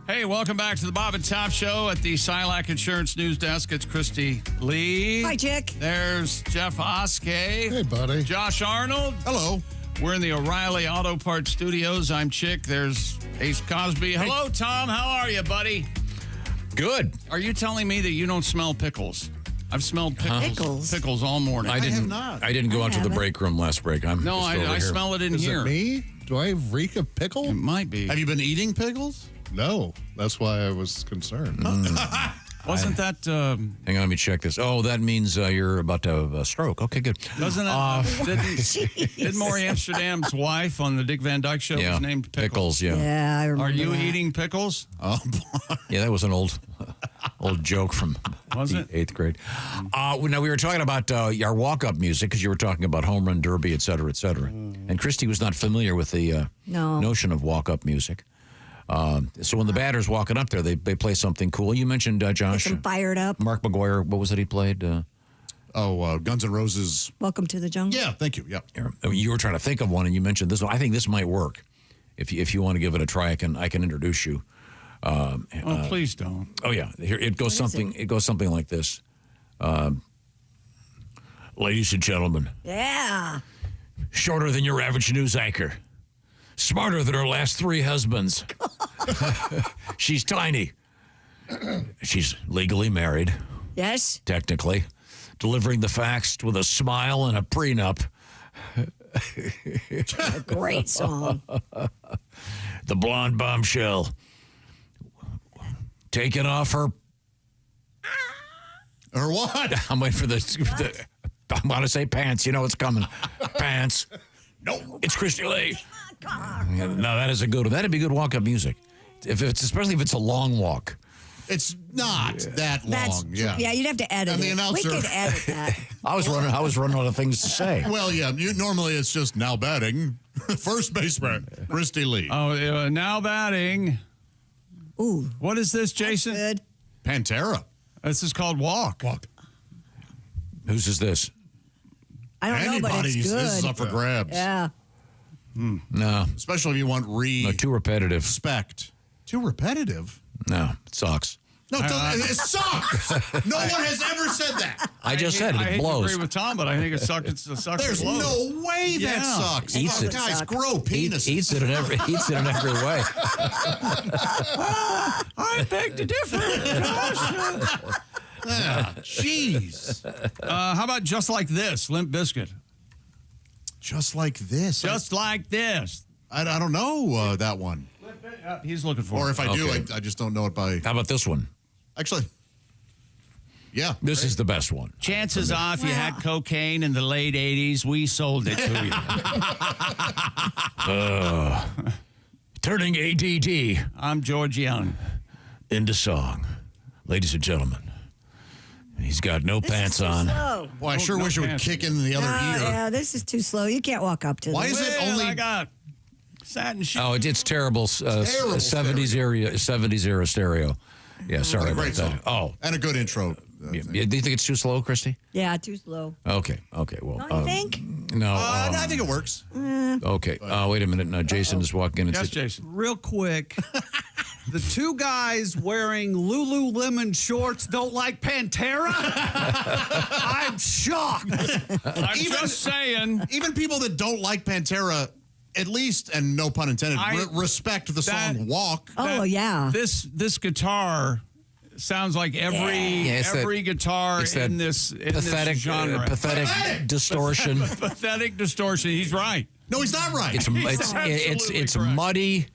Hey, welcome back to the Bob and Tom Show at the Silac Insurance News Desk. It's Christie Lee. Hi, Chick. There's Jeff Oskey. Hey, buddy. Josh Arnold. Hello. We're in the O'Reilly Auto Parts Studios. I'm Chick. There's Ace Cosby. Hello, Tom. How are you, buddy? Good. Are you telling me that you don't smell pickles? I've smelled pickles all morning. I didn't go out to the break room last break. I smell it in here. Is it me? Do I reek of pickle? It might be. Have you been eating pickles? No. That's why I was concerned. Wasn't that... hang on, let me check this. Oh, that means you're about to have a stroke. Okay, good. Doesn't it? Didn't Maury Amsterdam's wife on the Dick Van Dyke Show was named Pickles? Yeah. Yeah, I remember Are you that. eating pickles? Oh, boy. Yeah, that was an old joke from the 8th grade. Now, we were talking about our walk-up music because you were talking about home run derby, et cetera, et cetera. And Christie was not familiar with the notion of walk-up music. So when the batter's walking up there, they play something cool. You mentioned Josh. Get them fired up. Mark McGuire, what was it he played? Guns N' Roses. Welcome to the Jungle. Yeah, thank you. Yeah. You were trying to think of one, and you mentioned this one. I think this might work. If you want to give it a try, I can introduce you. Please don't. Oh yeah, here it goes. It goes something like this. Ladies and gentlemen. Yeah. Shorter than your average news anchor. Smarter than her last 3 husbands. She's tiny. She's legally married. Yes. Technically. Delivering the facts with a smile and a prenup. A great song. The blonde bombshell. Taking off her... Her what? I'm waiting for the I want to say pants. You know it's coming. Pants. No, it's Christie Lee. No, that is a good one. That'd be good walk-up music. Especially if it's a long walk. It's not that long. Yeah, you'd have to edit And the it. announcer- We could edit that. I was running out of things to say. Well, yeah. Normally it's just now batting. First baseman, Christie Lee. Oh, now batting. Ooh. What is this, Jason? Good. Pantera. This is called Walk. Whose is this? I don't know, but it's Anybody's. good. This is up for grabs. Yeah. No. Especially if you want No, too repetitive. respect. Too repetitive? No, it sucks. No, it sucks. No one has ever said that. I just said I it hate to blows. agree with Tom, but I think it sucks. It's a suck. There's no way that sucks. Eats it. Guys, grow penises. Eats it in every way. I beg to differ. Jeez. How about Just Like This, Limp Bizkit? Just like this. Just like this. I don't know that one. He's looking for Or it. if I do, Okay. I just don't know it by. How about this one? Actually, yeah. This is the best one. Chances are, if you had cocaine in the late 80s, we sold it to you. Turning ADD. I'm George Young. Into song. Ladies and gentlemen, he's got no pants on. Slow. Boy, I sure wish it would kick in the other ear. Yeah, this is too slow. You can't walk up to Why this. is it Well, only? I got satin shit. Oh, it's terrible. Terrible 70s era stereo. Yeah, sorry about Great that. song. Oh, And a good intro. yeah. Do you think it's too slow, Christy? Yeah, too slow. Okay. Well, Don't you think? no. I think it works. Okay. Wait a minute. No, Jason is walking in. And Yes, Jason. Real quick. The 2 guys wearing Lululemon shorts don't like Pantera? I'm shocked. I'm just saying. Even people that don't like Pantera, at least, and no pun intended, respect the song "Walk." Oh, yeah. This guitar sounds like every guitar it's that in this pathetic genre. pathetic distortion. Pathetic distortion. He's right. No, he's not right. It's muddy.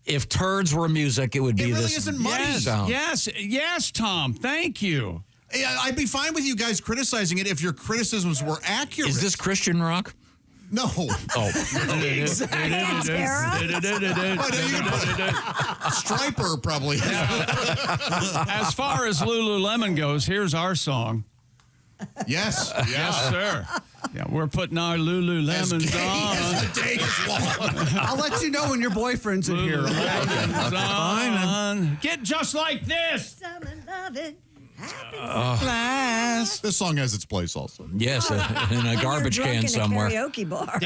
If turds were music, it would be It really this isn't muddy. sound. Yes, Tom. Thank you. Yeah, I'd be fine with you guys criticizing it if your criticisms were accurate. Is this Christian rock? No. Oh. Striper probably. As far as Lululemon goes, here's our song. Yes. Yes, sir. Yeah, we're putting our Lululemons on. I'll let you know when your boyfriend's in here. on. Get just like this. This song has its place also. Yes, in a garbage You're drunk can in somewhere. A karaoke bar.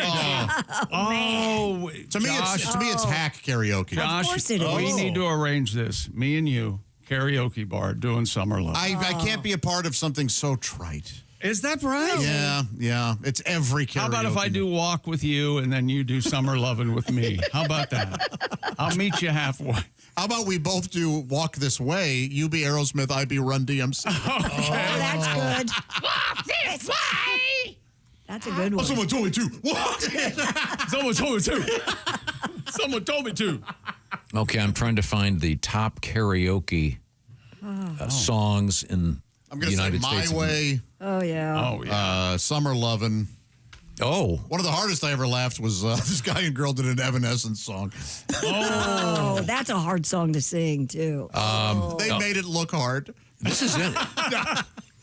Oh, To me, it's hack karaoke. Josh, Of course it is. we need to arrange this. Me and you, karaoke bar, doing Summer Love. I can't be a part of something so trite. Is that right? Yeah. It's every karaoke. How about if I do Walk with you and then you do Summer Lovin' with me? How about that? I'll meet you halfway. How about we both do Walk This Way? You be Aerosmith, I be Run DMC. Oh, that's good. Walk this way. That's a good one. Someone told me to. Someone told me to. Someone told me to. Okay, I'm trying to find the top karaoke songs in I'm the going to say United My States. Way, Oh, yeah. Summer Lovin'. Oh. One of the hardest I ever laughed was this guy and girl did an Evanescence song. Oh, that's a hard song to sing, too. They made it look hard. This is it.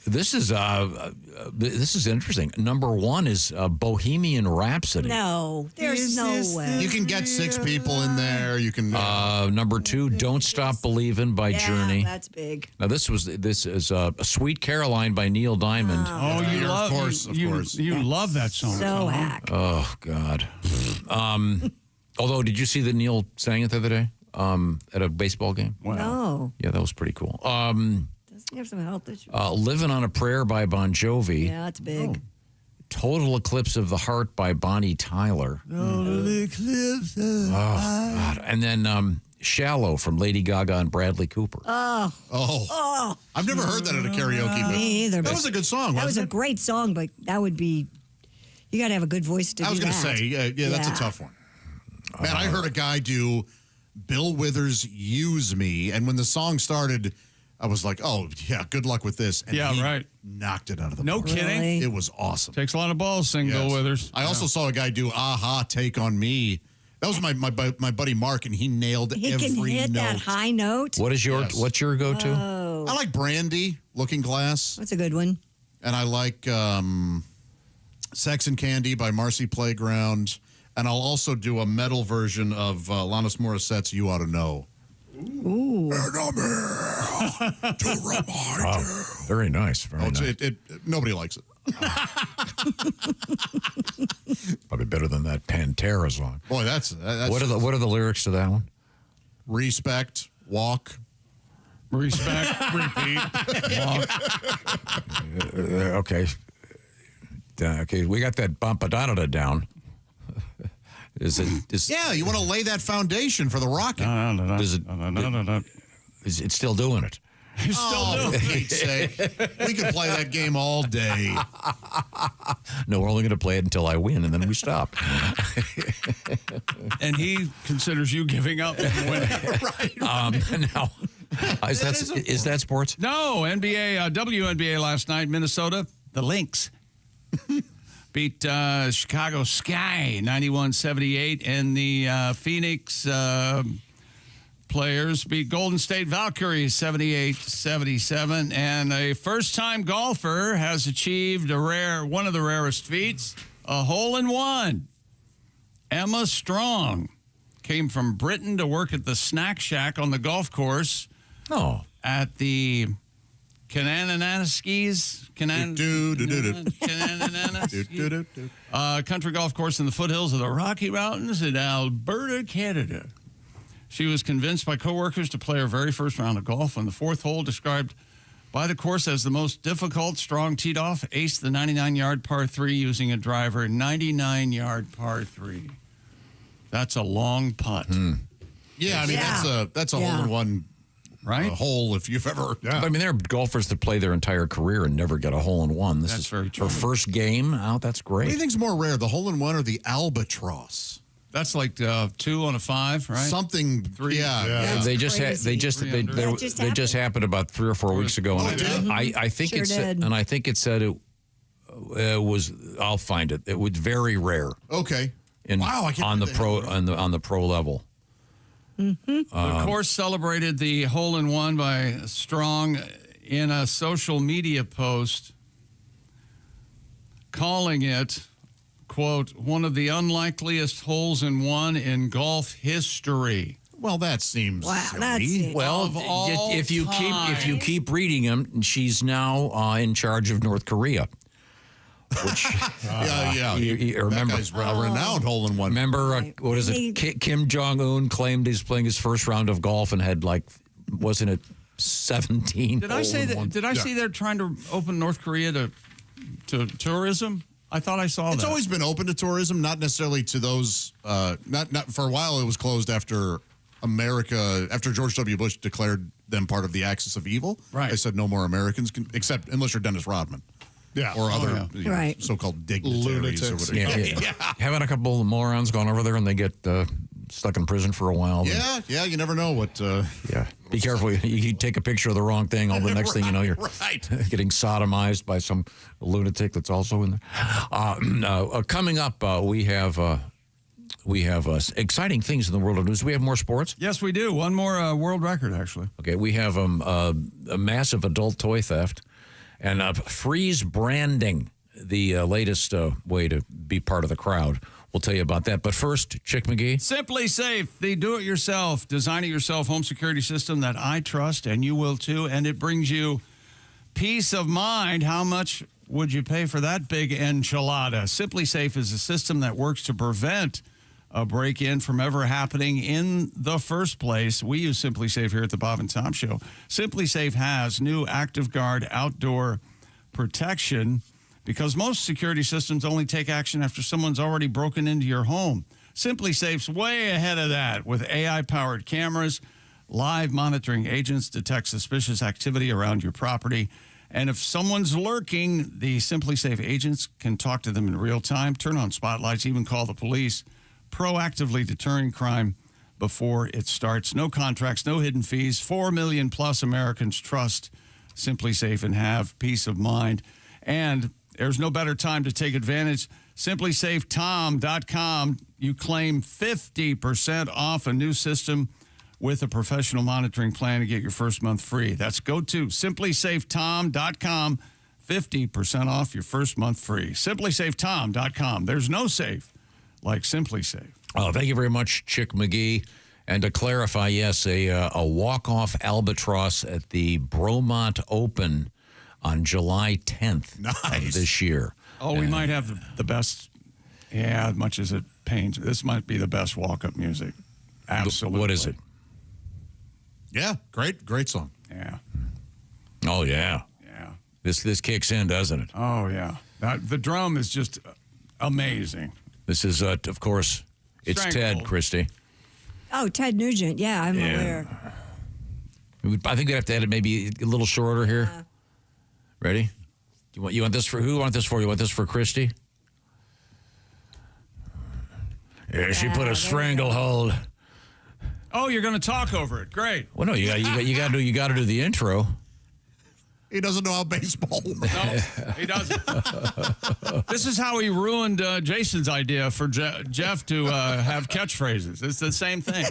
This is interesting. Number 1 is Bohemian Rhapsody. No, there's no way. You can get 6 people in there. You can. Number 2, Don't Stop Believin' by Journey. That's big. Now this is Sweet Caroline by Neil Diamond. Oh, you love, of course. You love that song. So hack. Oh God. Although, did you see that Neil sang it the other day at a baseball game? Wow. No. Yeah, that was pretty cool. Doesn't he have some health issues? Living on a Prayer by Bon Jovi. Yeah, that's big. Total Eclipse of the Heart by Bonnie Tyler. Mm-hmm. Eclipse of Oh, God. And then Shallow from Lady Gaga and Bradley Cooper. Oh. I've never heard that at a karaoke. But Me either. That was a good song. That was a wasn't great song, but that would be. You got to have a good voice to it? I was do going to that. say, yeah, that's a tough one. Man, I heard a guy do Bill Withers' Use Me, and when the song started, I was like, oh, yeah, good luck with this. And Yeah, he right. knocked it out of the No park. kidding? Really? It was awesome. Takes a lot of balls, sing Yes. Bill Withers. I also saw a guy do Aha, Take on Me. That was my buddy Mark, and he nailed He every can hit note. that high note. What's your go-to? Oh. I like Brandy, Looking Glass. That's a good one. And I like Sex and Candy by Marcy Playground. And I'll also do a metal version of Alanis Morissette's You Ought to Know. Ooh. Very nice. Very nice. Nobody likes it. Probably better than that Pantera song. Boy, that's what are the lyrics to that one? Respect, walk. Respect, repeat, walk. Okay. Okay, we got that bumpadada down. Is Yeah, you want to lay that foundation for the rocket. Is it still doing it? You're still For Pete's sake. We could play that game all day. No, we're only going to play it until I win, and then we stop. And he considers you giving up and winning. Now, is that sports? No, NBA, WNBA last night, Minnesota, the Lynx beat Chicago Sky 91-78, and the Phoenix players beat Golden State Valkyries 78-77, and a first-time golfer has achieved one of the rarest feats, a hole-in-one. Emma Strong came from Britain to work at the Snack Shack on the golf course at the country golf course in the foothills of the Rocky Mountains in Alberta, Canada. She was convinced by coworkers to play her very first round of golf on the fourth hole, described by the course as the most difficult. Strong teed off, aced the 99-yard par 3 using a driver, 99-yard par 3. That's a long putt. Yeah, I mean, that's a hole-in-one hole if you've ever... I mean, there are golfers that play their entire career and never get a hole-in-one. This is very true. her first game out. That's great. What do you think's more rare, the hole-in-one or the albatross? That's like 2 on a 5, right? Something, 3. Yeah. They just happened about 3 or 4 weeks ago. And I think it said it was. I'll find it. It was very rare. Okay. Wow! On the pro level. Mm-hmm. The course celebrated the hole-in-one by Strong in a social media post, calling it, quote, one of the unlikeliest holes-in-one in golf history. Well, that seems silly. Well, if you keep reading them, she's now in charge of North Korea. Which you remember? That guy's a renowned hole-in-one. Remember what is it? Kim Jong-un claimed he's playing his first round of golf and had wasn't it 17? Did I say that? Did I see they're trying to open North Korea to tourism? I thought I saw that. It's always been open to tourism, not necessarily to those. Not for a while. It was closed after George W. Bush declared them part of the axis of evil. Right. They said no more Americans can, except unless you're Dennis Rodman. Yeah. Or other so-called dignitaries or whatever. Yeah. Having a couple of morons gone over there and they get stuck in prison for a while. Yeah, you never know what. Be careful. You take a picture of the wrong thing. All the next thing you know, you're getting sodomized by some lunatic that's also in there. Coming up, we have exciting things in the world of news. We have more sports? Yes, we do. One more world record, actually. Okay, we have a massive adult toy theft And freeze branding, the latest way to be part of the crowd. We'll tell you about that. But first, Chick McGee. Simply Safe, the do-it-yourself, design-it-yourself home security system that I trust, and you will too. And it brings you peace of mind. How much would you pay for that big enchilada? Simply Safe is a system that works to prevent a break-in from ever happening in the first place. We use Simply Safe here at the Bob and Tom Show. Simply Safe has new Active Guard outdoor protection, because most security systems only take action after someone's already broken into your home. Simply Safe's way ahead of that with AI-powered cameras. Live monitoring agents detect suspicious activity around your property. And if someone's lurking, the Simply Safe agents can talk to them in real time, turn on spotlights, even call the police, proactively deterring crime before it starts. No contracts, no hidden fees. 4 million plus Americans trust Simply Safe and have peace of mind. And there's no better time to take advantage. SimplySafeTom.com. You claim 50% off a new system with a professional monitoring plan to get your first month free. That's go to SimplySafeTom.com. 50% off your first month free. SimplySafeTom.com. There's no safe like Simply Safe. Oh, thank you very much, Chick McGee. And to clarify, yes, a walk-off albatross at the Bromont Open on July 10th of this year. Oh, we might have the best, as much as it pains. This might be the best walk-up music. Absolutely. What is it? Yeah, great song. Yeah. Oh, yeah. Yeah. This kicks in, doesn't it? Oh, yeah. The drum is just amazing. This is, of course, it's Stranglehold. Ted, Christie. Oh, Ted Nugent. Yeah, I'm aware. I think we'd have to edit maybe a little shorter here. Ready? You want this for who? You want this for? You want this for Christie? Yeah, she put a stranglehold. Oh, you're going to talk over it. Great. Well, no, you got to do the intro. He doesn't know how baseball works. No, he doesn't. This is how he ruined Jason's idea for Jeff to have catchphrases. It's the same thing.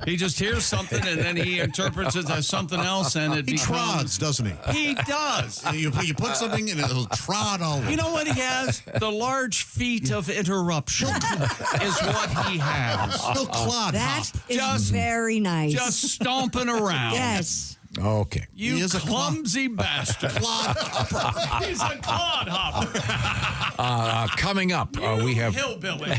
He just hears something and then he interprets it as something else, and it becomes... trods, doesn't he? He does. You put something and it'll trod all over. You know what he has? The large feet of interruption is what he has. He'll clod That hop. is very nice. Just stomping around. Yes. Okay. You clumsy bastard. Clod hopper. He's a clod hopper. Coming up, we have... hillbilly.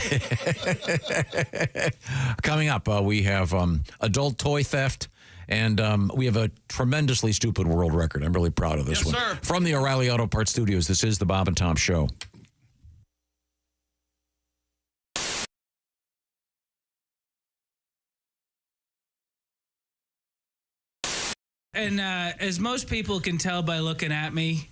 Coming up, we have adult toy theft, and we have a tremendously stupid world record. I'm really proud of this one. Sir. From the O'Reilly Auto Parts Studios, this is the Bob and Tom Show. And as most people can tell by looking at me,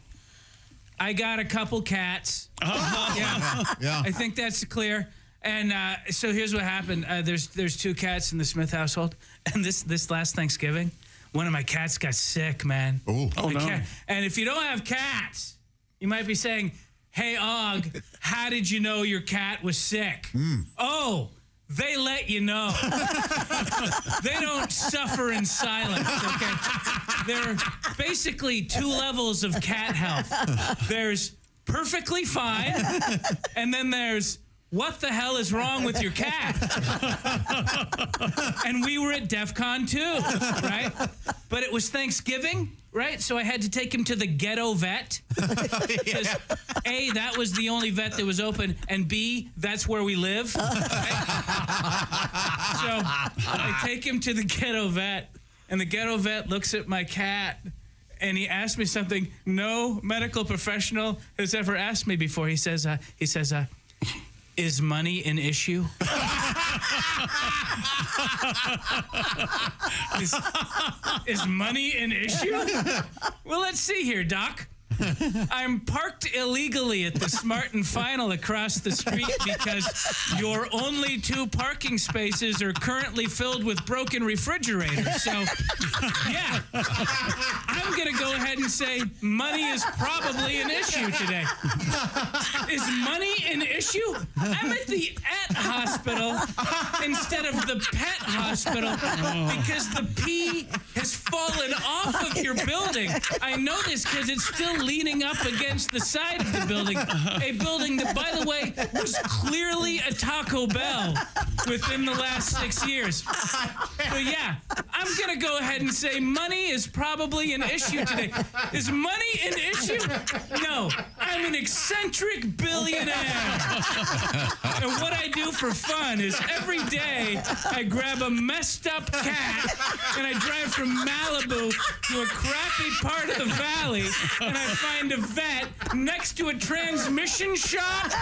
I got a couple cats. Yeah. I think that's clear. And so here's what happened. There's two cats in the Smith household. And this last Thanksgiving, one of my cats got sick, man. Oh, no. And if you don't have cats, you might be saying, hey, Og, how did you know your cat was sick? Oh, they let you know. They don't suffer in silence, okay? There are basically two levels of cat health. There's perfectly fine, and then there's what the hell is wrong with your cat? And we were at DEF CON 2, right? But it was Thanksgiving, right? So I had to take him to the ghetto vet. Because A, that was the only vet that was open, and B, that's where we live. Right? So I take him to the ghetto vet, and the ghetto vet looks at my cat, and he asked me something no medical professional has ever asked me before. He says, is money an issue? Is money an issue? Well, let's see here, Doc. I'm parked illegally at the Smart and Final across the street because your only two parking spaces are currently filled with broken refrigerators. So, yeah, I'm going to go ahead and say money is probably an issue today. Is money an issue? I'm at the hospital instead of the pet hospital because the pee has fallen off of your building. I know this because it's still leaning up against the side of the building, a building that, by the way, was clearly a Taco Bell within the last 6 years. So yeah, I'm going to go ahead and say money is probably an issue today. Is money an issue? No, I'm an eccentric billionaire. And what I do for fun is every day I grab a messed up cat and I drive from Malibu to a crappy part of the valley and I find a vet next to a transmission shop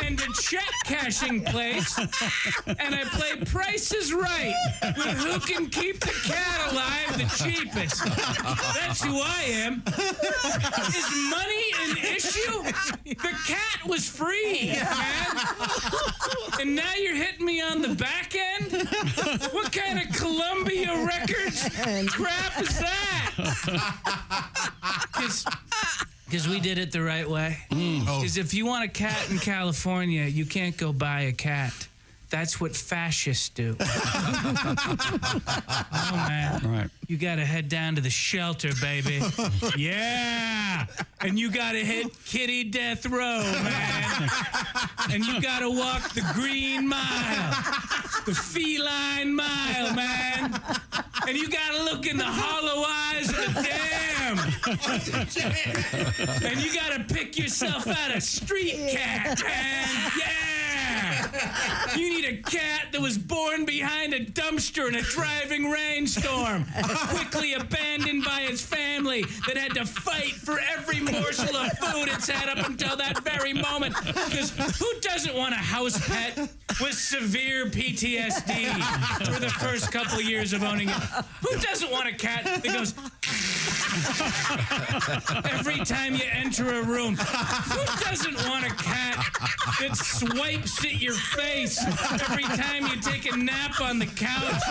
and a check cashing place and I play Price is Right with who can keep the cat alive the cheapest. That's who I am. Is money an issue? The cat was free, man. And now you're hitting me on the back end? What kind of Columbia Records crap is that? Because we did it the right way. Because if you want a cat in California, you can't go buy a cat. That's what fascists do. Oh, man. Right. You got to head down to the shelter, baby. Yeah. And you got to hit kitty death row, man. And you got to walk the green mile, the feline mile, man. And you got to look in the hollow eyes of the dam. And you got to pick yourself out a street cat, man. Yeah. You need a cat that was born behind a dumpster in a driving rainstorm, quickly abandoned by its family that had to fight for every morsel of food it's had up until that very moment. Because who doesn't want a house pet with severe PTSD for the first couple of years of owning it? Who doesn't want a cat that goes every time you enter a room? Who doesn't want a cat that swipes at your face every time you take a nap on the couch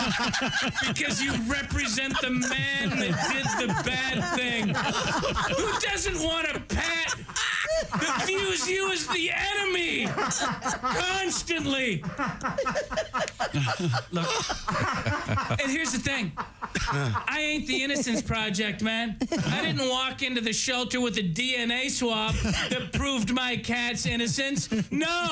because you represent the man that did the bad thing? Who doesn't want a pet that views you as the enemy constantly? Look, and here's the thing. I ain't the Innocence Project, man. I didn't walk into the shelter with a DNA swab that proved my cat's innocence. No.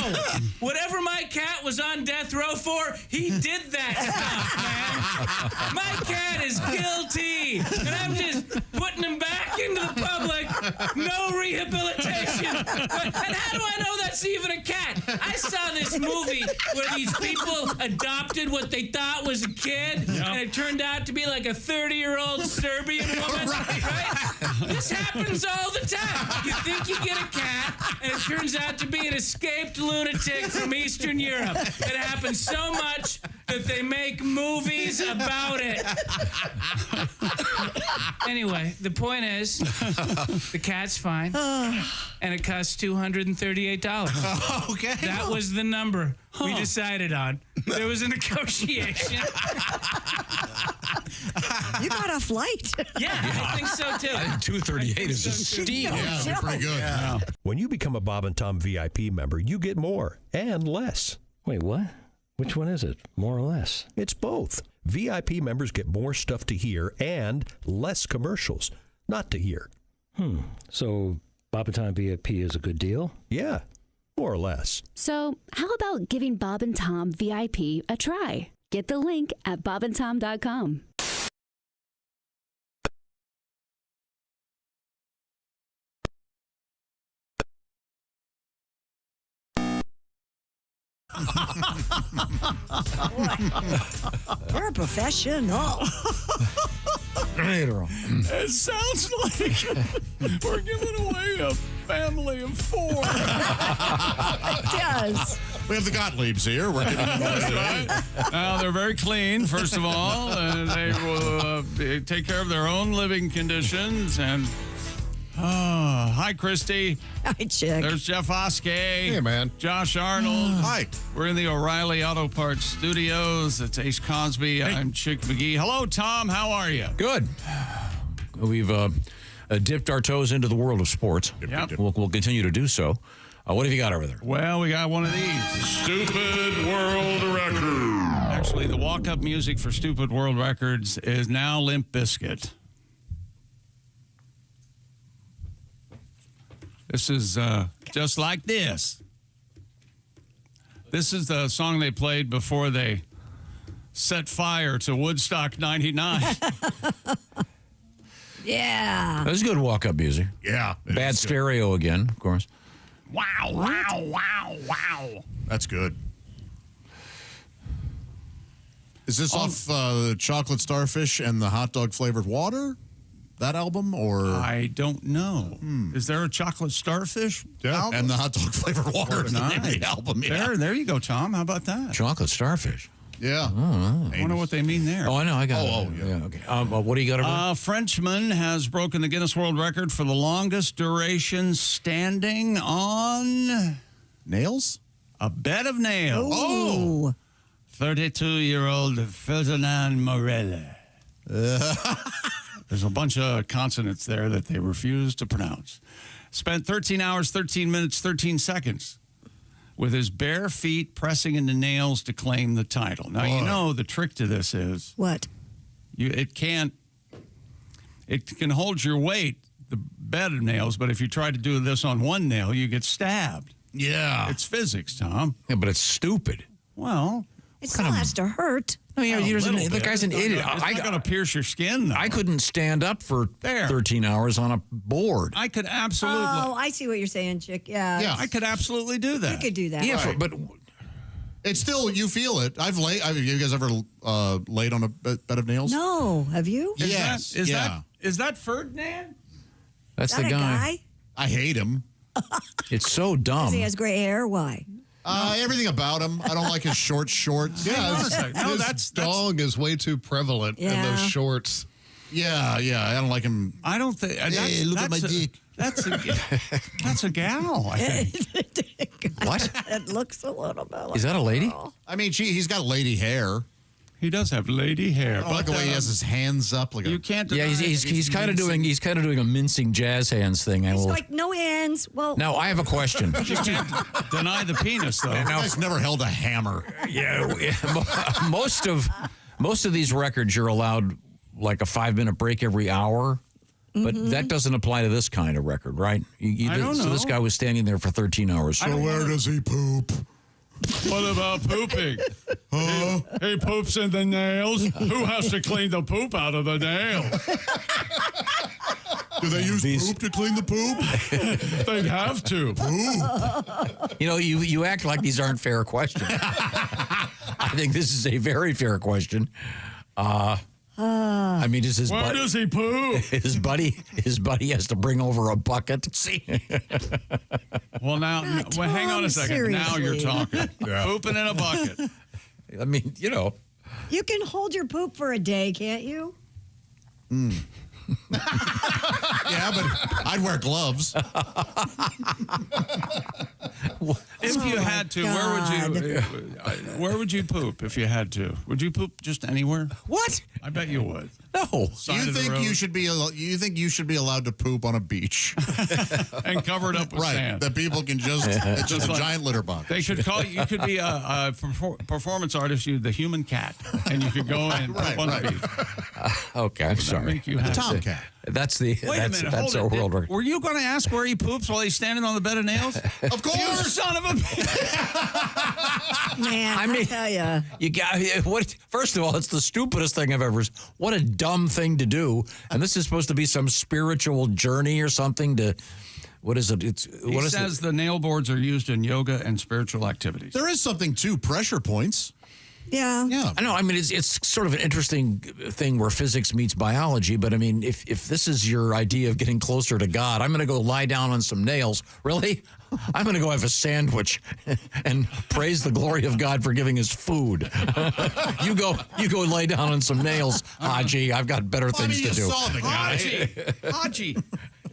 Whatever my cat was on death row for, he did that stuff, man. My cat is guilty, and I'm just putting him back into the public. No rehabilitation. And how do I know that's even a cat? I saw this movie where these people adopted what they thought was a kid, and it turned out to be like a 30-year-old Serbian woman, right? This happens all the time. You think you get a cat, and it turns out to be an escaped lunatic from Eastern Europe. It happens so much that they make movies about it. Anyway, the point is, the cat's fine, and it costs $238. Okay. That was the number we decided on. There was a negotiation. You got a flight. Yeah, I think so too. I think 238 is a steal. Yeah, they're pretty good. Yeah. When you become a Bob and Tom VIP member, you get more and less. Wait, what? Which one is it? More or less? It's both. VIP members get more stuff to hear and less commercials not to hear. So Bob and Tom VIP is a good deal? Yeah, more or less. So how about giving Bob and Tom VIP a try? Get the link at bobandtom.com. You're a professional. It sounds like we're giving away a family of 4. It does. We have the Gottliebs here. We're giving them Right. Now, they're very clean, first of all, and they will take care of their own living conditions. And hi, Christie. Hi, Chick. There's Jeff Oskey. Hey, man. Josh Arnold. Hi. We're in the O'Reilly Auto Parts studios. It's Ace Cosby. Hey. I'm Chick McGee. Hello, Tom. How are you? Good. We've dipped our toes into the world of sports. Yep. We'll continue to do so. What have you got over there? Well, we got one of these. Stupid World Record. Actually, the walk-up music for Stupid World Records is now Limp Bizkit. This is just like this. This is the song they played before they set fire to Woodstock 99. Yeah. That was good walk-up music. Yeah. Bad stereo again, of course. Wow, wow, wow, wow. That's good. Is this off the Chocolate Starfish and the Hot Dog Flavored Water? That album? Or I don't know. Is there a Chocolate Starfish album? And the Hot Dog Flavored Water is the name of the Nice. album. Yeah. There you go, Tom. How about that? Chocolate Starfish. Yeah. I wonder what they mean there. Oh, I know. I got it. Oh, yeah. Okay. What do you got over A Frenchman has broken the Guinness World Record for the longest duration standing on Nails? a bed of nails. Oh. 32-year-old Ferdinand Morelle. There's a bunch of consonants there that they refuse to pronounce. Spent 13 hours, 13 minutes, 13 seconds with his bare feet pressing into nails to claim the title. Now, you know the trick to this is... What? It can hold your weight, the bed of nails, but if you try to do this on one nail, you get stabbed. Yeah. It's physics, Tom. Yeah, but it's stupid. Well... It still has to hurt. No, the guy's an idiot. It's not going to pierce your skin, though. I couldn't stand up for 13 hours on a board. I could absolutely... Oh, I see what you're saying, Chick. Yeah. Yeah, I could absolutely do that. You could do that. Yeah, but... It's still, you feel it. Have you guys ever laid on a bed of nails? No. Have you? Yes. Is that Ferdinand? That's Is that the a guy. I hate him. It's so dumb. Because he has gray hair? Why? Everything about him. I don't like his short shorts. Yeah, his dong is way too prevalent in those shorts. Yeah, I don't like him. I don't think... Hey, look at my dick. That's a gal, I think. What? It looks a little bit like Is that a lady? I mean, he's got lady hair. He does have lady hair. I like the way he has his hands up. Like you can't. Yeah, he's kind of doing a mincing jazz hands thing. He's like no hands. Well, now I have a question. You can't deny the penis, though. Now, he's never held a hammer. Yeah, most of these records you're allowed like a 5-minute break every hour. But that doesn't apply to this kind of record, right? I don't know. So this guy was standing there for 13 hours. So where does he poop? What about pooping? He poops in the nails. Who has to clean the poop out of the nail? Do they use poop to clean the poop? They'd have to. Poop. You know, you act like these aren't fair questions. I think this is a very fair question. I mean, is his Where buddy, does he poop? His buddy has to bring over a bucket. See? Well, now, hang on a second. Seriously. Now you're talking. Pooping in a bucket. I mean, you know. you can hold your poop for a day, can't you? Yeah, but I'd wear gloves. If you had to, where would you poop if you had to? Would you poop just anywhere? What? I bet you would. No. Side of the road. You think you should be allowed to poop on a beach and cover it up with right? sand. That people can it's just a giant litter box. They should call you. You could be a performance artist. You the human cat, and you could go and poop on the beach. Okay, I'm sorry. Make you happy. The tomcat. That's the Wait a minute, that's our hold it. world record. Were you going to ask where he poops while he's standing on the bed of nails? Of course, you son of a bitch! Man, I tell you. You got what? First of all, it's the stupidest thing I've ever. What a dumb thing to do! And this is supposed to be some spiritual journey or something. To what is it? He says the nail boards are used in yoga and spiritual activities. There is something to pressure points. Yeah. I know. I mean, it's sort of an interesting thing where physics meets biology. But I mean, if this is your idea of getting closer to God, I'm going to go lie down on some nails. Really? I'm going to go have a sandwich and praise the glory of God for giving us food. You go lay down on some nails, Haji. I've got better things to do. Saw the guy. Haji.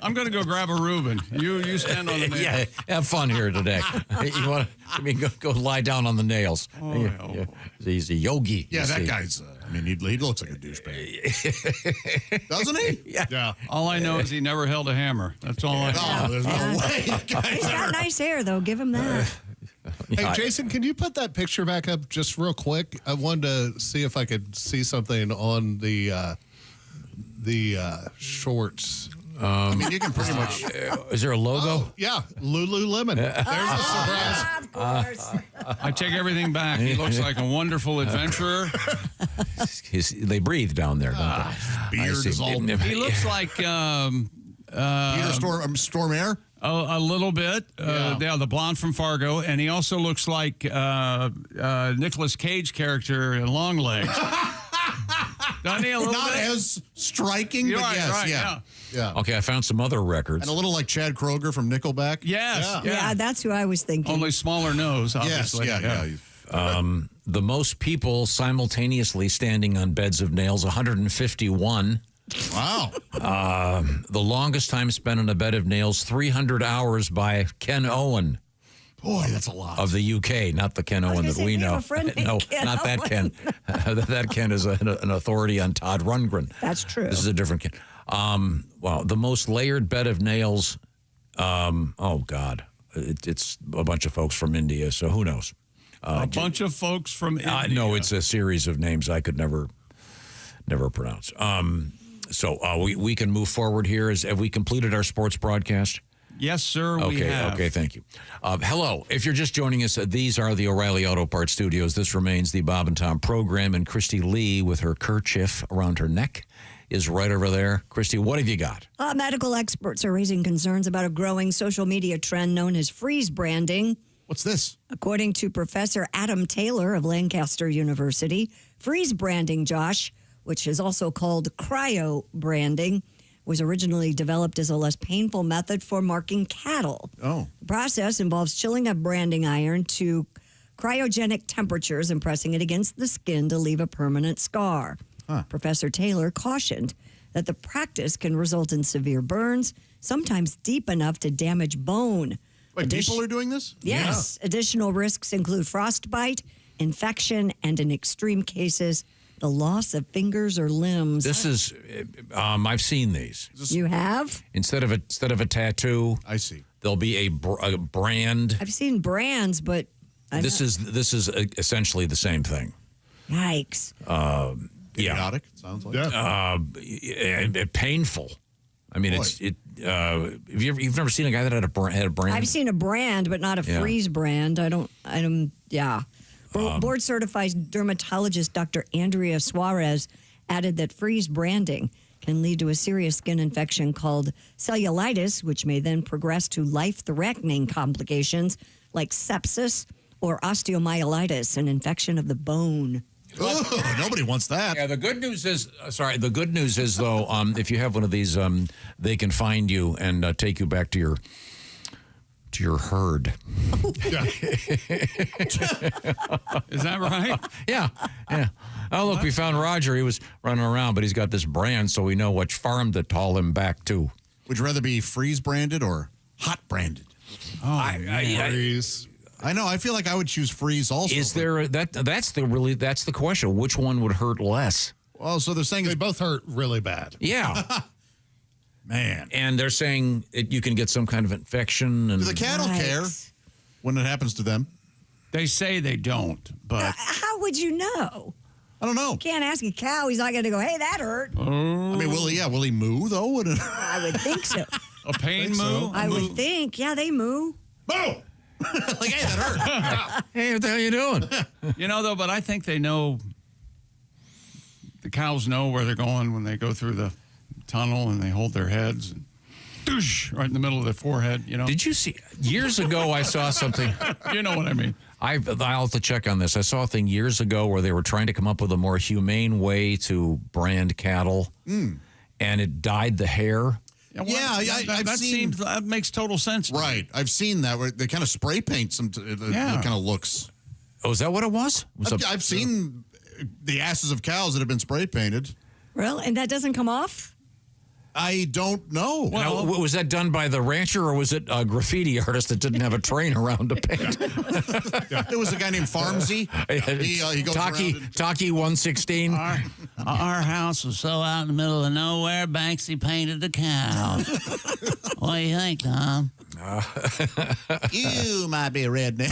I'm going to go grab a Reuben. You stand on the nails. Yeah, have fun here today. You want to? I mean, go lie down on the nails. Oh, He's a yogi. Yeah, that guy's. I mean, he looks like a douchebag, doesn't he? Yeah. All I know is he never held a hammer. That's all I know. Oh, there's no way. He's got nice hair, though. Give him that. Hey, Jason, can you put that picture back up just real quick? I wanted to see if I could see something on the shorts. I mean, you can pretty much. Is there a logo? Oh, yeah, Lululemon. There's a surprise. Of course. I take everything back. He looks like a wonderful adventurer. They breathe down there, don't they? Beard is all. He looks like Peter Stormare. a little bit. The blonde from Fargo, and he also looks like Nicolas Cage character in Long Legs. Doesn't he a little Not bit? as striking, You're but right, yes, right, yeah. Okay, I found some other records. And a little like Chad Kroger from Nickelback. Yes. Yeah, that's who I was thinking. Only smaller nose, obviously. Yeah. The most people simultaneously standing on beds of nails, 151. Wow. The longest time spent on a bed of nails, 300 hours by Ken Owen. Boy, that's a lot. Of the UK, not the Ken Owen that we know. have a friend named No, Ken not that Ken. That Ken is an authority on Todd Rundgren. That's true. This is a different Ken. Well, the most layered bed of nails, oh, God. It's a bunch of folks from India, so who knows? A bunch of folks from India. No, it's a series of names I could never pronounce. So we can move forward here. Have we completed our sports broadcast? Yes, sir, we have. Okay, thank you. Hello. If you're just joining us, these are the O'Reilly Auto Parts Studios. This remains the Bob and Tom program, and Christie Lee, with her kerchief around her neck, is right over there. Christie, what have you got? Medical experts are raising concerns about a growing social media trend known as freeze branding. What's this? According to Professor Adam Taylor of Lancaster University, freeze branding, Josh, which is also called cryo branding, was originally developed as a less painful method for marking cattle. Oh. The process involves chilling a branding iron to cryogenic temperatures and pressing it against the skin to leave a permanent scar. Professor Taylor cautioned that the practice can result in severe burns, sometimes deep enough to damage bone. Wait, people are doing this? Yes. Yeah. Additional risks include frostbite, infection, and in extreme cases, the loss of fingers or limbs. This is, I've seen these. You have? Instead of a tattoo, I see. There'll be a brand. I've seen brands, but This is essentially the same thing. Yikes. Idiotic, it sounds like. Painful. I mean, you've never seen a guy that had a brand? I've seen a brand, but not a freeze brand. Board certified dermatologist Dr. Andrea Suarez added that freeze branding can lead to a serious skin infection called cellulitis, which may then progress to life-threatening complications like sepsis or osteomyelitis, an infection of the bone. Oh, nobody wants that. Yeah, the good news is, though, if you have one of these, they can find you and take you back to your herd. Is that right? Yeah. Oh, look, we found Roger. He was running around, but he's got this brand, so we know which farm to haul him back to. Would you rather be freeze branded or hot branded? Freeze. I know. I feel like I would choose freeze also. Is there that's the question. Which one would hurt less? Well, so they're saying they both hurt really bad. Yeah. Man. And they're saying you can get some kind of infection. And Do the cattle care when it happens to them? They say they don't, but How would you know? I don't know. You can't ask a cow. He's not going to go, hey, that hurt. I mean, will he moo, though? I would think so. A pain moo? I would think. Yeah, they moo. Moo! Like, hey, that hurt. Hey, what the hell are you doing? Though, but I think they know, the cows know where they're going when they go through the tunnel and they hold their heads and doosh, right in the middle of their forehead, Did you see, years ago I saw something. You know what I mean. I'll have to check on this. I saw a thing years ago where they were trying to come up with a more humane way to brand cattle, and it dyed the hair. That makes total sense. Right. I've seen that where they kind of spray paint some. It kind of looks. Oh, is that what it was? I've seen the asses of cows that have been spray painted. Really? And that doesn't come off? I don't know. Now, was that done by the rancher or was it a graffiti artist that didn't have a train around to paint? There was a guy named Farmsy. He goes Taki 116. Our house was so out in the middle of nowhere, Banksy painted the cows. What do you think, Tom? You might be a redneck.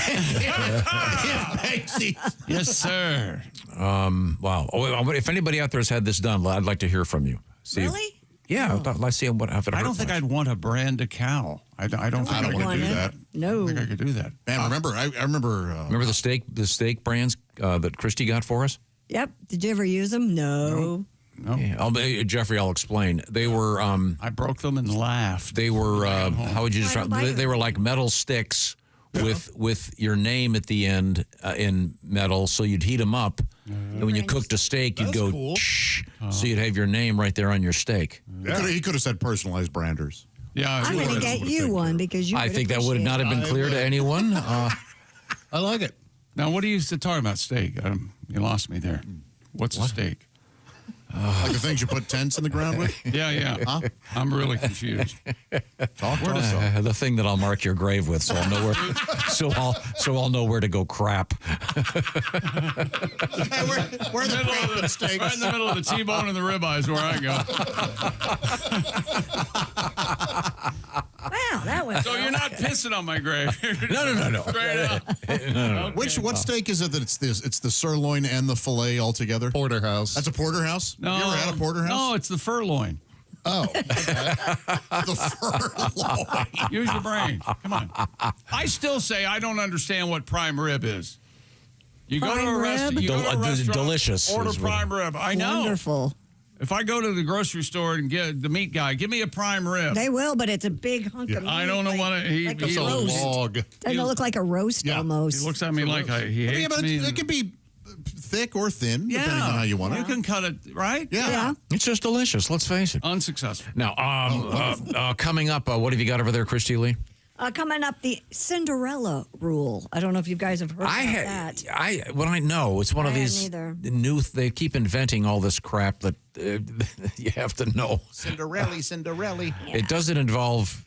Banksy. Yes, sir. Wow. If anybody out there has had this done, I'd like to hear from you. See, really? Yeah, let's see what. If it I don't think I'd want to brand a cow. I don't think I could do that. No, I think I could do that. Man, remember? I remember. Remember the steak brands that Christie got for us? Yep. Did you ever use them? No. No. Yeah, Jeffrey, I'll explain. They were. I broke them and laughed. They were. How would you describe? They were like metal sticks with your name at the end in metal. So you'd heat them up, and when you cooked a steak, you'd go. Cool. So you'd have your name right there on your steak. He could have said personalized branders. Yeah, I'm going to get you one because you. I think that would not have been clear to anyone. I like it. Now, what are you talking about steak? You lost me there. What's a steak? Like the things you put tents in the ground with? Yeah. Huh? I'm really confused. The thing that I'll mark your grave with, so I'll know where. I'll know where to go crap. Where the crap steaks? Right in the middle of the T-bone and the ribeyes, where I go. Wow, that was. So you're not pissing on my grave? No. Straight up. No. What steak is it that it's the sirloin and the fillet all together? Porterhouse. That's a porterhouse? No, you ever had a porterhouse? No, it's the furloin. Oh. The furloin. Use your brain. Come on. I still say I don't understand what prime rib is. You go to a restaurant. Delicious. Order prime rib. I know. Wonderful. If I go to the grocery store and get the meat guy, give me a prime rib. They will, but it's a big hunk of meat. I don't know what he like a he roast. Log. Doesn't it look like a roast almost? He looks at me like he hates me. It can be thick or thin, depending on how you want it. You can cut it, right? Yeah. It's just delicious. Let's face it. Unsuccessful. Now, coming up, what have you got over there, Christy Lee? Coming up, the Cinderella rule. I don't know if you guys have heard about that. I know it's one of these new. They keep inventing all this crap that you have to know. Cinderella. It doesn't involve.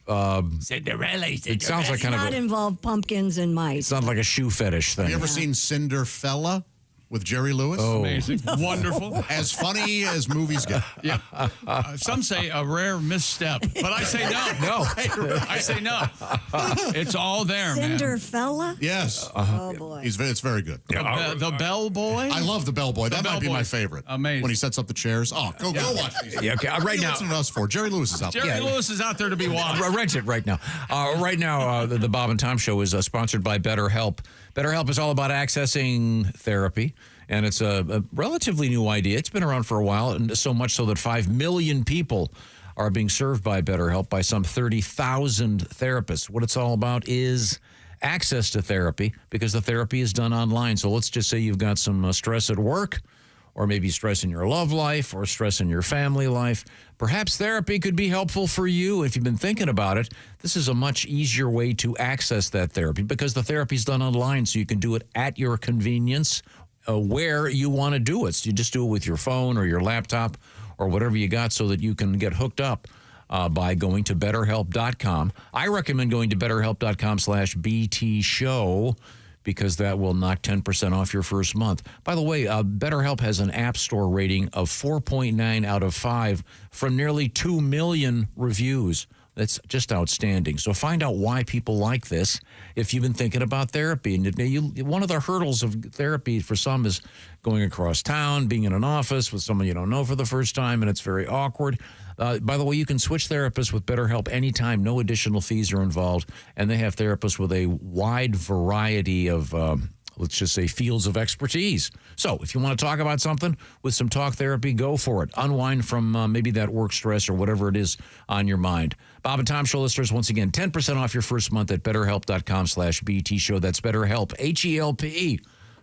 Cinderella. It sounds like kind of. Not involve pumpkins and mice. Sounds like a shoe fetish thing. Have you ever seen Cinderella with Jerry Lewis? Oh, amazing, wonderful, as funny as movies get. Yeah. Some say a rare misstep, but I say no. No, I say no. It's all there, man. Cinderella? Yes. Oh boy. It's very good. The Bell Boy. I love the Bell Boy. That might be my favorite. Amazing. When he sets up the chairs. Oh, go watch these. Yeah, okay. Right now, listen to us for Jerry Lewis is out there. Jerry Lewis is out there to be watched. Rent it right now. The Bob and Tom Show is sponsored by BetterHelp. BetterHelp is all about accessing therapy. And it's a relatively new idea. It's been around for a while, and so much so that 5 million people are being served by BetterHelp by some 30,000 therapists. What it's all about is access to therapy, because the therapy is done online. So let's just say you've got some stress at work, or maybe stress in your love life, or stress in your family life. Perhaps therapy could be helpful for you. If you've been thinking about it, this is a much easier way to access that therapy, because the therapy is done online, so you can do it at your convenience, where you want to do it. So you just do it with your phone or your laptop or whatever you got, so that you can get hooked up by going to BetterHelp.com. I recommend going to BetterHelp.com/BT Show, because that will knock 10% off your first month. By the way, BetterHelp has an App Store rating of 4.9 out of 5 from nearly 2 million reviews. That's just outstanding. So find out why people like this if you've been thinking about therapy. And one of the hurdles of therapy for some is going across town, being in an office with someone you don't know for the first time, and it's very awkward. By the way, you can switch therapists with BetterHelp anytime. No additional fees are involved. And they have therapists with a wide variety of let's just say fields of expertise. So if you want to talk about something with some talk therapy, go for it. Unwind from maybe that work stress or whatever it is on your mind. Bob and Tom Show listeners, once again, 10% off your first month at BetterHelp.com/BT Show. That's BetterHelp, H-E-L-P-E,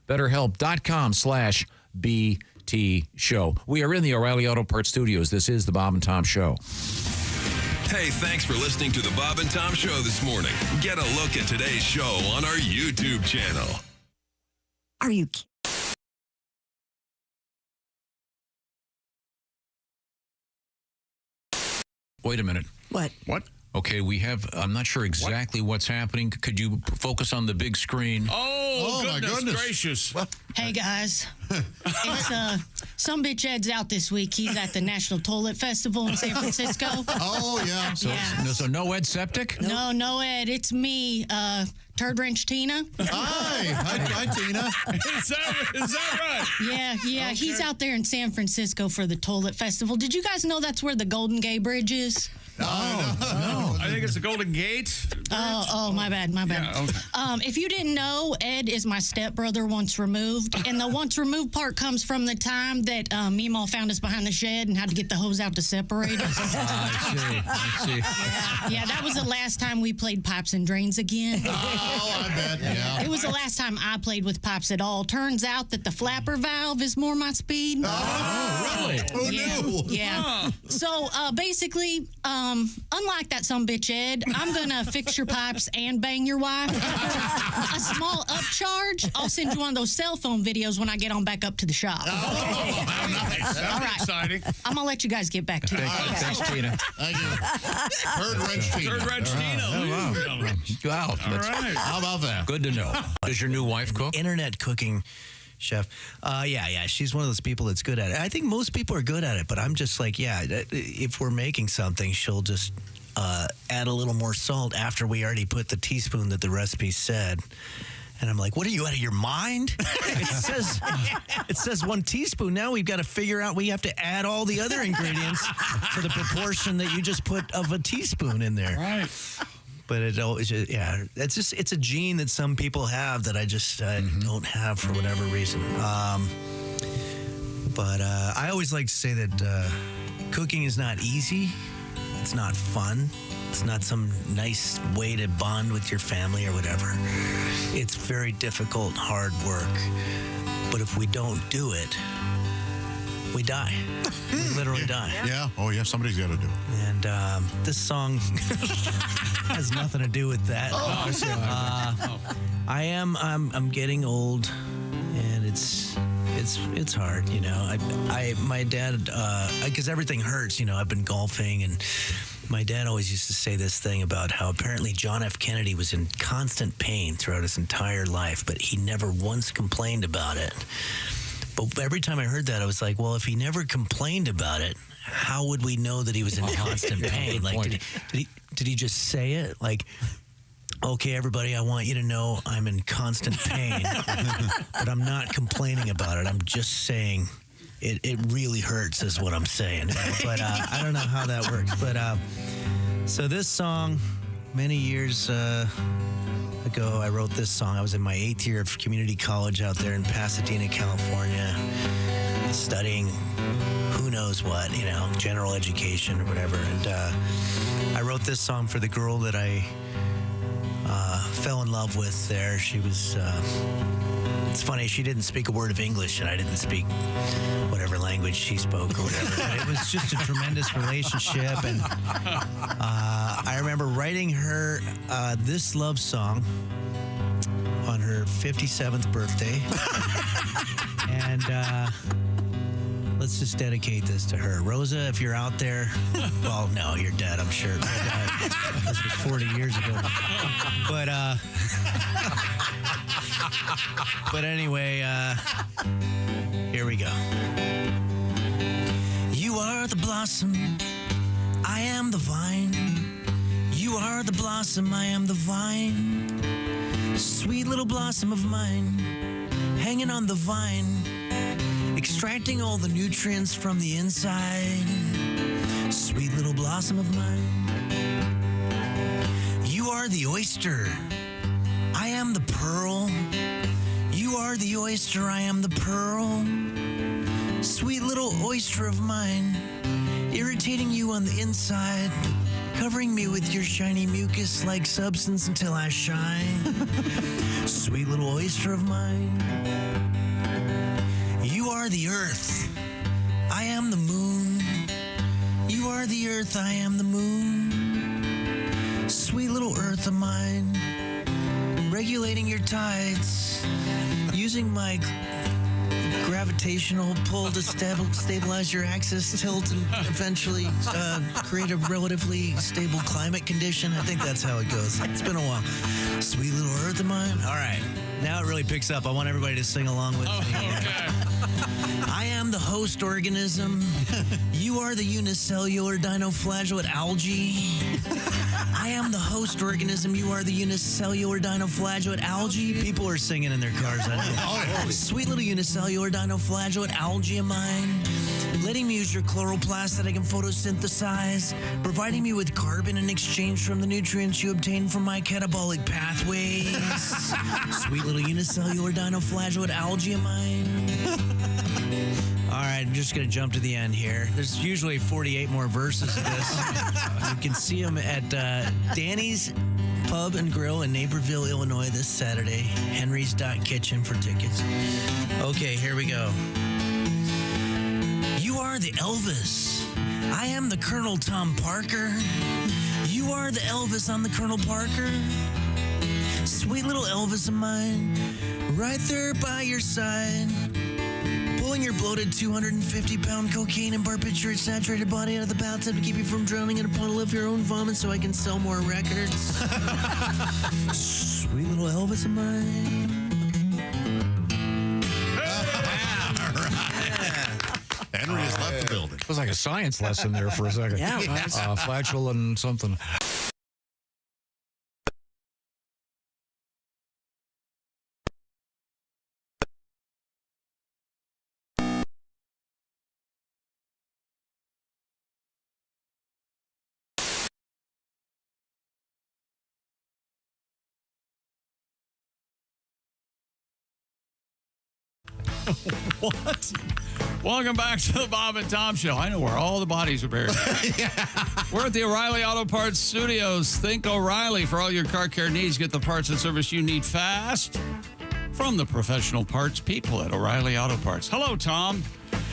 BetterHelp.com/BT Show. We are in the O'Reilly Auto Parts Studios. This is the Bob and Tom Show. Hey, thanks for listening to the Bob and Tom Show this morning. Get a look at today's show on our YouTube channel. Are you kidding? Wait a minute. What? Okay, I'm not sure exactly what's happening. Could you focus on the big screen? Oh, my goodness. gracious. Hey, guys. It's some bitch Ed's out this week. He's at the National Toilet Festival in San Francisco. Oh, yeah. So no Ed Septic? No, Ed. It's me, Turd Wrench Tina. Hi, Tina. Is that right? Yeah. He's out there in San Francisco for the Toilet Festival. Did you guys know that's where the Golden Gate Bridge is? No. I think it's the Golden Gate. Oh, my bad. Yeah, okay. If you didn't know, Ed is my stepbrother once removed. And the once removed part comes from the time that Meemaw found us behind the shed and had to get the hose out to separate us. I see. Yeah, that was the last time we played Pipes and Drains again. Oh, I bet, yeah. It was the last time I played with pipes at all. Turns out that the flapper valve is more my speed. Oh, really? Who knew? Yeah. So basically, unlike that sumbitch Ed, I'm going to fix your pipes and bang your wife. A small upcharge. I'll send you one of those cell phone videos when I get on back up to the shop. Oh, how nice. That's All right. exciting. I'm going to let you guys get back to it. Thanks, Tina. Thank you. Turd Wrench Tina. Turd Wrench Tina. Wow. All right. How about that? Good to know. Does your new wife cook? Internet cooking chef. Yeah. She's one of those people that's good at it. I think most people are good at it, but I'm just like, if we're making something, she'll just add a little more salt after we already put the teaspoon that the recipe said. And I'm like, what are you, out of your mind? It says 1 teaspoon. Now we've got to figure out, we have to add all the other ingredients to the proportion that you just put of a teaspoon in there. Right. But it's a gene that some people have that I just don't have for whatever reason. But I always like to say that cooking is not easy. It's not fun. It's not some nice way to bond with your family or whatever. It's very difficult, hard work. But if we don't do it, we die. We literally die. Yeah. Oh, yeah. Somebody's got to do it. And this song has nothing to do with that. I'm getting old, and it's hard, you know. My dad, because everything hurts, you know. I've been golfing, and my dad always used to say this thing about how apparently John F. Kennedy was in constant pain throughout his entire life, but he never once complained about it. But every time I heard that, I was like, well, if he never complained about it, how would we know that he was in constant pain? Like, did he just say it? Like, okay, everybody, I want you to know I'm in constant pain, but I'm not complaining about it. I'm just saying it really hurts is what I'm saying. But I don't know how that works. But so this song, many years ago, I wrote this song. I was in my 8th year of community college out there in Pasadena, California, studying who knows what, you know, general education or whatever. And I wrote this song for the girl that I fell in love with there. She was, it's funny, she didn't speak a word of English, and I didn't speak whatever language she spoke or whatever. But it was just a tremendous relationship. And I remember writing her this love song on her 57th birthday. And let's just dedicate this to her. Rosa, if you're out there, well, no, you're dead, I'm sure. This was 40 years ago. But anyway, here we go. You are the blossom, I am the vine. You are the blossom, I am the vine. Sweet little blossom of mine, hanging on the vine, extracting all the nutrients from the inside. Sweet little blossom of mine. You are the oyster, I am the pearl. You are the oyster, I am the pearl. Sweet little oyster of mine, irritating you on the inside, covering me with your shiny mucus-like substance until I shine. Sweet little oyster of mine. You are the earth, I am the moon. You are the earth, I am the moon. Sweet little earth of mine, regulating your tides, using my gravitational pull to stabilize your axis tilt and eventually create a relatively stable climate condition. I think that's how it goes. It's been a while. Sweet little Earth of mine. All right. Now it really picks up. I want everybody to sing along with me. Okay. I am the host organism. You are the unicellular dinoflagellate algae. I am the host organism. You are the unicellular dinoflagellate algae. People are singing in their cars. I know. Sweet little unicellular dinoflagellate algae of mine. Letting me use your chloroplast that I can photosynthesize. Providing me with carbon in exchange from the nutrients you obtain from my catabolic pathways. Sweet little unicellular dinoflagellate algae of mine. All right, I'm just going to jump to the end here. There's usually 48 more verses of this. You can see them at Danny's Pub and Grill in Naperville, Illinois this Saturday. Henry's.kitchen for tickets. Okay, here we go. You are the Elvis. I am the Colonel Tom Parker. You are the Elvis. I'm the Colonel Parker. Sweet little Elvis of mine, right there by your side. Pulling your bloated 250-pound cocaine and barbiturate-saturated body out of the bathtub to keep you from drowning in a puddle of your own vomit so I can sell more records. Sweet little Elvis of mine. Henry has left the building. It was like a science lesson there for a second. Yeah, it was. Flatulent something. What? Welcome back to the Bob and Tom Show. I know where all the bodies are buried. We're at the O'Reilly Auto Parts Studios. Think O'Reilly for all your car care needs. Get the parts and service you need fast from the professional parts people at O'Reilly Auto Parts. Hello, Tom.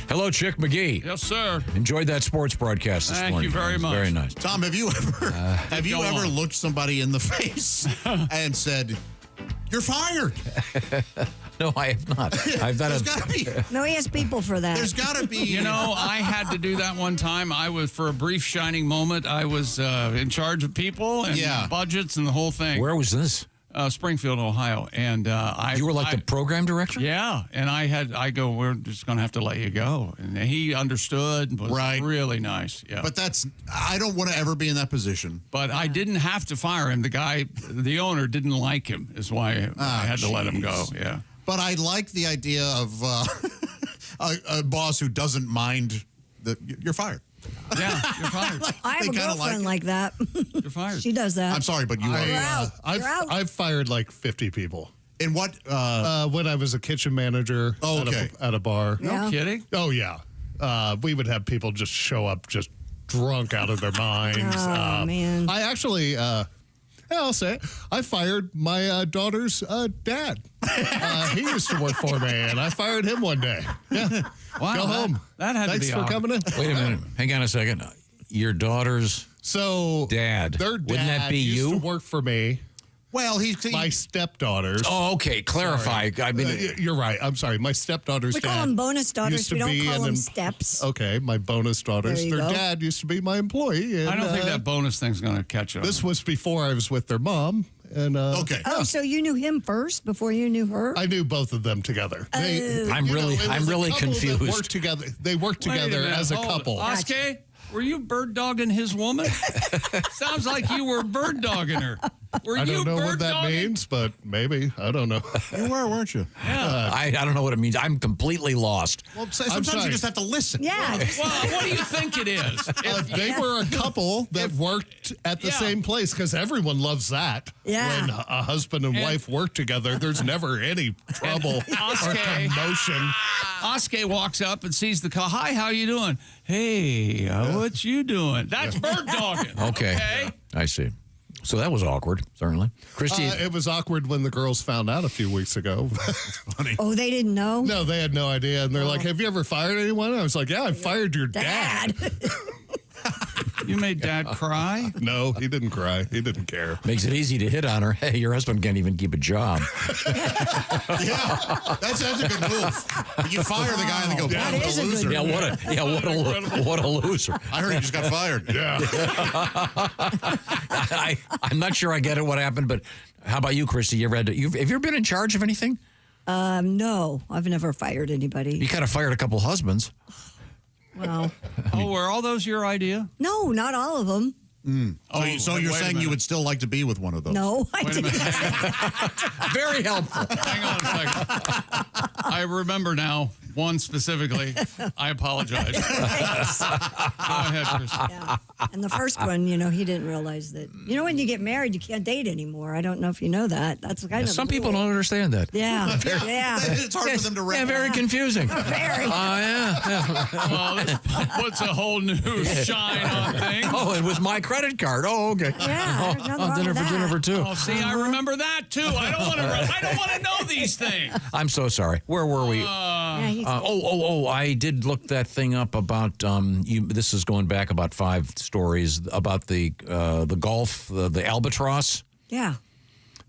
Hello, Chick McGee. Yes, sir. Enjoyed that sports broadcast this morning. Thank you very much. Very nice. Tom, have you ever looked somebody in the face and said, "You're fired"? No, I have not. I've done No, he has people for that. There's got to be. You know, I had to do that one time. I was, for a brief shining moment, I was in charge of people and budgets and the whole thing. Where was this? Springfield, Ohio. And you were like the program director? Yeah. And I go, we're just going to have to let you go. And he understood and was really nice. Yeah. But I don't want to ever be in that position. But I didn't have to fire him. The owner didn't like him, is why I had to let him go. Yeah. But I like the idea of a boss who doesn't mind that you're fired. Yeah, you're fired. I have a girlfriend like that. You're fired. She does that. I'm sorry, but You're out. I've fired like 50 people. In what? When I was a kitchen manager at a bar. No kidding? Oh, yeah. We would have people just show up just drunk out of their minds. Oh, man. I actually... I'll say it. I fired my daughter's dad. He used to work for me, and I fired him one day. Yeah. Wow. Go home. That had Thanks to be for coming in. Wait a minute. Hang on a second. Your daughter's dad. Their dad Wouldn't that be used you? to work for me. Well, he's my stepdaughters. Oh, okay. Clarify. Sorry. I mean, you're right. I'm sorry. My stepdaughters' We dad call them bonus daughters. used to We don't be call an them steps. Okay, my bonus daughters. There you Their go. dad used to be my employee. And, I don't think that bonus thing's going to catch up. This was before I was with their mom. And Oh, so you knew him first before you knew her? I knew both of them together. I'm really confused. Worked together. They worked together as a couple. Oskar, were you bird dogging his woman? Sounds like you were bird dogging her. Were I you don't know bird what that dogging? means, but maybe. I don't know. You were, weren't you? Yeah. I don't know what it means. I'm completely lost. Well, sometimes you just have to listen. Yeah. Well, what do you think it is? They were a couple that worked at the same place because everyone loves that. Yeah. When a husband and wife work together, there's never any trouble or commotion. Oskar walks up and sees the car. Hi, how you doing? Hey, what you doing? That's bird dogging. Okay. I see. So that was awkward, certainly. Christie. It was awkward when the girls found out a few weeks ago. Funny. Oh, they didn't know? No, they had no idea. And they're like, have you ever fired anyone? I was like, yeah, I fired your dad. You made Dad cry? No, he didn't cry. He didn't care. Makes it easy to hit on her. Hey, your husband can't even keep a job. Yeah, that's a good move. You fire the guy and they go, That what is a a good loser. What a loser. I heard he just got fired. Yeah. I'm not sure I get it what happened, but how about you, Christy? Have you ever been in charge of anything? No, I've never fired anybody. You kind of fired a couple husbands. Well, Were all those your idea? no, not all of them. So you're saying you would still like to be with one of those? No, I didn't. Very helpful. Hang on a second. I remember now one specifically. I apologize. Go ahead, Christy. Yeah. And the first one, he didn't realize that. When you get married, you can't date anymore. I don't know if you know that. That's kind of Some the people rule. don't understand that. Yeah, yeah. It's hard for them to Yeah, very confusing. Very. Yeah. Well, this puts a whole new shine on things. Oh, and with my credit card. Oh, okay. Yeah, there's nothing wrong dinner with for dinner that. for two. Oh, see, I remember that too. I don't want to know these things. I'm so sorry. Where were we? I did look that thing up about this is going back about 5 stories about the golf, the albatross. Yeah.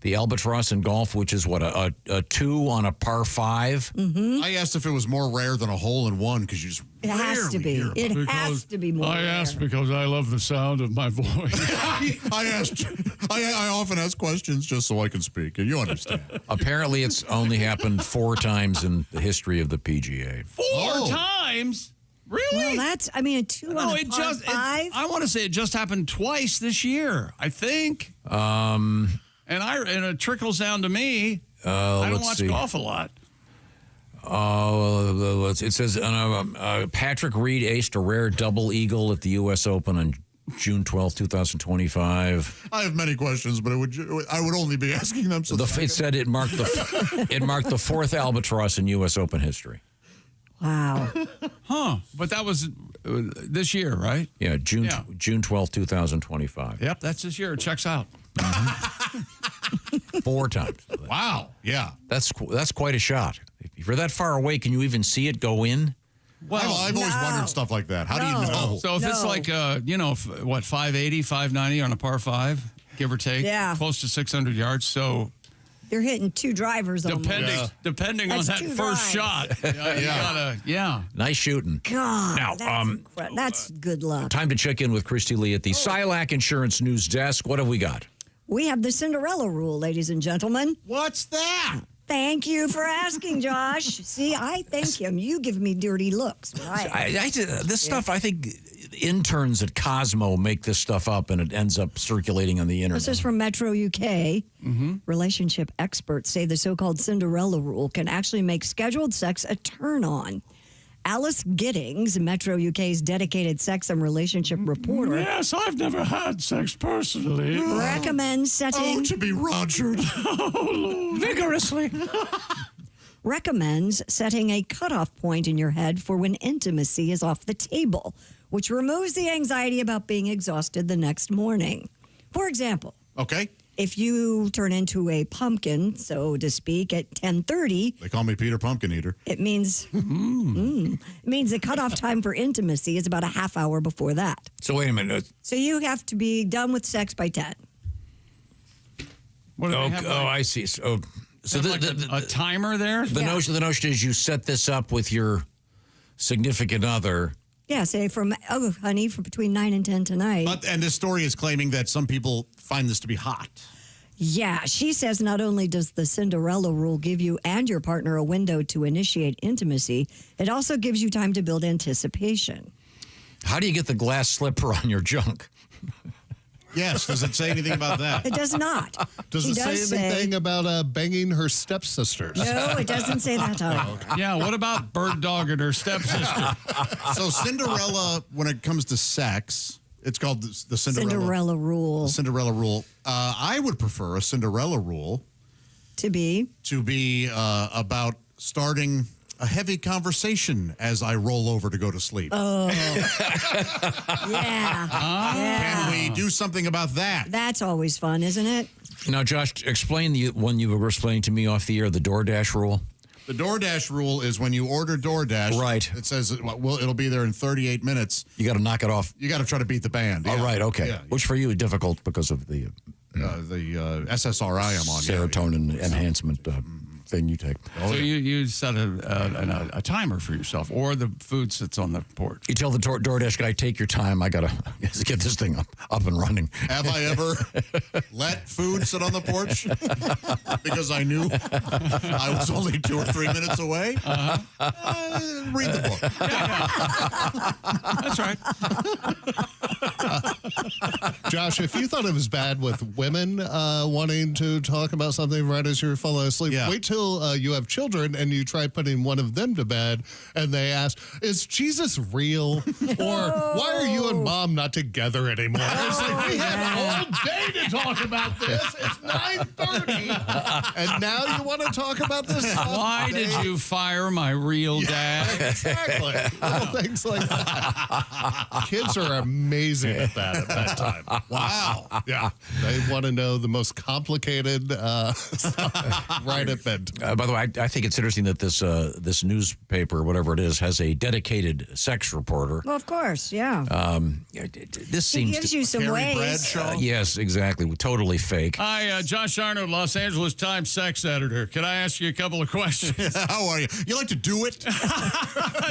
The albatross in golf, which is what a 2 on a par 5. Mm-hmm. I asked if it was more rare than a hole in one because you just It has to be. It has to be more. I rare. asked because I love the sound of my voice. I often ask questions just so I can speak, and you understand. Apparently, it's only happened 4 times in the history of the PGA. 4 times? Really? Well, that's, a 2 on a par 5. I want to say it just happened twice this year, I think. And it trickles down to me. I don't watch golf a lot. It says Patrick Reed aced a rare double eagle at the U.S. Open on June 12, 2025. I have many questions, but I would only be asking them. It said it marked the 4th albatross in U.S. Open history. Wow. Huh. But that was this year, right? Yeah, June 12, 2025. Yep, that's this year. It checks out. 4 times. Wow. Yeah. That's quite a shot. If you're that far away, can you even see it go in? Well, I've always wondered stuff like that. How do you know? So if it's like, 580, 590 on a par 5, give or take, close to 600 yards. So They're hitting 2 drivers depending on That's that 2 first drives. shot. Nice shooting. God, Now, that's good luck. time to check in with Christy Lee at the Silac Insurance News Desk. What have we got? We have the Cinderella rule, ladies and gentlemen. What's that? Thank you for asking, Josh. See, I thank him. You give me dirty looks, right? This stuff, I think interns at Cosmo make this stuff up and it ends up circulating on the internet. This is from Metro UK. Relationship experts say the so-called Cinderella rule can actually make scheduled sex a turn-on. Alice Giddings, Metro UK's dedicated sex and relationship reporter. Yes, I've never had sex personally. Recommends setting... to be rogered. Vigorously. Recommends setting a cutoff point in your head for when intimacy is off the table, which removes the anxiety about being exhausted the next morning. For example... Okay. If you turn into a pumpkin, so to speak, at 10:30, they call me Peter Pumpkin Eater. It means it means the cutoff time for intimacy is about a half hour before that. So wait a minute. So you have to be done with sex by 10. I see. So a timer there. The notion is you set this up with your significant other. Yeah, say honey, from between 9 and 10 tonight. And this story is claiming that some people find this to be hot. Yeah, she says not only does the Cinderella rule give you and your partner a window to initiate intimacy, it also gives you time to build anticipation. How do you get the glass slipper on your junk? Yes. Does it say anything about that? It does not. Does it say anything about banging her stepsisters? No, it doesn't say that either. Yeah, what about bird dog and her stepsister? So Cinderella, when it comes to sex, it's called the Cinderella rule. The Cinderella rule. I would prefer a Cinderella rule to be about starting a heavy conversation as I roll over to go to sleep. Oh, yeah. Can we do something about that? That's always fun, isn't it? Now, Josh, explain the one you were explaining to me off the air, the DoorDash rule. The DoorDash rule is when you order DoorDash, right? It says it'll be there in 38 minutes. You got to knock it off. You got to try to beat the band. Oh, yeah. right, okay. Yeah. Which for you is difficult because of the SSRI I'm on. Serotonin enhancement thing you take. So you set a timer for yourself, or the food sits on the porch. You tell the DoorDash guy, take your time. I got to get this thing up and running. Have I ever let food sit on the porch because I knew I was only 2 or 3 minutes away? Read the book. That's right. Josh, if you thought it was bad with women wanting to talk about something right as you're falling asleep, wait till you have children and you try putting one of them to bed and they ask, is Jesus real? Or why are you and mom not together anymore? It's like, we had all day to talk about this. It's 9:30. And now you want to talk about this? Why did you fire my real dad? Exactly. Little things like that. Kids are amazing at that at bedtime. Wow. Yeah. They want to know the most complicated stuff right at bedtime. By the way, I think it's interesting that this newspaper, whatever it is, has a dedicated sex reporter. Well, of course, yeah. This seems gives you some ways. Bradshaw? Yes, exactly. Totally fake. Hi, Josh Arnold, Los Angeles Times sex editor. Can I ask you a couple of questions? How are you? You like to do it?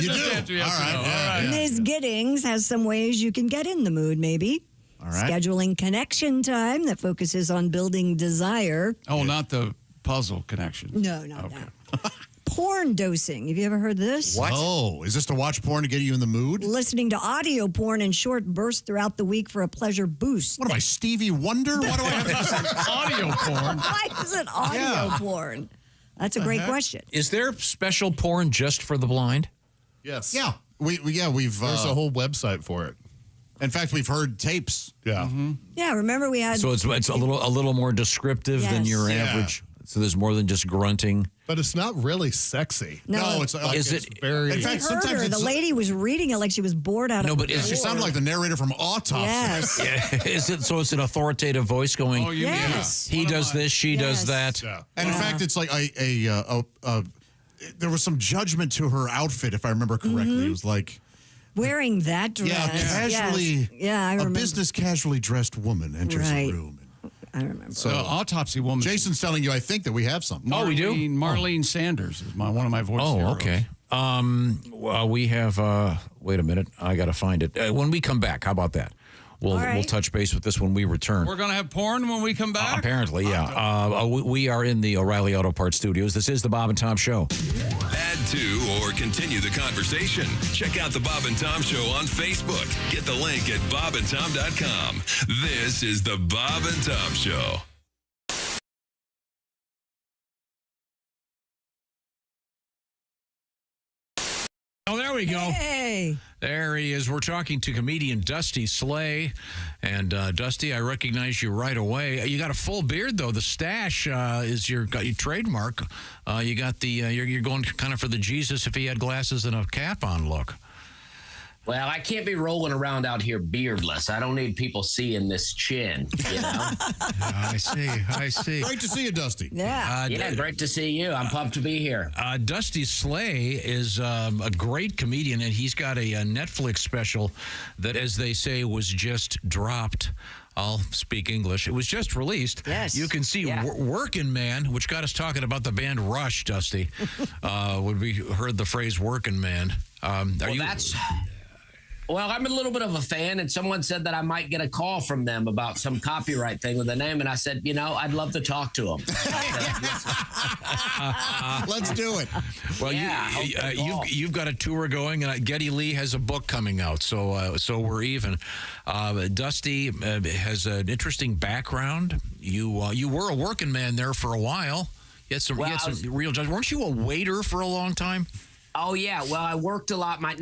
You do? All right. Ms. Giddings has some ways you can get in the mood, maybe. All right. Scheduling connection time that focuses on building desire. Oh, not the puzzle connection. No, not that. Porn dosing. Have you ever heard this? What? Oh, is this to watch porn to get you in the mood? Listening to audio porn in short bursts throughout the week for a pleasure boost. What am I, Stevie Wonder? Why do I have to listen to audio porn? Why is it audio porn? That's a great question. Is there special porn just for the blind? Yes. Yeah. We've There's a whole website for it. In fact, we've heard tapes. Yeah. Yeah, remember we had... So it's a little more descriptive than your average. So there's more than just grunting. But it's not really sexy. No, it's very. In fact, heard sometimes her. The lady was reading it like she was bored out of No, but it. she sounded like the narrator from Autopsy. Yes. Yeah. Is it so? It's an authoritative voice going. Oh, you Yes. He does this. She does that. Yeah. And in fact, it's like there was some judgment to her outfit, if I remember correctly. It was like Wearing that dress. yeah, casually. Yes. Yeah, I remember. A business casually dressed woman enters Right. a room. I remember. So Autopsy woman. Jason's telling you, I think that we have something. Oh, we do? Marlene Sanders is one of my voice heroes. Okay. Well, we have. Wait a minute. I got to find it. When we come back, how about that? We'll touch base with this when we return. We're going to have porn when we come back? Apparently, yeah. We are in the O'Reilly Auto Parts studios. This is the Bob and Tom Show. Add to or continue the conversation. Check out the Bob and Tom Show on Facebook. Get the link at bobandtom.com. This is the Bob and Tom Show. Oh, there we go. Hey. There he is. We're talking to comedian Dusty Slay. And Dusty, I recognize you right away. You got a full beard, though. The stash is your trademark. You got the you're going kind of for the Jesus if he had glasses and a cap on look. Well, I can't be rolling around out here beardless. I don't need people seeing this chin, you know? I see. Great to see you, Dusty. Yeah. Great to see you. I'm pumped to be here. Dusty Slay is a great comedian, and he's got a Netflix special that, as they say, was just dropped. I'll speak English. It was just released. Yes. You can see Workin' Man, which got us talking about the band Rush, Dusty, when we heard the phrase Workin' Man. Well, I'm a little bit of a fan, and someone said that I might get a call from them about some copyright thing with the name, and I said, I'd love to talk to them. Let's do it. Well, you've got a tour going, and Geddy Lee has a book coming out, so we're even. Dusty has an interesting background. You were a working man there for a while. You had some real jobs. Weren't you a waiter for a long time? Oh, yeah. Well, I worked a lot. My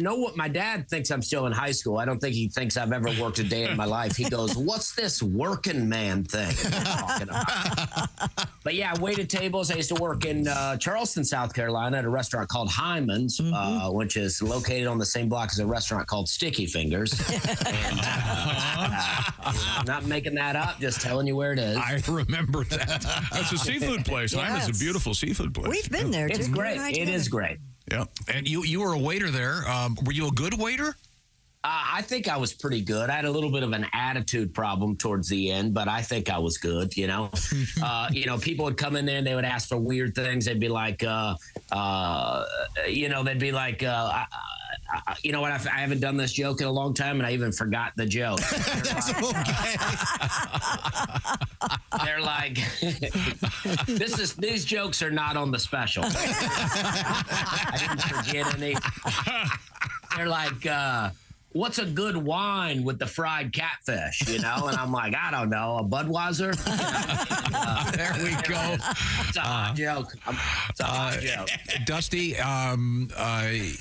dad thinks I'm still in high school. I don't think he thinks I've ever worked a day in my life. He goes, what's this working man thing you're talking about? But yeah, I waited tables. I used to work in Charleston, South Carolina at a restaurant called Hyman's, which is located on the same block as a restaurant called Sticky Fingers. And, I'm not making that up, just telling you where it is. I remember that. That's a seafood place. Hyman's a beautiful seafood place. We've been there, too. It's great. It is great. Yeah. And you were a waiter there. Were you a good waiter? I think I was pretty good. I had a little bit of an attitude problem towards the end, but I think I was good, you know. People would come in there and they would ask for weird things. They'd be like, they'd be like, you know what? I haven't done this joke in a long time, and I even forgot the joke. They're like, these jokes are not on the special. I didn't forget any. They're like, what's a good wine with the fried catfish, you know? And I'm like, I don't know, a Budweiser? There we go. It's a hot joke. It's a hot joke. Dusty,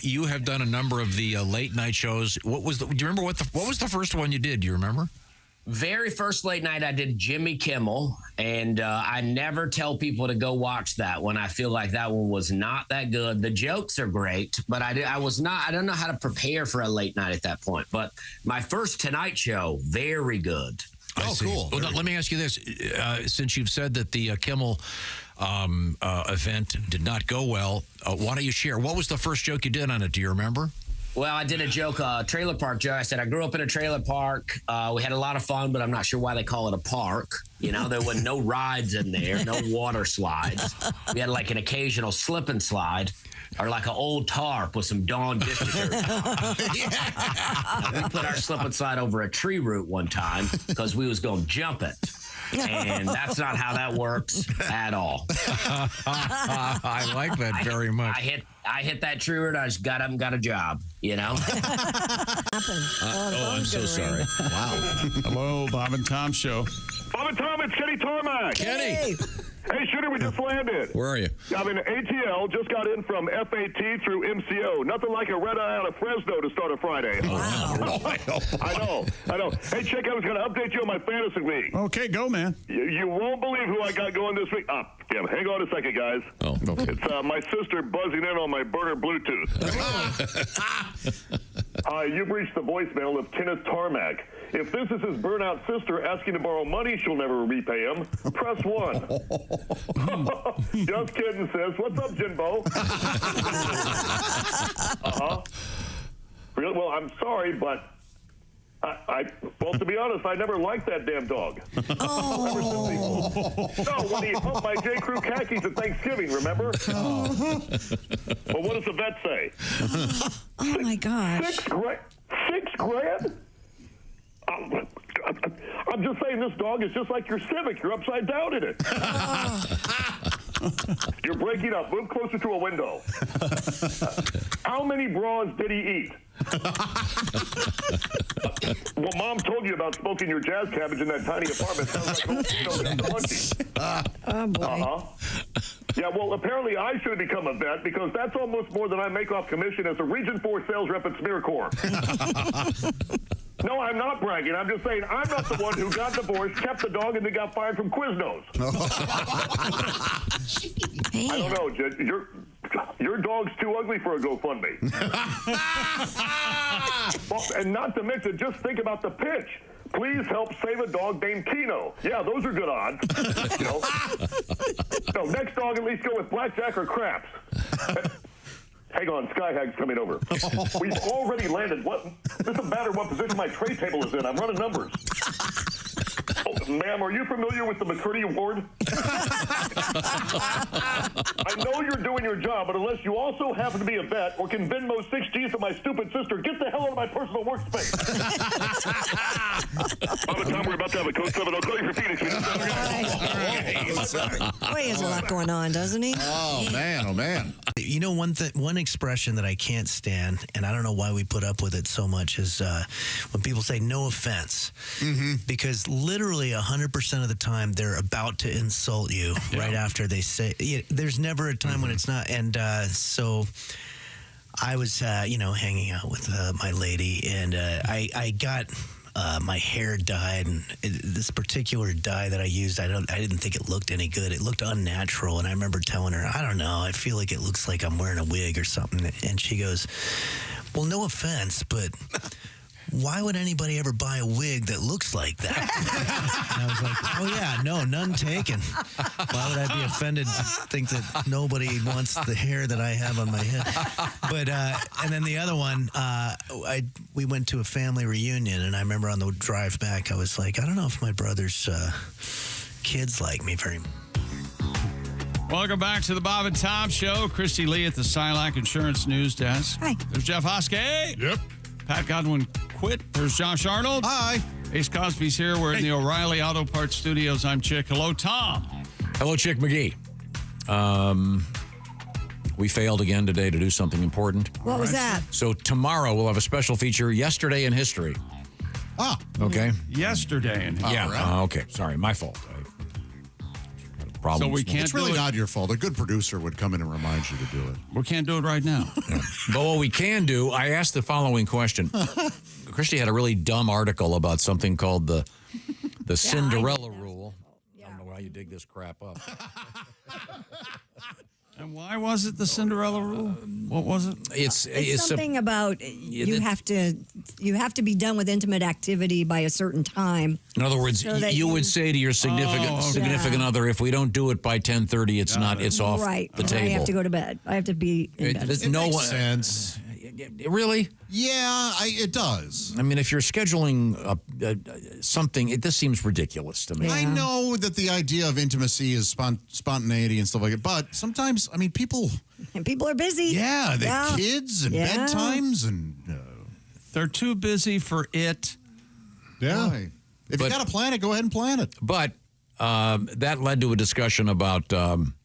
you have done a number of the late night shows. Do you remember what was the first one you did? Do you remember? Very first late night, I did Jimmy Kimmel, and I never tell people to go watch that one. I feel like that one was not that good. The jokes are great, but I don't know how to prepare for a late night at that point. But my first Tonight Show, very good. Cool. Well, let me ask you this. Since you've said that the Kimmel event did not go well, why don't you share? What was the first joke you did on it? Do you remember? Well, I did a joke, trailer park joke. I said, I grew up in a trailer park. We had a lot of fun, but I'm not sure why they call it a park. You know, there were no rides in there, no water slides. We had like an occasional slip and slide or like an old tarp with some Dawn dish detergent. We put our slip and slide over a tree root one time because we was going to jump it. And that's not how that works at all. I like that very much. I hit that tree root. I just got up and got a job, you know? I'm so sorry. Wow. Hello, Bob and Tom Show. Bob and Tom, it's Kenny Tarmac. Kenny. Hey, Shooter, we just landed. Where are you? I'm in ATL, just got in from FAT through MCO. Nothing like a red eye out of Fresno to start a Friday. Wow. I know. Hey, Chick, I was going to update you on my fantasy league. Okay, go, man. You won't believe who I got going this week. Damn, hang on a second, guys. Oh, okay. It's my sister buzzing in on my burner Bluetooth. You've reached the voicemail of Kenneth Tarmac. If this is his burnout sister asking to borrow money she'll never repay him, press 1. Just kidding, sis. What's up, Jinbo? Really? Well, I'm sorry, but well, to be honest, I never liked that damn dog. No, when he humped my J. Crew khakis at Thanksgiving, remember? Well, what does the vet say? Oh, my gosh. $6 grand? I'm just saying this dog is just like your Civic. You're upside down in it. You're breaking up. Move closer to a window. How many bras did he eat? Well, Mom told you about smoking your jazz cabbage in that tiny apartment. Sounds like oh, boy. Yeah, well, apparently I should become a vet because that's almost more than I make off commission as a Region 4 sales rep at Smear Corps. No, I'm not bragging. I'm just saying I'm not the one who got divorced, kept the dog, and then got fired from Quiznos. I don't know, your dog's too ugly for a GoFundMe. Well, and not to mention, just think about the pitch. Please help save a dog named Keno. Yeah, those are good odds. You know? No, next dog at least go with blackjack or craps. Hang on, Skyhag's coming over. We've already landed. What? It doesn't matter what position my tray table is in. I'm running numbers. Oh, ma'am, are you familiar with the McCurdy Award? I know you're doing your job, but unless you also happen to be a vet or can Venmo 6 G's to my stupid sister, get the hell out of my personal workspace. By the time we're about to have a Code 7, I'll call you for Phoenix. Boy, he has a lot going on, doesn't he? Oh, man. You know, one expression that I can't stand, and I don't know why we put up with it so much, is when people say no offense. Mm-hmm. Because literally 100% of the time they're about to insult you right after they say there's never a time when it's not. And so I was, hanging out with my lady, and I got my hair dyed, and this particular dye that I used, I didn't think it looked any good. It looked unnatural, and I remember telling her, I don't know, I feel like it looks like I'm wearing a wig or something. And she goes, well, no offense, but why would anybody ever buy a wig that looks like that? And I was like, oh, yeah, no, none taken. Why would I be offended to think that nobody wants the hair that I have on my head? But, and then the other one, we went to a family reunion, and I remember on the drive back, I was like, I don't know if my brother's kids like me very much. Welcome back to the Bob and Tom Show. Christie Lee at the Silac Insurance News Desk. Hi. There's Jeff Hoskey. Yep. Pat Godwin quit. There's Josh Arnold. Hi. Ace Cosby's here. We're in the O'Reilly Auto Parts Studios. I'm Chick. Hello, Tom. Hello, Chick McGee. We failed again today to do something important. What was that? So tomorrow we'll have a special feature, Yesterday in History. Ah. Okay. Yesterday in History. Yeah. Okay. Sorry. My fault. So we can't It's really do it. not your fault. A good producer would come in and remind you to do it. We can't do it right now. But what we can do, I asked the following question. Christie had a really dumb article about something called the Cinderella rule. I don't know why you dig this crap up. And why was it the Cinderella rule? What was it? It's something about you have to be done with intimate activity by a certain time. In other words, So that you would you- say to your significant other, if we don't do it by 10:30, it's off Right. the I table. have to go to bed. I have to be in bed. There's It no makes one- sense. Really? Yeah, it does. I mean, if you're scheduling something, this seems ridiculous to me. I know that the idea of intimacy is spontaneity and stuff like that, but sometimes, I mean, people are busy. Yeah, they have kids and bedtimes and they're too busy for it. Yeah. Right. If you got to plan it, go ahead and plan it. But that led to a discussion about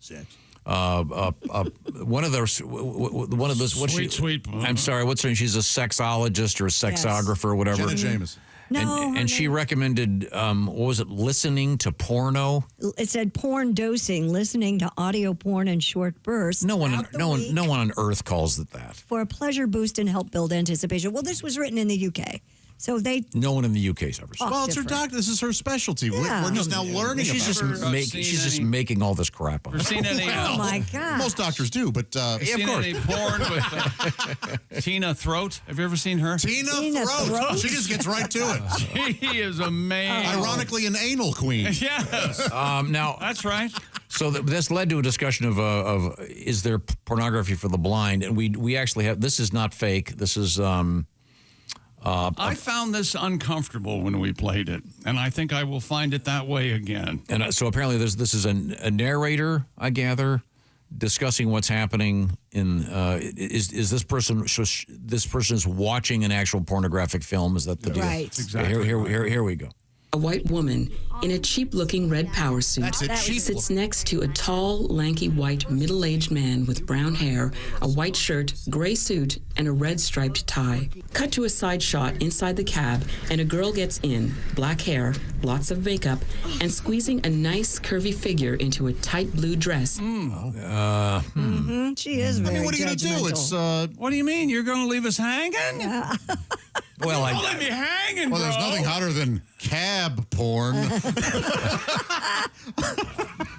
sex. One of those. What's Sweet. I'm sorry. What's her name? She's a sexologist or a sexographer or whatever. Jenna Jameson. And she recommended, what was it? Listening to porno. It said porn dosing, listening to audio porn in short bursts. No one on earth calls it that. For a pleasure boost and help build anticipation. Well, this was written in the UK. So they. No one in the UK's ever seen. Well, it's her doctor. This is her specialty. Yeah. We're just now learning She's about just it. just making all this crap up. Ever seen any? Oh my God! Most doctors do, but Seen any porn with Tina Throat? Have you ever seen her? Tina Throat. She just gets right to it. She is amazing. Ironically, an anal queen. Yes. Now that's right. So this led to a discussion of is there pornography for the blind, and we actually have. This is not fake. This is. I found this uncomfortable when we played it, and I think I will find it that way again. And so apparently this is a narrator, I gather, discussing what's happening in is this person is watching an actual pornographic film? Is that the deal? Right. Exactly. Here we go. A white woman in a cheap-looking red power suit sits next to a tall, lanky, white, middle-aged man with brown hair, a white shirt, gray suit, and a red striped tie. Cut to a side shot inside the cab, and a girl gets in, black hair, lots of makeup, and squeezing a nice, curvy figure into a tight blue dress. She is very what are you going to do? It's what do you mean? You're going to leave us hanging? Yeah. Well, Don't leave me hanging, Well, bro. there's nothing hotter than cab porn.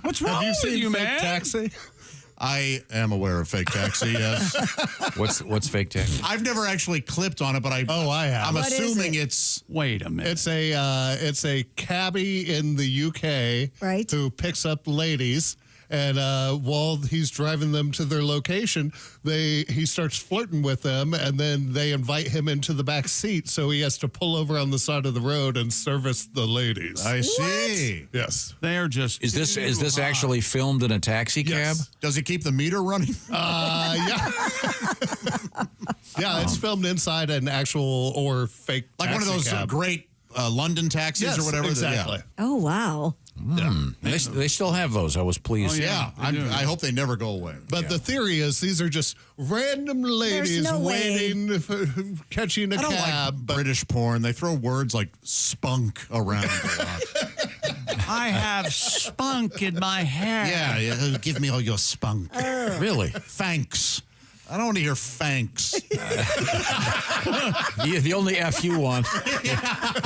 What's wrong with you, man? Taxi? I am aware of Fake Taxi, yes. What's Fake Taxi? I've never actually clipped on it, but I have. I'm What is assuming it? it's Wait a minute. It's a cabbie in the UK Right. who picks up ladies. And while he's driving them to their location, he starts flirting with them, and then they invite him into the back seat, so he has to pull over on the side of the road and service the ladies. I see. Yes. They are just. Is this actually filmed in a taxi cab? Yes. Does he keep the meter running? Yeah. Yeah, it's filmed inside an actual or fake Like one of taxi those cab. great London taxis or whatever. Exactly. Oh wow. They still have those. I was pleased. Yeah, I hope they never go away. But the theory is these are just random ladies no way. waiting, catching a I don't cab. like British porn. They throw words like spunk around a lot. I have spunk in my hair. Yeah, give me all your spunk. Really? Thanks. I don't want to hear thanks. The only F you want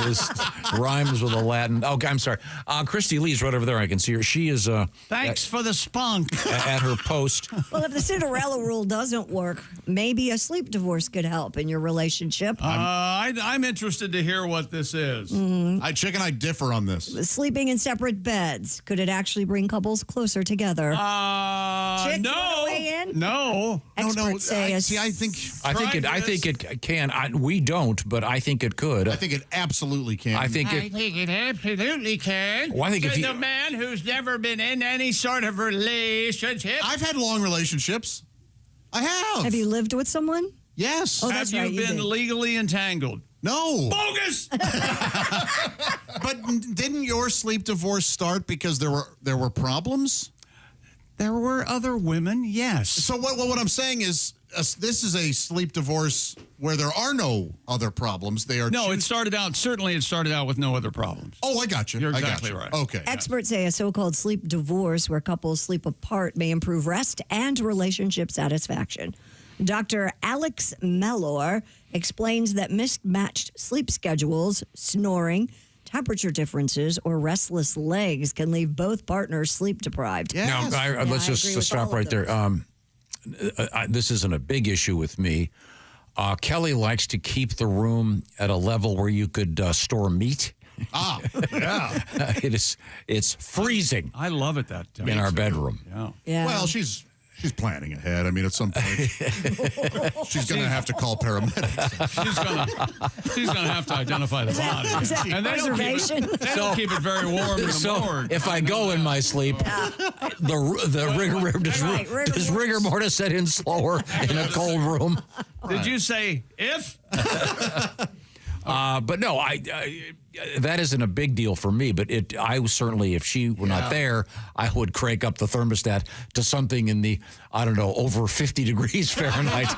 is rhymes with a Latin. Okay, I'm sorry. Christy Lee's right over there. I can see her. She is. Thanks for the spunk. At her post. Well, if the Cinderella rule doesn't work, maybe a sleep divorce could help in your relationship. I'm interested to hear what this is. Chick and I differ on this. Sleeping in separate beds. Could it actually bring couples closer together? Chick, you wanna weigh in? No. Experts say I think it can. We don't, but I think it could. I think it absolutely can. I think it absolutely can. Well, I think if the man who's never been in any sort of relationship. I've had long relationships. I have. Have you lived with someone? Yes. Oh, that's Have right. you been did. legally entangled? No. Bogus. But didn't your sleep divorce start because there were problems? There were other women, yes. So what I'm saying is this is a sleep divorce where there are no other problems. They are it started out with no other problems. Oh, I got you. You're exactly right. Okay. Experts say a so-called sleep divorce where couples sleep apart may improve rest and relationship satisfaction. Dr. Alex Mellor explains that mismatched sleep schedules, snoring, temperature differences, or restless legs can leave both partners sleep deprived. Yes. Now, let's just stop right there. This isn't a big issue with me. Kelly likes to keep the room at a level where you could store meat. Yeah. It's freezing. I love it that in our bedroom. Yeah. Well, she's planning ahead. I mean, at some point, she's going to have to call paramedics. She's gonna have to identify the body. And they don't keep it very warm in the morning. If I go in my sleep, does rigor mortis set in slower in a cold room? Did you say if? But no, that isn't a big deal for me. But I was certainly, if she were not there, I would crank up the thermostat to something in the, I don't know, over 50 degrees Fahrenheit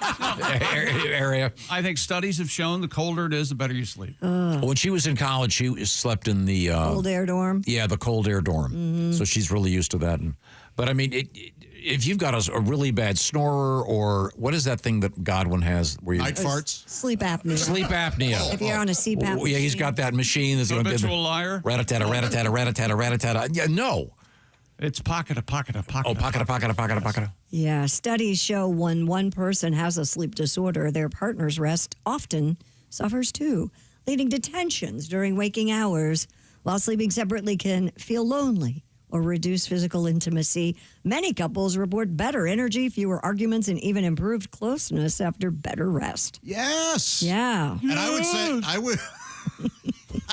area. I think studies have shown the colder it is, the better you sleep. When she was in college, she slept in the cold air dorm. Yeah, the cold air dorm. Mm-hmm. So she's really used to that. But I mean, if you've got a really bad snorer, or what is that thing that Godwin has? Where you night farts? Sleep apnea. Sleep apnea. If you're on a CPAP yeah, he's got that machine that's going to habitual liar. Rat-a-tat-a, rat-a-tat-a, rat-a-tat-a, rat-a-tat-a. Yeah, no. It's pocket. Oh, pocket. Yeah, studies show when one person has a sleep disorder, their partner's rest often suffers too, leading to tensions during waking hours. While sleeping separately can feel lonely or reduce physical intimacy, many couples report better energy, fewer arguments, and even improved closeness after better rest. Yes. Yeah. And I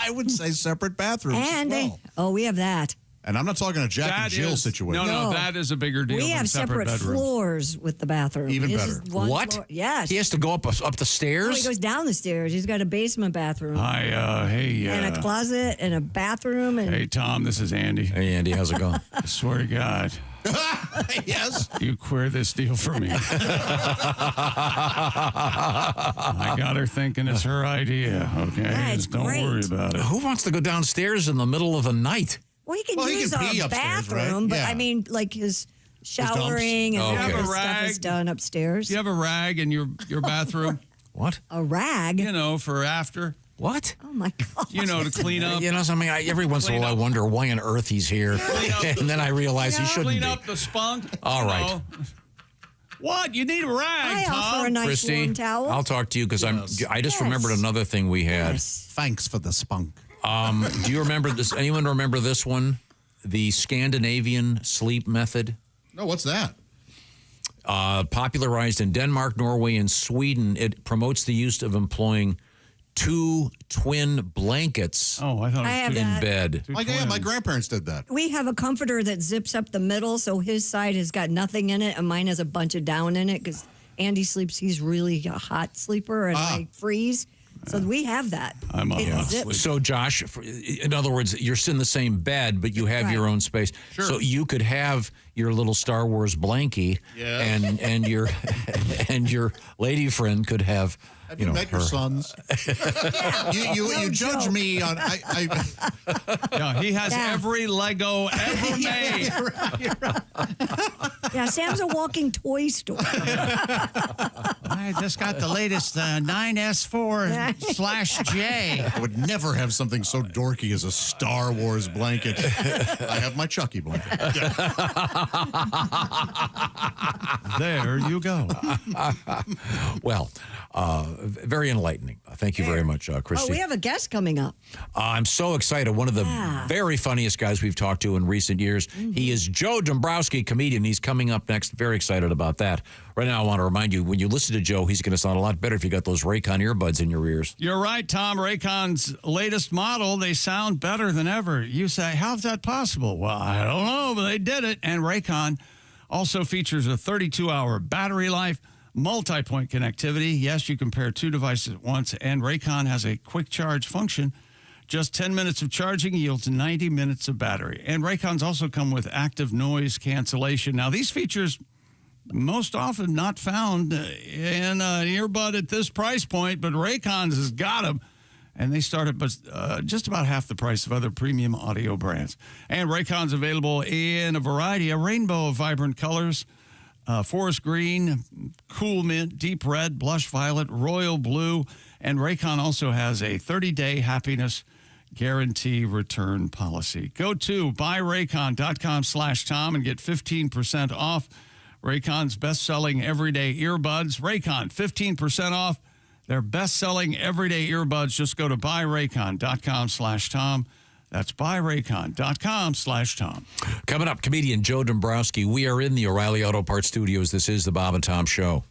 would say separate bathrooms. And as well. we have that. And I'm not talking a Jack and Jill situation. No, that is a bigger deal. We have separate floors with the bathroom. Even His better. is one What? floor. Yes. He has to go up the stairs? No, he goes down the stairs. He's got a basement bathroom. And a closet and a bathroom. And hey, Tom, this is Andy. Hey, Andy, how's it going? I swear to God. Yes. You queer this deal for me. I got her thinking it's her idea. Okay, it's don't great. worry about it. Who wants to go downstairs in the middle of the night? Well, he can Well, he use can pee a upstairs, bathroom, right? but Yeah. I mean, like his showering and Oh, all okay. his Have a stuff is rag? done upstairs. Do you have a rag in your bathroom? What? A rag? You know, for after. What? Oh, my God. You know, to clean up. You know something? Every once in a while, I wonder why on earth he's here, and then I realize he shouldn't Clean be. up the spunk. All you right. know. What? You need a rag, I Tom. offer a nice Christy, warm towel. I'll talk to you because I just Yes. remembered another thing we had. Thanks for the spunk. Do you remember this? Anyone remember this one? The Scandinavian sleep method, No, what's that? popularized in Denmark, Norway, and Sweden. It promotes the use of employing 2 twin blankets Oh, I thought I have in that. bed. My grandparents did that. We have a comforter that zips up the middle, so his side has got nothing in it, and mine has a bunch of down in it because Andy sleeps. He's really a hot sleeper, and I freeze. So we have that. I'm a It hot zips. sleeper. So, Josh, in other words, you're in the same bed, but you have your own space. Sure. So you could have your little Star Wars blankie, and your and your lady friend could have. Have you met your sons? You judge joke. me on. Yeah, he has Yeah. every Lego ever made. Yeah, Sam's a walking toy store. I just got the latest 9S4/J. I would never have something so dorky as a Star Wars blanket. I have my Chucky blanket. There you go. Well, very enlightening. Thank you very much, Christie. Oh, we have a guest coming up. I'm so excited. One of the very funniest guys we've talked to in recent years. He is Joe Dumbrosski, comedian. He's coming up next. Very excited about that. Right now, I want to remind you, when you listen to Joe, he's going to sound a lot better if you got those Raycon earbuds in your ears. You're right, Tom. Raycon's latest model, they sound better than ever. You say, how's that possible? Well, I don't know, but they did it. And Raycon also features a 32-hour battery life, multi-point connectivity. Yes, you can pair two devices at once, and Raycon has a quick charge function. Just 10 minutes of charging yields 90 minutes of battery. And Raycons also come with active noise cancellation. Now, these features most often not found in an earbud at this price point, but Raycons has got them. And they start at just about half the price of other premium audio brands. And Raycon's available in a variety, a rainbow of vibrant colors. Forest green, cool mint, deep red, blush violet, royal blue. And Raycon also has a 30-day happiness guarantee return policy. Go to buyraycon.com/Tom and get 15% off Raycon's best-selling everyday earbuds. Raycon, 15% off their best-selling everyday earbuds. Just go to buyraycon.com/Tom. That's buyraycon.com/Tom. Coming up, comedian Joe Dumbrowski. We are in the O'Reilly Auto Parts Studios. This is the Bob and Tom Show.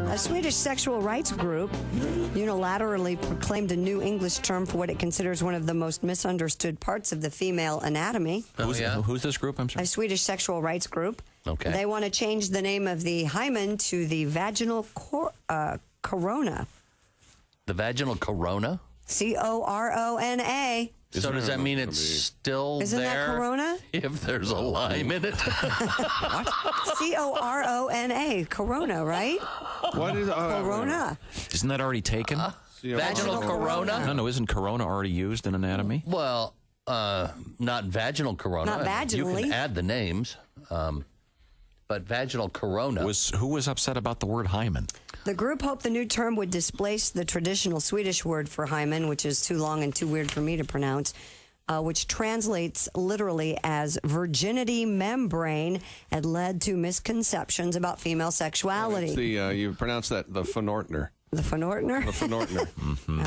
A Swedish sexual rights group unilaterally proclaimed a new English term for what it considers one of the most misunderstood parts of the female anatomy. Who's this group? I'm sorry. A Swedish sexual rights group. Okay. They want to change the name of the hymen to the vaginal corona. The vaginal corona? Corona. So does that mean it's still Isn't there? that corona? If there's a lime in it? Corona. Corona, right? What is Corona. Isn't that already taken? Vaginal corona? No, isn't corona already used in anatomy? Well, not vaginal corona. Not vaginally. You can add the names. But vaginal corona. Who was upset about the word hymen? The group hoped the new term would displace the traditional Swedish word for hymen, which is too long and too weird for me to pronounce, which translates literally as virginity membrane and led to misconceptions about female sexuality. It's you pronounce that the Phonortner. The Phonortner? The Phonortner.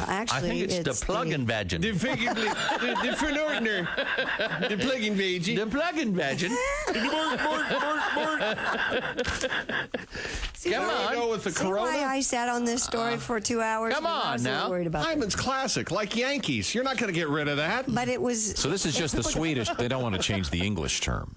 Actually, I think it's the plug-in vagin. The Phonortner. The plug-in vagin. The plug-in vagin. Come on. Go with the corona. Why I sat on this story for 2 hours. Come on I was now. worried about Hyman's classic, like Yankees. You're not going to get rid of that. But it was. So this is just the Swedish. They don't want to change the English term.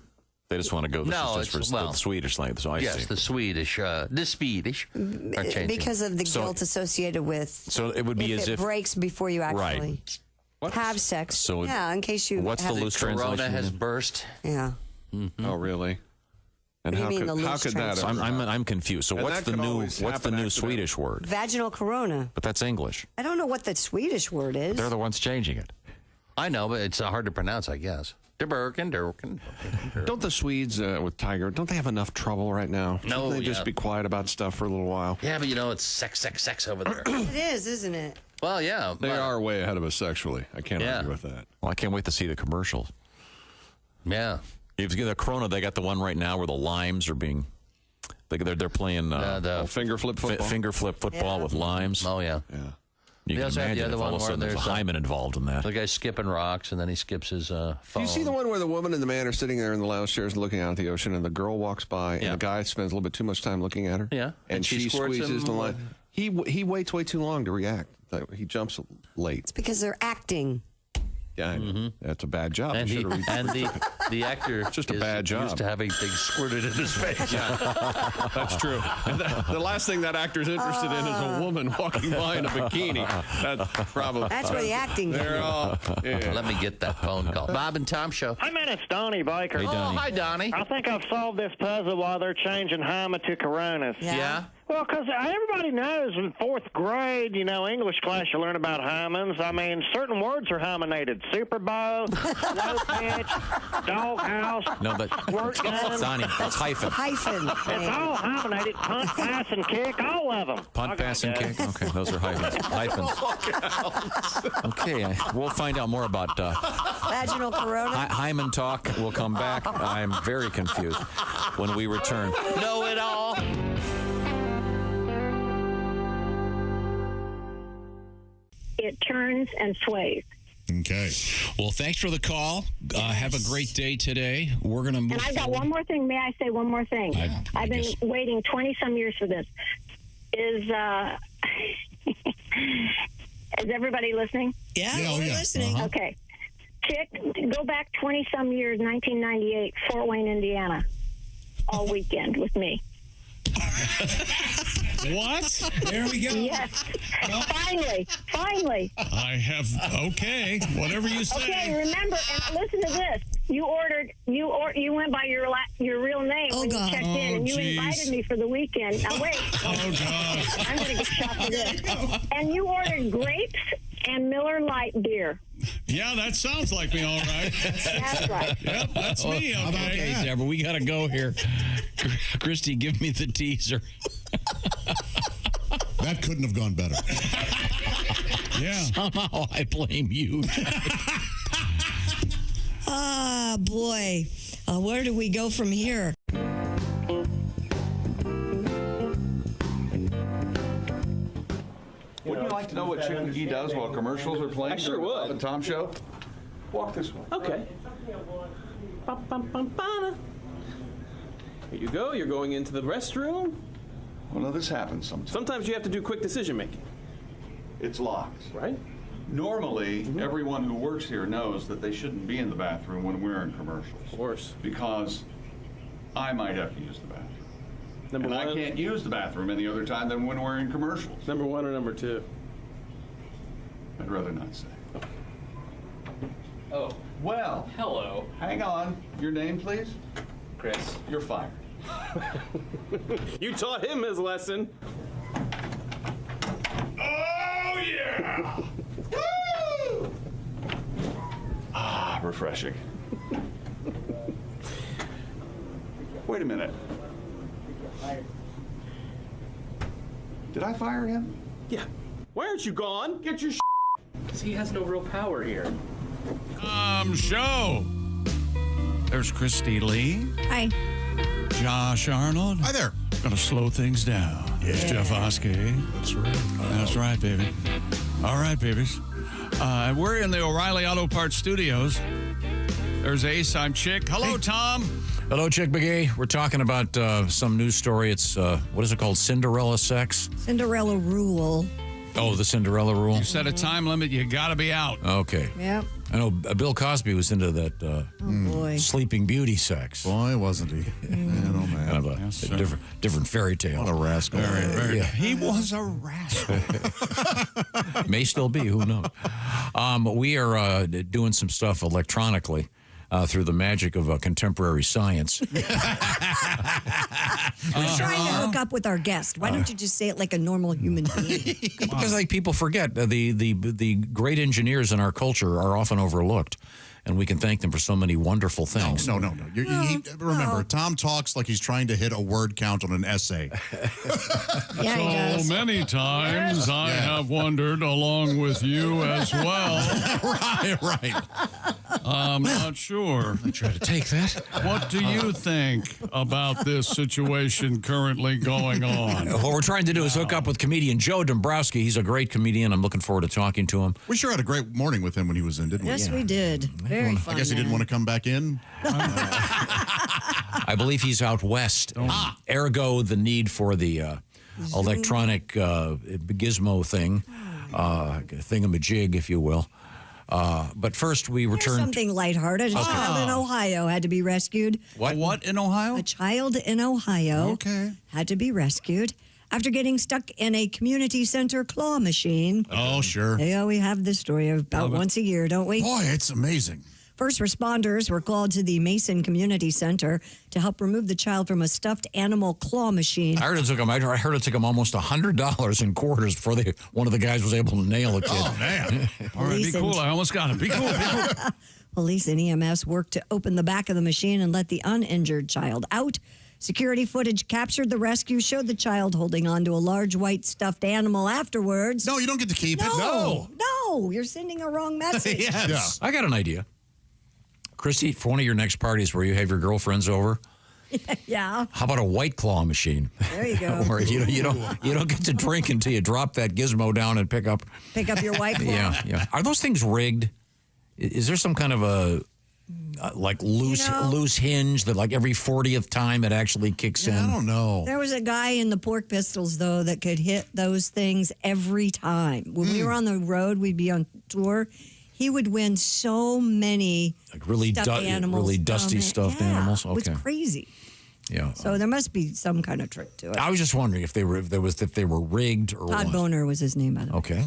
They just want to go. This is just for the Swedish language. So I see. The Swedish. Are changing. Because of the guilt associated with. So it would be as if it breaks before you actually have sex. So in case you. What's the loose translation? Corona has burst. Yeah. Mm-hmm. Oh, really? And What do you mean, the how loose could that? So I'm confused. So And what's that the could new always happen accidentally. Swedish word? Vaginal corona. But that's English. I don't know what the Swedish word is. They're the ones changing it. I know, but it's hard to pronounce, I guess. Don't the Swedes with Tiger, don't they have enough trouble right now? No, Shouldn't they just be quiet about stuff for a little while? Yeah, but it's sex over there. It is, isn't it? Well, yeah. They are way ahead of us sexually. I can't argue with that. Well, I can't wait to see the commercials. Yeah. If you get the Corona, they got the one right now where the limes are being. They're playing the finger flip football. Finger flip football with limes. Oh yeah. Yeah. You can imagine if all of a sudden there's a hymen involved in that. The guy's skipping rocks and then he skips his phone. Do you see the one where the woman and the man are sitting there in the lounge chairs looking out at the ocean, and the girl walks by, and the guy spends a little bit too much time looking at her? Yeah. And she squeezes the line. He waits way too long to react. He jumps late. It's because they're acting. Yeah, that's a bad job. And, the actor just a bad job. Used to having things squirted in his face. Yeah, that's true. And the last thing that actor's interested in is a woman walking by in a bikini. That's probably. That's where the acting. Let me get that phone call. Bob and Tom Show. Hey man, it's Donnie Baker. Hey, Donnie. Hi, Donnie. I think I've solved this puzzle while they're changing hymen to Coronas. Yeah. Well, because everybody knows in fourth grade, English class, you learn about hymens. I mean, certain words are hymenated. Super Bowl, slow pitch, doghouse, No, squirt gun. Sonny, that's hyphen. Hyphen. It's all hymenated. Punt, pass, and kick, all of them. Punt, pass, and kick. Okay, those are hyphens. Hyphens. Okay, we'll find out more about Vaginal corona. hymen talk. We'll come back. I'm very confused when we return. Know it all. It turns and sways. Okay. Well, thanks for the call. Have a great day today. We're going to move And I've got forward. one more thing. May I say one more thing? I've been waiting 20-some years for this. Is everybody listening? Yeah, we're listening. Uh-huh. Okay. Chick, go back 20-some years, 1998, Fort Wayne, Indiana, all weekend with me. What? There we go. Yes. Finally. I have, okay, whatever you say. Okay, remember, and listen to this. You went by your real name when you checked in, and you invited me for the weekend. Now, wait. Oh, God. I'm going to get shot for this. And you ordered grapes and Miller Lite beer. Yeah, that sounds like me, all right. That's right. Yep, that's me, okay. Okay, Deborah, we got to go here. Christie, give me the teaser. That couldn't have gone better. Yeah. Somehow I blame you. Ah, boy. Where do we go from here? Wouldn't you like to know what Chick McGee does while commercials are playing? I sure during the would. Bob and Tom Show? Walk this way. Okay. Here you go. You're going into the restroom. Well, no, this happens sometimes. Sometimes you have to do quick decision making. It's locked. Right? Normally, everyone who works here knows that they shouldn't be in the bathroom when we're in commercials. Of course. Because I might have to use the bathroom. Number and one. I can't use the bathroom any other time than when we're in commercials. Number one or number two? I'd rather not say. Oh. Well. Hello. Hang on. Your name, please? Chris. You're fired. You taught him his lesson. Oh, yeah! Woo! Ah, refreshing. Wait a minute. Did I fire him? Yeah. Why aren't you gone? Get your Because he has no real power here. Show. There's Christie Lee. Hi. Josh Arnold. Hi there. Gonna slow things down. It's Jeff Oskey. That's right. That's right, baby. All right, babies. We're in the O'Reilly Auto Parts Studios. There's Ace. I'm Chick. Hello, Tom. Hello, Chick McGee. We're talking about some news story. It's, what is it called? Cinderella sex? Cinderella rule. Oh, the Cinderella rule? You set a time limit. You got to be out. Okay. Yep. I know Bill Cosby was into that boy. Sleeping Beauty sex. Boy, wasn't he? Man, oh, man. Kind of a different fairy tale. What a rascal. Very. He was a rascal. May still be. Who knows? We are doing some stuff electronically. Through the magic of contemporary science. We're trying to hook up with our guest. Why don't you just say it like a normal human being? Because like people forget, the great engineers in our culture are often overlooked. And we can thank them for so many wonderful things. No. Remember, Tom talks like he's trying to hit a word count on an essay. Yeah, he does. So many times I have wondered along with you as well. Right. I'm not sure. I try to take that. What do you think about this situation currently going on? What we're trying to do is hook up with comedian Joe Dumbrosski. He's a great comedian. I'm looking forward to talking to him. We sure had a great morning with him when he was in, didn't we? Yes, we did. Very fun. I guess he didn't want to come back in. I believe he's out west. Ergo, the need for the electronic gizmo thing, thingamajig, if you will. But first, we return. Something lighthearted. A child in Ohio had to be rescued. What in Ohio? A child in Ohio had to be rescued after getting stuck in a community center claw machine. Oh, sure. Yeah, we have this story about once a year, don't we? Boy, it's amazing. First responders were called to the Mason Community Center to help remove the child from a stuffed animal claw machine. I heard it took them almost $100 in quarters before one of the guys was able to nail a kid. Oh, man. All right, be cool. I almost got him. Be cool. Be cool. Police and EMS worked to open the back of the machine and let the uninjured child out. Security footage captured the rescue, showed the child holding on to a large white stuffed animal afterwards. No, you don't get to keep it. No, you're sending a wrong message. Yes. Yeah. I got an idea. Christy, for one of your next parties where you have your girlfriends over, Yeah. how about a White Claw machine? There you go. Where you don't get to drink until you drop that gizmo down and pick up your White Claw. Yeah. Are those things rigged? Is there some kind of a loose hinge that like every 40th time it actually kicks in? I don't know. There was a guy in the Pork Pistols, though, that could hit those things every time. When we were on the road, we'd be on tour. He would win so many like really stuffed animals. Really dusty stuffed animals. Okay. It was crazy. Yeah. So there must be some kind of trick to it. I was just wondering if they were rigged or Todd what. Boner was his name, by the way. Okay.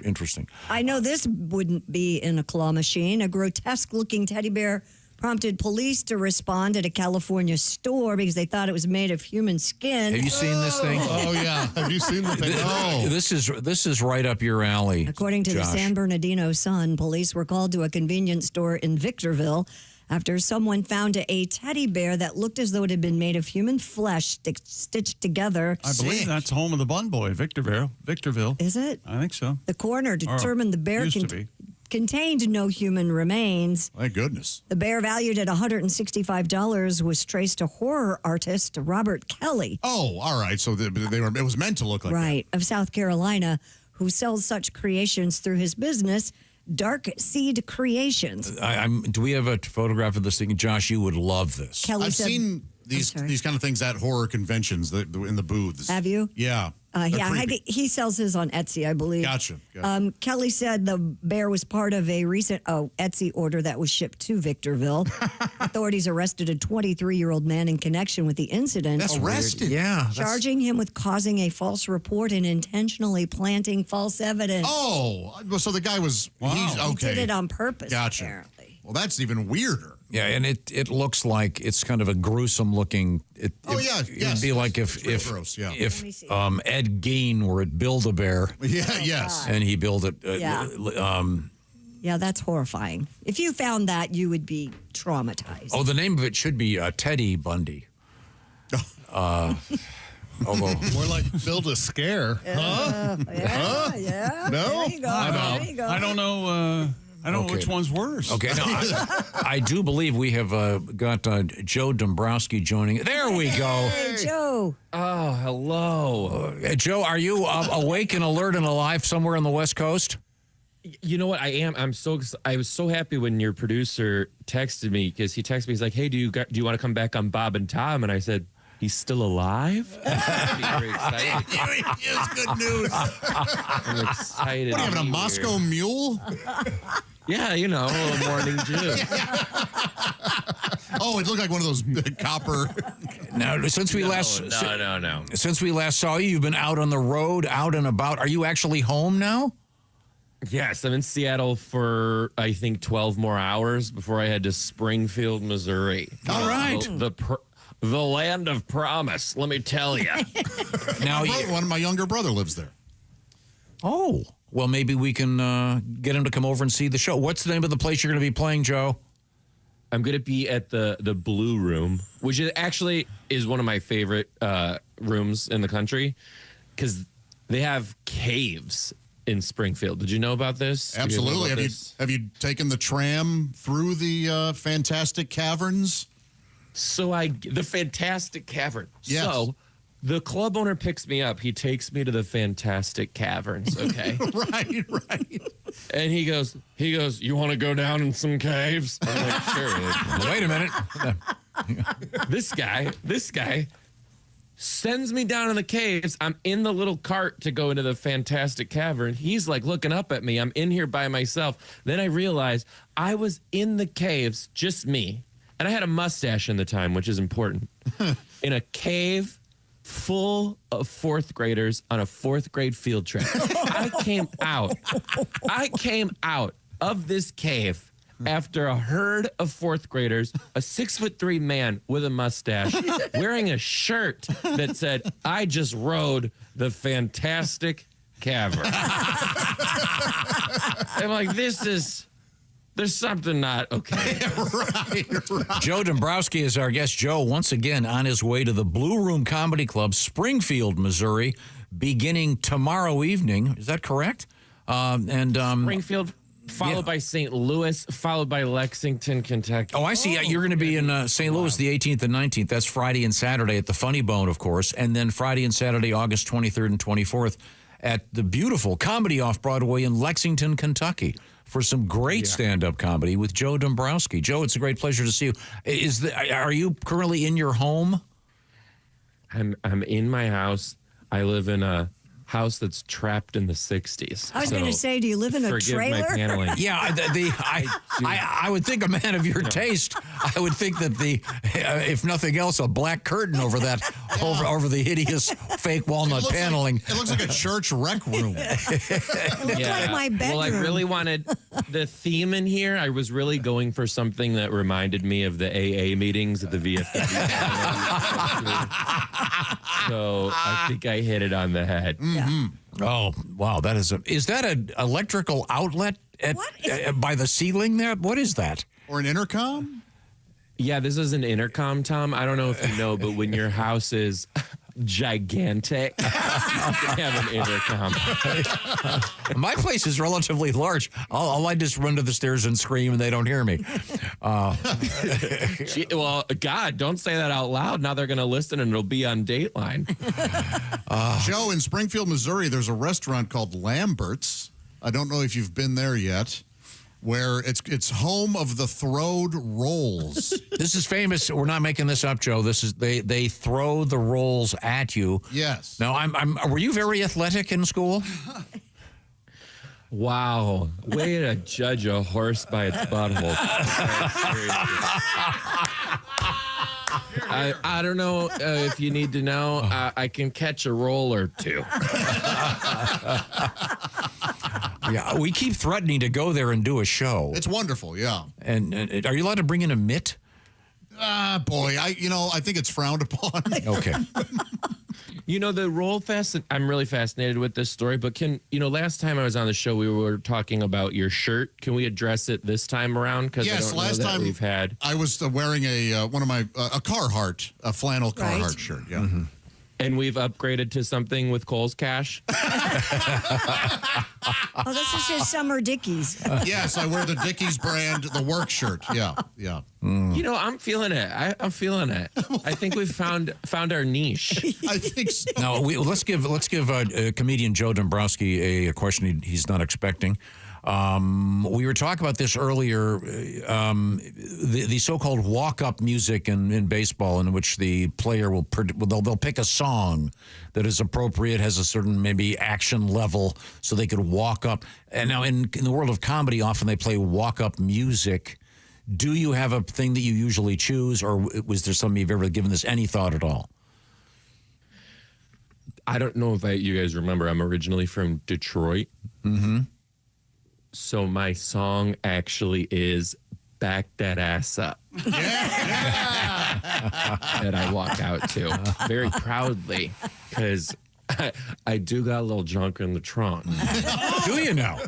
Interesting. I know this wouldn't be in a claw machine. A grotesque-looking teddy bear prompted police to respond at a California store because they thought it was made of human skin. Have you seen this thing? Oh, yeah. Have you seen the thing? No. This is right up your alley. According to Josh. the San Bernardino Sun, police were called to a convenience store in Victorville after someone found a teddy bear that looked as though it had been made of human flesh stitched together. I believe that's home of the Bun Boy, Victorville. Is it? I think so. The coroner determined the bear contained no human remains. Thank goodness. The bear, valued at $165, was traced to horror artist Robert Kelly. Oh, all right. So it was meant to look like right, of South Carolina, who sells such creations through his business, Dark Seed Creations. Do we have a photograph of this thing? Josh, you would love this. Kelly I've said, seen these kind of things at horror conventions in the booths. Have you? Yeah. He sells his on Etsy, I believe. Gotcha. Kelly said the bear was part of a recent Etsy order that was shipped to Victorville. Authorities arrested a 23-year-old man in connection with the incident. That's arrested? Yeah. Charging him with causing a false report and intentionally planting false evidence. Oh, so the guy was... Wow. He did it on purpose, Gotcha. apparently. Well, that's even weirder. Yeah, and it looks like it's kind of a gruesome looking. It would be like if gross, yeah. if Ed Gein were at Build-A-Bear. Yeah, yes. And he built it. Yeah, that's horrifying. If you found that, you would be traumatized. Oh, the name of it should be Teddy Bundy. Although more like Build a Scare. Huh? Yeah. No? There you go. There you go. I don't know. I don't know which one's worse. Okay, no, I do believe we have got Joe Dumbrosski joining. There we go. Hey, Joe. Oh, hello. Joe, are you awake and alert and alive somewhere on the West Coast? You know what? I am. I was so happy when your producer texted me because he texted me. He's like, "Hey, do you want to come back on Bob and Tom?" And I said, "He's still alive?" Very excited. It's good news. I'm excited. What, are you having a Moscow Mule? Yeah, a little morning Jew. Oh, it looked like one of those copper. Now, since we last saw you, you've been out on the road, out and about. Are you actually home now? Yes, I'm in Seattle for, I think, 12 more hours before I head to Springfield, Missouri. All right. The land of promise, let me tell you. Now, one of my younger brother lives there. Oh, well, maybe we can get him to come over and see the show. What's the name of the place you're going to be playing, Joe? I'm going to be at the Blue Room, which actually is one of my favorite rooms in the country because they have caves in Springfield. Did you know about this? Absolutely. Have you taken the tram through the Fantastic Caverns? The Fantastic Cavern. Yes. So the club owner picks me up. He takes me to the Fantastic Caverns. Okay. Right. And he goes, "You want to go down in some caves?" I'm like, "Sure." Wait a minute. This guy sends me down in the caves. I'm in the little cart to go into the Fantastic Cavern. He's like looking up at me. I'm in here by myself. Then I realized I was in the caves, just me. And I had a mustache in the time, which is important. In a cave full of fourth graders on a fourth grade field trip. I came out of this cave after a herd of fourth graders, a 6'3" man with a mustache, wearing a shirt that said, "I just rode the fantastic cavern." I'm like, there's something not okay. right. Joe Dumbrowski is our guest. Joe, once again, on his way to the Blue Room Comedy Club, Springfield, Missouri, beginning tomorrow evening. Is that correct? Springfield, followed by St. Louis, followed by Lexington, Kentucky. Oh, I see. You're going to be in St. Louis the 18th and 19th. That's Friday and Saturday at the Funny Bone, of course. And then Friday and Saturday, August 23rd and 24th at the beautiful Comedy Off-Broadway in Lexington, Kentucky for some great stand-up comedy with Joe Dumbrosski. Joe, it's a great pleasure to see you. Are you currently in your home? I'm in my house. I live in a house that's trapped in the 60s. I was going to say, do you live in a trailer? My paneling. Yeah, I would think a man of your taste, I would think that if nothing else, a black curtain over that, over the hideous fake walnut paneling. It looks like a church rec room. It looked like my bedroom. Well, I really wanted the theme in here. I was really going for something that reminded me of the AA meetings at the VFW. So I think I hit it on the head. Mm-hmm. Oh, wow. Is that an electrical outlet by the ceiling there? What is that? Or an intercom? Yeah, this is an intercom, Tom. I don't know if you know, but when your house is gigantic, you can have an intercom. My place is relatively large. I just run to the stairs and scream and they don't hear me. Well, God, don't say that out loud. Now they're going to listen and it'll be on Dateline. Joe, in Springfield, Missouri, there's a restaurant called Lambert's. I don't know if you've been there yet. Where it's home of the throwed rolls. This is famous. We're not making this up, Joe. This is they throw the rolls at you. Yes. Now, were you very athletic in school? Wow. Way to judge a horse by its butthole. I don't know if you need to know. I can catch a roll or two. Yeah, we keep threatening to go there and do a show. It's wonderful, yeah. And are you allowed to bring in a mitt? Boy, I think it's frowned upon. Okay. You know, the Roll Fest, I'm really fascinated with this story, but last time I was on the show, we were talking about your shirt. Can we address it this time around? Because yes, last time we've had. I was wearing a Carhartt, a flannel Carhartt shirt, yeah. Mm-hmm. And we've upgraded to something with Kohl's Cash. Oh, this is his summer Dickies. Yes, I wear the Dickies brand, the work shirt. Yeah. You know, I'm feeling it. I'm feeling it. I think we've found our niche. I think so. Now, let's give comedian Joe Dumbrosski a question he's not expecting. We were talking about this earlier, the so-called walk-up music in baseball, in which the player they'll pick a song that is appropriate, has a certain maybe action level, so they could walk up. And now in the world of comedy, often they play walk-up music. Do you have a thing that you usually choose, or was there something you've ever given this any thought at all? I don't know if you guys remember, I'm originally from Detroit. Mm-hmm. So my song actually is Back That Ass Up. Yeah. That I walk out to very proudly because I do got a little junk in the trunk. Do you now?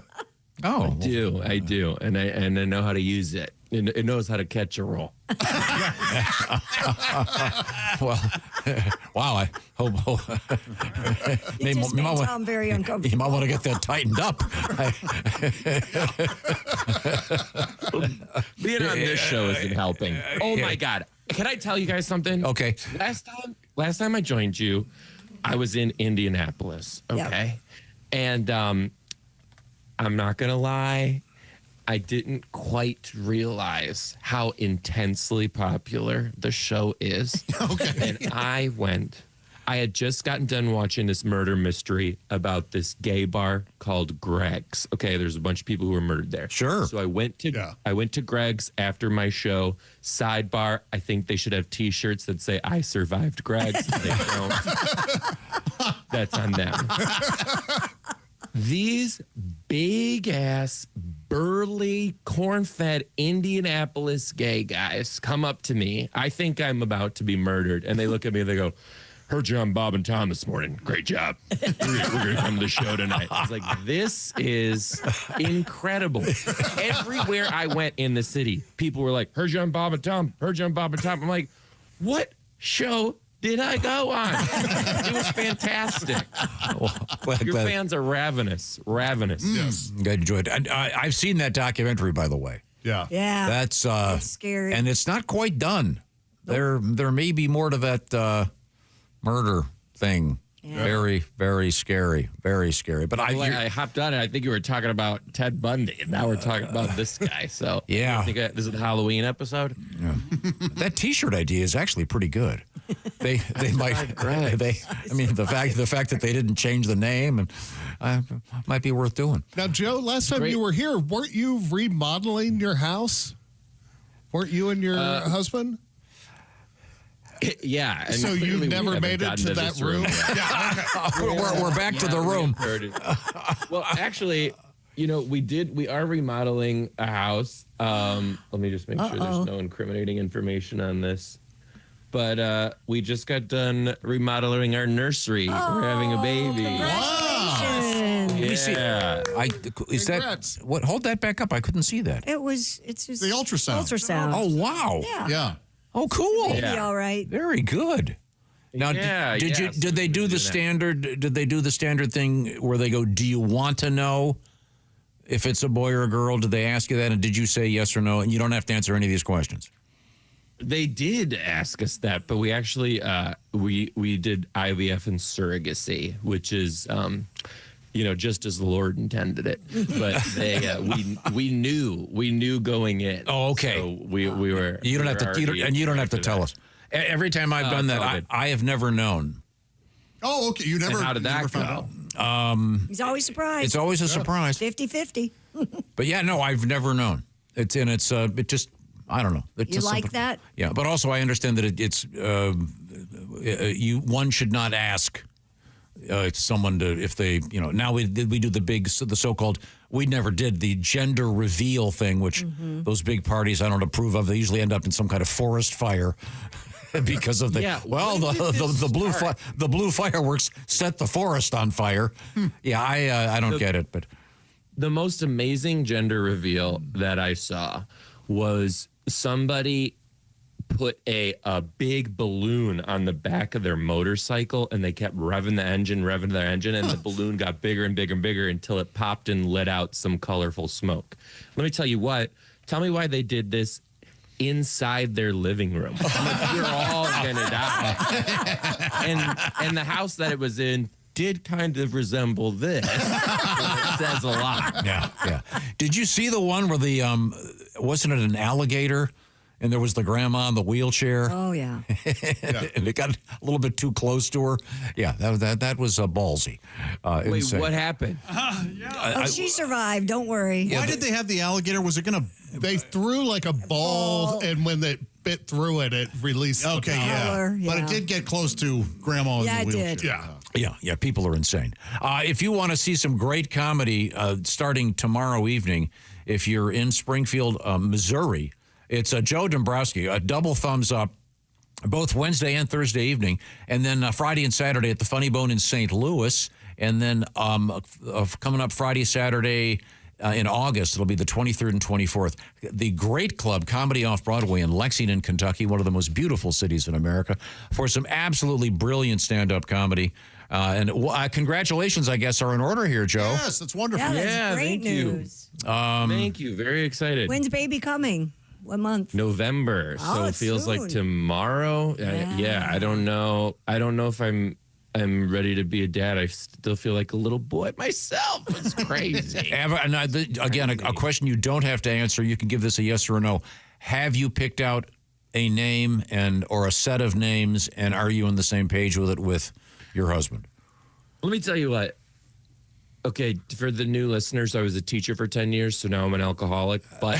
Oh, I do. And I know how to use it. It knows how to catch a roll. Well, wow, I hope. You just made Tom very uncomfortable. You might want to get that tightened up. Being on this show isn't helping. Oh, my God. Can I tell you guys something? Okay. Last time I joined you, I was in Indianapolis, okay? Yep. And I'm not going to lie. I didn't quite realize how intensely popular the show is. Okay. And I had just gotten done watching this murder mystery about this gay bar called Greg's. Okay, there's a bunch of people who were murdered there. Sure. So I went to Greg's after my show. Sidebar, I think they should have T-shirts that say, I survived Greg's. They don't. That's on them. These big-ass burly, corn-fed Indianapolis gay guys come up to me. I think I'm about to be murdered. And they look at me and they go, heard you on Bob and Tom this morning. Great job. We're going to come to the show tonight. I was like, this is incredible. Everywhere I went in the city, people were like, heard you on Bob and Tom. Heard you on Bob and Tom. I'm like, what show did I go on? It was fantastic. Your fans are ravenous. Yes. I enjoyed it. I've seen that documentary, by the way. Yeah. Yeah. That's it's scary. And it's not quite done. There may be more to that murder thing. Yeah. Very, very scary. Very scary. But I hopped on it. I think you were talking about Ted Bundy, and now we're talking about this guy. So yeah, I think this is the Halloween episode. Yeah. That T-shirt idea is actually pretty good. They might. The fact that they didn't change the name and might be worth doing. Now, Joe, last time you were here, weren't you remodeling your house? Weren't you and your husband? Yeah. So you never made it to that room? Yeah. We're back to the room. Well, actually, we are remodeling a house. Let me just make sure there's no incriminating information on this. But we just got done remodeling our nursery. We're having a baby. Wow. Yeah. That what? Hold that back up. I couldn't see that. It's just the ultrasound. Oh, wow. Yeah. Oh, cool. Maybe all right. Very good. Now, did they do the standard? Did they do the standard thing where they go, "Do you want to know if it's a boy or a girl?" Did they ask you that, and did you say yes or no? And you don't have to answer any of these questions. They did ask us that, but we actually we did IVF and surrogacy, which is just as the Lord intended it. But we knew going in. Oh, okay. So we were. You don't have to. You don't have to tell us. Every time I've done that, I have never known. Oh, okay. You never. And how did that go? He's always surprised. It's always a surprise. 50-50. But yeah, no, I've never known. It just. I don't know. It's you like that? Yeah, but also I understand that it's one should not ask someone to if they now we do the so-called we never did the gender reveal thing, which those big parties I don't approve of. They usually end up in some kind of forest fire. Because of the blue fireworks set the forest on fire. Yeah, I don't get it, but the most amazing gender reveal that I saw was somebody put a big balloon on the back of their motorcycle and they kept revving their engine, and the balloon got bigger and bigger and bigger until it popped and let out some colorful smoke. Let me tell you what. Tell me why they did this inside their living room. You're all gonna die. And the house that it was in did kind of resemble this. It says a lot. Yeah. Did you see the one where the wasn't it an alligator and there was the grandma in the wheelchair? Oh yeah. And it got a little bit too close to her. Yeah, that was ballsy. Wait, insane. what happened? She survived. Don't worry. Why did they have the alligator? Was it going to? They threw like a ball, and when they bit through it, it released. Okay, yeah. But it did get close to grandma in the wheelchair. It did. Yeah. People are insane. If you want to see some great comedy starting tomorrow evening, if you're in Springfield, Missouri, it's Joe Dumbrosski, a double thumbs up, both Wednesday and Thursday evening, and then Friday and Saturday at the Funny Bone in St. Louis, and then coming up Friday, Saturday in August, it'll be the 23rd and 24th. The Great Club, Comedy Off-Broadway in Lexington, Kentucky, one of the most beautiful cities in America, for some absolutely brilliant stand-up comedy. And congratulations, I guess, are in order here, Joe. Yes, that's wonderful. Yeah, that's great thank news. you. Thank you. Very excited. When's baby coming? What month? November. So it feels soon. like tomorrow. Yeah, I don't know. I don't know if I'm ready to be a dad. I still feel like a little boy myself. It's crazy. Again, a question you don't have to answer. You can give this a yes or a no. Have you picked out a name or a set of names, and are you on the same page with it with your husband? Let me tell you what. Okay, for the new listeners, I was a teacher for 10 years, so now I'm an alcoholic. But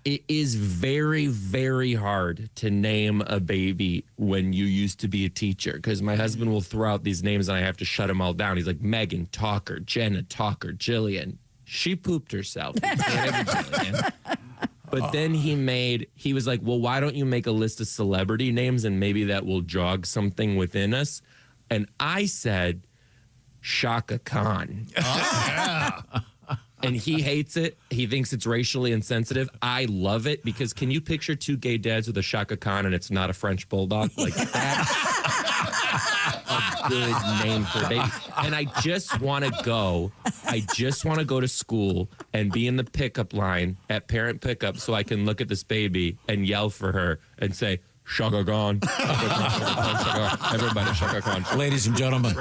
it is very, very hard to name a baby when you used to be a teacher, because my husband will throw out these names and I have to shut them all down. He's like, Megan, Talker, Jenna, Talker, Jillian, She pooped herself. But then he was like, well, why don't you make a list of celebrity names and maybe that will jog something within us? And I said, Shaka Khan. And he hates it. He thinks it's racially insensitive. I love it because can you picture two gay dads with a Shaka Khan and it's not a French bulldog? Like that's a good name for a baby. And I just want to go to school and be in the pickup line at parent pickup so I can look at this baby and yell for her and say, Shaka Khan. Everybody, Shaka Khan. Ladies and gentlemen,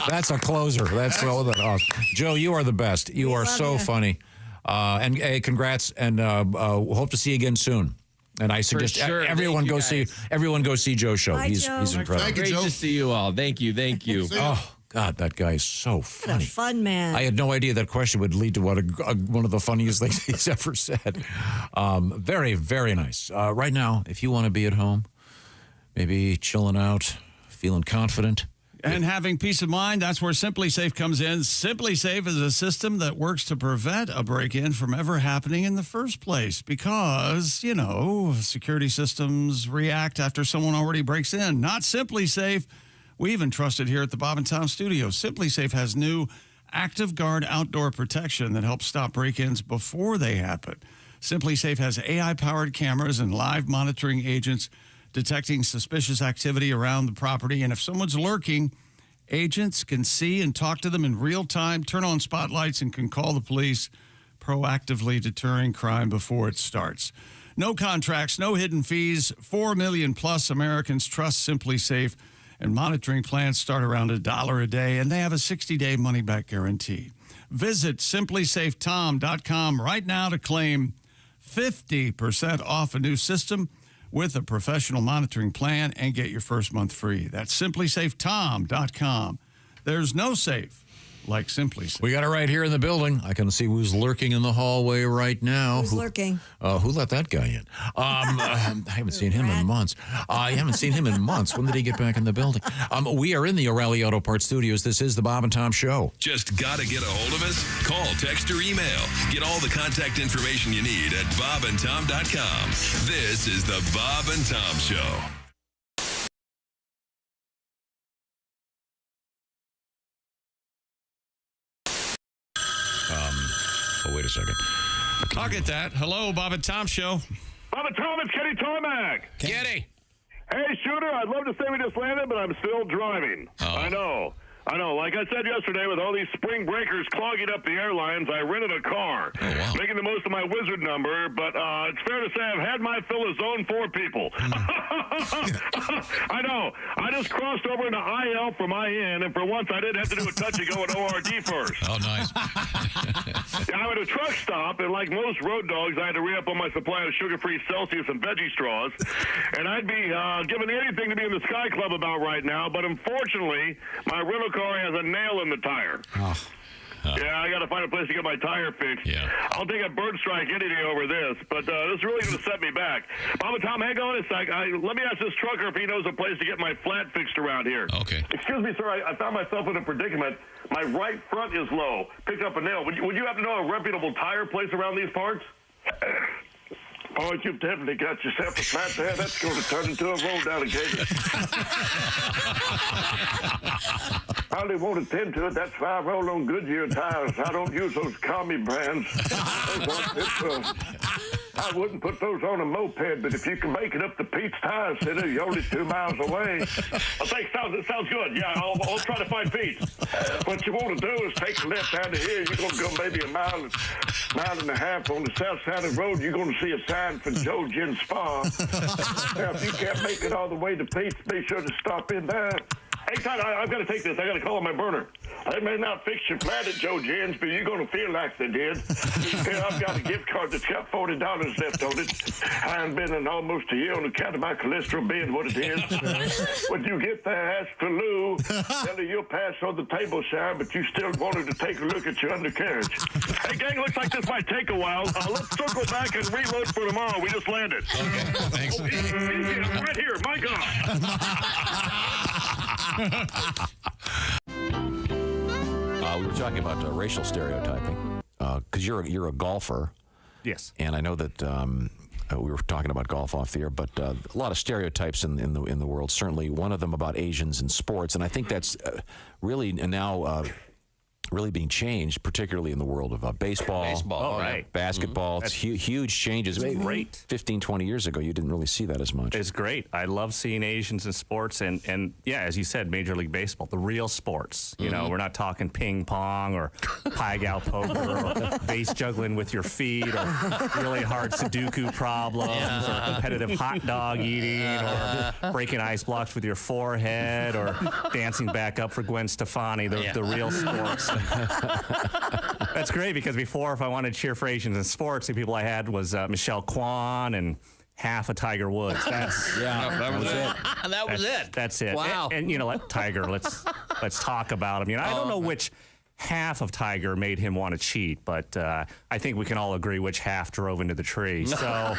that's a closer. That's well awesome. Joe, you are the best. You are so funny. And hey, congrats, and hope to see you again soon. And I suggest everyone go see Joe's show. Bye, he's Joe. incredible. Thank you, Great Joe. to see you all. Thank you. Oh God, that guy is so funny. What a fun man. I had no idea that question would lead to one of the funniest things he's ever said. Very, very nice. Right now, if you want to be at home, maybe chilling out, feeling confident. And having peace of mind, that's where Simply Safe comes in. Simply Safe is a system that works to prevent a break-in from ever happening in the first place because, security systems react after someone already breaks in. Not Simply Safe. We even trust it here at the Bob and Tom Studio. Simply Safe has new Active Guard outdoor protection that helps stop break-ins before they happen. Simply Safe has AI-powered cameras and live monitoring agents detecting suspicious activity around the property. And if someone's lurking, agents can see and talk to them in real time, turn on spotlights, and can call the police, proactively deterring crime before it starts. No contracts, no hidden fees. 4 million plus Americans trust Simply Safe, and monitoring plans start around $1 a day, and they have a 60-day money-back guarantee. Visit simplysafetom.com right now to claim 50% off a new system with a professional monitoring plan and get your first month free. That's simplysafetom.com. There's no safe like Simply Safe. We got it right here in the building. I can see who's lurking in the hallway right now. Who's lurking? Who let that guy in? I haven't seen him in months. When did he get back in the building? We are in the O'Reilly Auto Parts Studios. This is the Bob and Tom Show. Just got to get a hold of us? Call, text, or email. Get all the contact information you need at bobandtom.com. This is the Bob and Tom Show. Wait a second. I'll get that. Hello, Bob and Tom Show. Bob and Tom, it's Kenny Tarmac. Kenny. Hey, Shooter, I'd love to say we just landed, but I'm still driving. I know. Like I said yesterday, with all these spring breakers clogging up the airlines, I rented a car. Oh, wow. Making the most of my wizard number, but it's fair to say I've had my fill of Zone 4 people. I know. I just crossed over into IL from IN, and for once I didn't have to do a touch-and-go at ORD first. Oh, nice. I'm at a truck stop, and like most road dogs, I had to re-up on my supply of sugar-free Celsius and veggie straws. And I'd be giving anything to be in the Sky Club about right now, but unfortunately, my rental car has a nail in the tire. Yeah, I got to find a place to get my tire fixed. Yeah. I'll take a bird strike any day over this, but this is really going to set me back. Bob and Tom, hang on a sec. Let me ask this trucker if he knows a place to get my flat fixed around here. Okay. Excuse me, sir. I found myself in a predicament. My right front is low. Picked up a nail. Would you happen to know a reputable tire place around these parts? Oh, you've definitely got yourself a flat there. That's going to turn into a roll down occasion. I only won't attend to it. That's why I roll on Goodyear tires. I don't use those commie brands. I wouldn't put those on a moped, but if you can make it up to Pete's Tire Center, you're only 2 miles away. I think it sounds good. Yeah, I'll try to find Pete's. What you want to do is take a left out of here. You're going to go maybe a mile and a half on the south side of the road. You're going to see a sign for Joe Gin Spa. Now, if you can't make it all the way to Pete's, be sure to stop in there. Hey, Todd, I've got to take this. I got to call on my burner. They may not fix your flat at Joe Gin's, but you're going to feel like they did. Here, I've got a gift card that's got $40 left on it. I haven't been in almost a year on account of my cholesterol being what it is. When you get there, ask for Lou. Tell her you'll pass on the table, sir, but you still wanted to take a look at your undercarriage. Hey, gang, looks like this might take a while. Let's circle back and reload for tomorrow. We just landed. Okay, thanks. Easy, I'm right here. My God. We were talking about racial stereotyping, because you're a golfer. Yes. And I know that we were talking about golf off the air, but a lot of stereotypes in the world. Certainly, one of them about Asians in sports, and I think that's really now really being changed, particularly in the world of baseball, basketball. It's huge changes. It's great. 15, 20 years ago, you didn't really see that as much. It's great. I love seeing Asians in sports, and yeah, as you said, Major League Baseball, the real sports. You know, we're not talking ping pong or pai gow poker or base juggling with your feet or really hard Sudoku problems or competitive hot dog eating or breaking ice blocks with your forehead or dancing back up for Gwen Stefani, the real sports. That's great, because before, if I wanted to cheer for Asians in sports, the people I had was Michelle Kwan and half of Tiger Woods. that was it. That was it. That's it. Wow. And you know, Tiger. Let's talk about him. You know, I don't know which half of Tiger made him want to cheat, but I think we can all agree which half drove into the tree. So.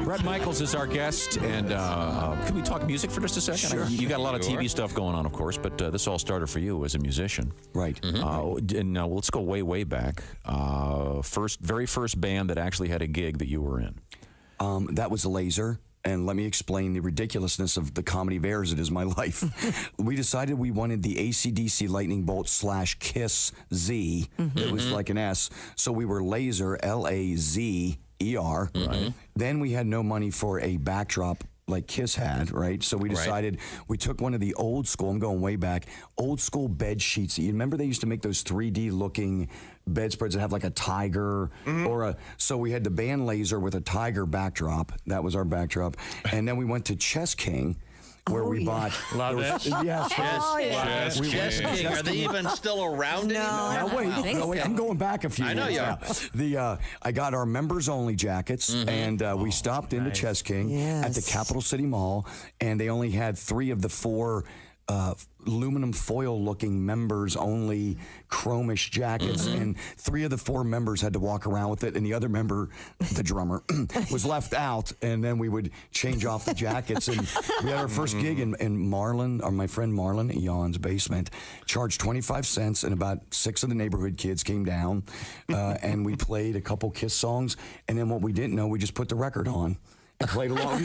Bret Michaels is our guest, and can we talk music for just a second? Sure. You got a lot of TV stuff going on, of course, but this all started for you as a musician. Right. And let's go way back. Very first band that actually had a gig that you were in. That was Laser. And let me explain the ridiculousness of the comedy of errors that is my life. We decided we wanted the AC/DC Lightning Bolt / Kiss Z. It was like an S. So we were Laser, Lazer. Right. Then we had no money for a backdrop like Kiss had, right? So we decided we took one of the old school, I'm going way back, old school bed sheets. You remember they used to make those 3D looking bedspreads that have like a tiger so we had the band Laser with a tiger backdrop. That was our backdrop. And then we went to Chess King, where we bought. Love it. Yes. Chess King. Are they even still around anymore? No, wait. I'm going back a few years. I know you are. I got our members only jackets, and we stopped into Chess King at the Capital City Mall, and they only had 3 of the 4 aluminum foil looking members only chromish jackets, and 3 of the 4 members had to walk around with it, and the other member, the drummer, was left out. And then we would change off the jackets, and we had our first gig in Marlon, or my friend Marlon Eon's basement, charged 25 cents, and about 6 of the neighborhood kids came down, and we played a couple Kiss songs, and then what we didn't know, we just put the record on. And played along. We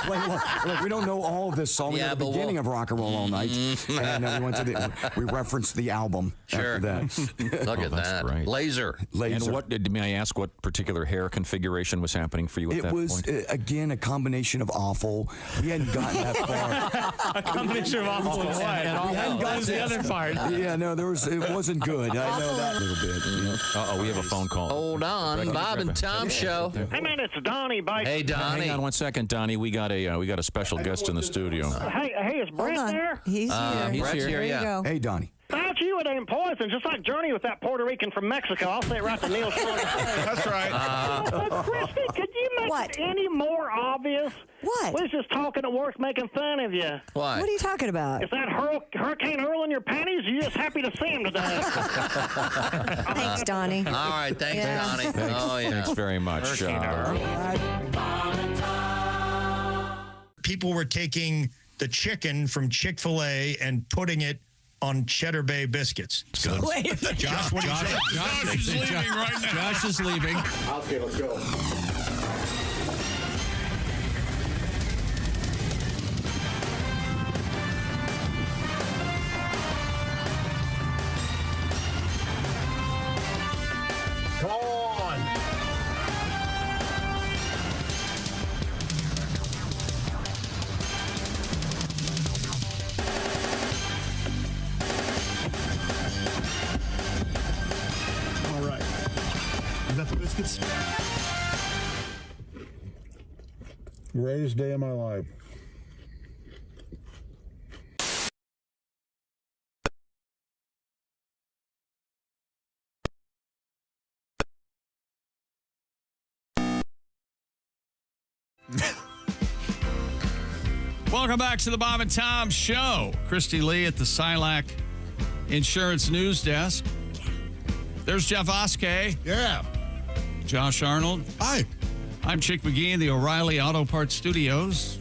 played along. Like, we don't know all of this song. We had the beginning of Rock and Roll All Night, and we referenced the album after that. Look at that. Great. Laser. And may I ask what particular hair configuration was happening for you at that point? It was, again, a combination of awful. We hadn't gotten that far. A combination of awful and what? We hadn't gotten the other part. Yeah, no, it wasn't good. I know that a little bit. You know? We have a phone call. Hold on. Bob and Tom Show. Hey, man, it's Donnie. Hey, Donnie. Hang on 1 second, Donnie. We got a special guest in the studio. Hey, is Brett there? He's here. He's here. There you go. Hey, Donnie. Thought you would aim poison, just like Journey with that Puerto Rican from Mexico. I'll say it right to Neil Short. That's right. Christie, could you make it any more obvious? What? We was just talking at work making fun of you. What? What are you talking about? Is that Hurricane Earl in your panties? Or you just happy to see him today? Thanks, Donnie. All right. Thanks, Donnie. Thanks very much. People were taking the chicken from Chick-fil-A and putting it on Cheddar Bay biscuits. Wait. Josh, what do you say? Josh is leaving right now. Josh is leaving. Okay, let's go. Come on. All right. Is that the biscuits? Greatest day of my life. Welcome back to the Bob and Tom Show. Christy Lee at the Silac Insurance News Desk. There's Jeff Oskey. Yeah. Josh Arnold. Hi. I'm Chick McGee in the O'Reilly Auto Parts Studios.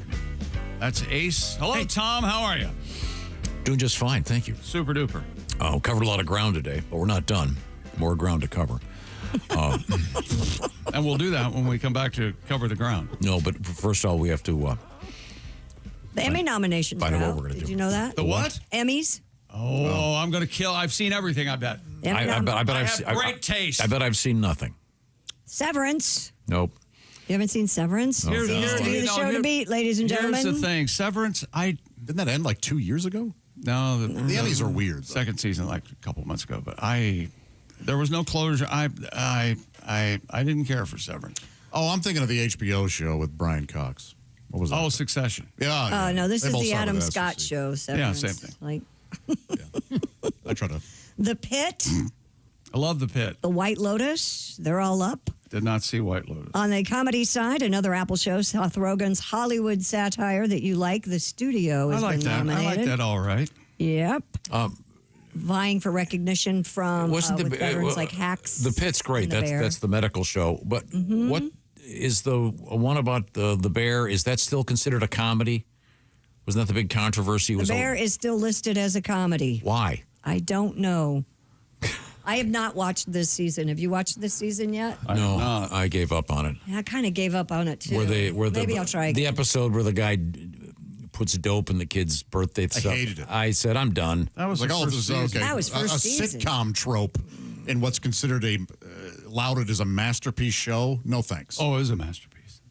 That's Ace. Hello, Tom. How are you? Doing just fine, thank you. Super duper. Covered a lot of ground today, but we're not done. More ground to cover. And we'll do that when we come back to cover the ground. No, but first of all, we have to... The Emmy nominations are find out what out. we're gonna Did do. you know that? The what? Emmys. Oh, I'm going to kill. I've seen everything, I bet. I bet I I've have seen, great taste. I bet I've seen nothing. Severance. Nope. You haven't seen Severance? No. Seems to be the show to beat, ladies and gentlemen. Here's the thing. Severance, Didn't that end like 2 years ago? No. The Emmys are weird. Though. Second season, like a couple months ago. But there was no closure. I didn't care for Severance. Oh, I'm thinking of the HBO show with Brian Cox. What was that? Oh, Succession. Yeah. No, this They is both the start Adam with Scott SEC. show. Severance. Yeah, same thing. Like I try to. The Pit, I love The Pit. The White Lotus, they're all up. Did not see White Lotus. On the comedy side, another Apple show, Seth Rogen's Hollywood satire that you like, The Studio, has been nominated. I like that all right. Yep. Vying for recognition from with veterans like Hacks. The Pit's great. and The Bear. That's the medical show. But what is the one about the Bear? Is that still considered a comedy? Wasn't that the big controversy? The Bear is still listed as a comedy. Why? I don't know. I have not watched this season. Have you watched this season yet? No, I gave up on it. I kind of gave up on it too. Maybe I'll try again. The episode where the guy puts dope in the kid's birthday stuff. I hated it. I said, I'm done. That was like, the oh, first this is season. okay. That was first a season. sitcom trope in what's considered lauded as a masterpiece show. No thanks. Oh, it is a masterpiece.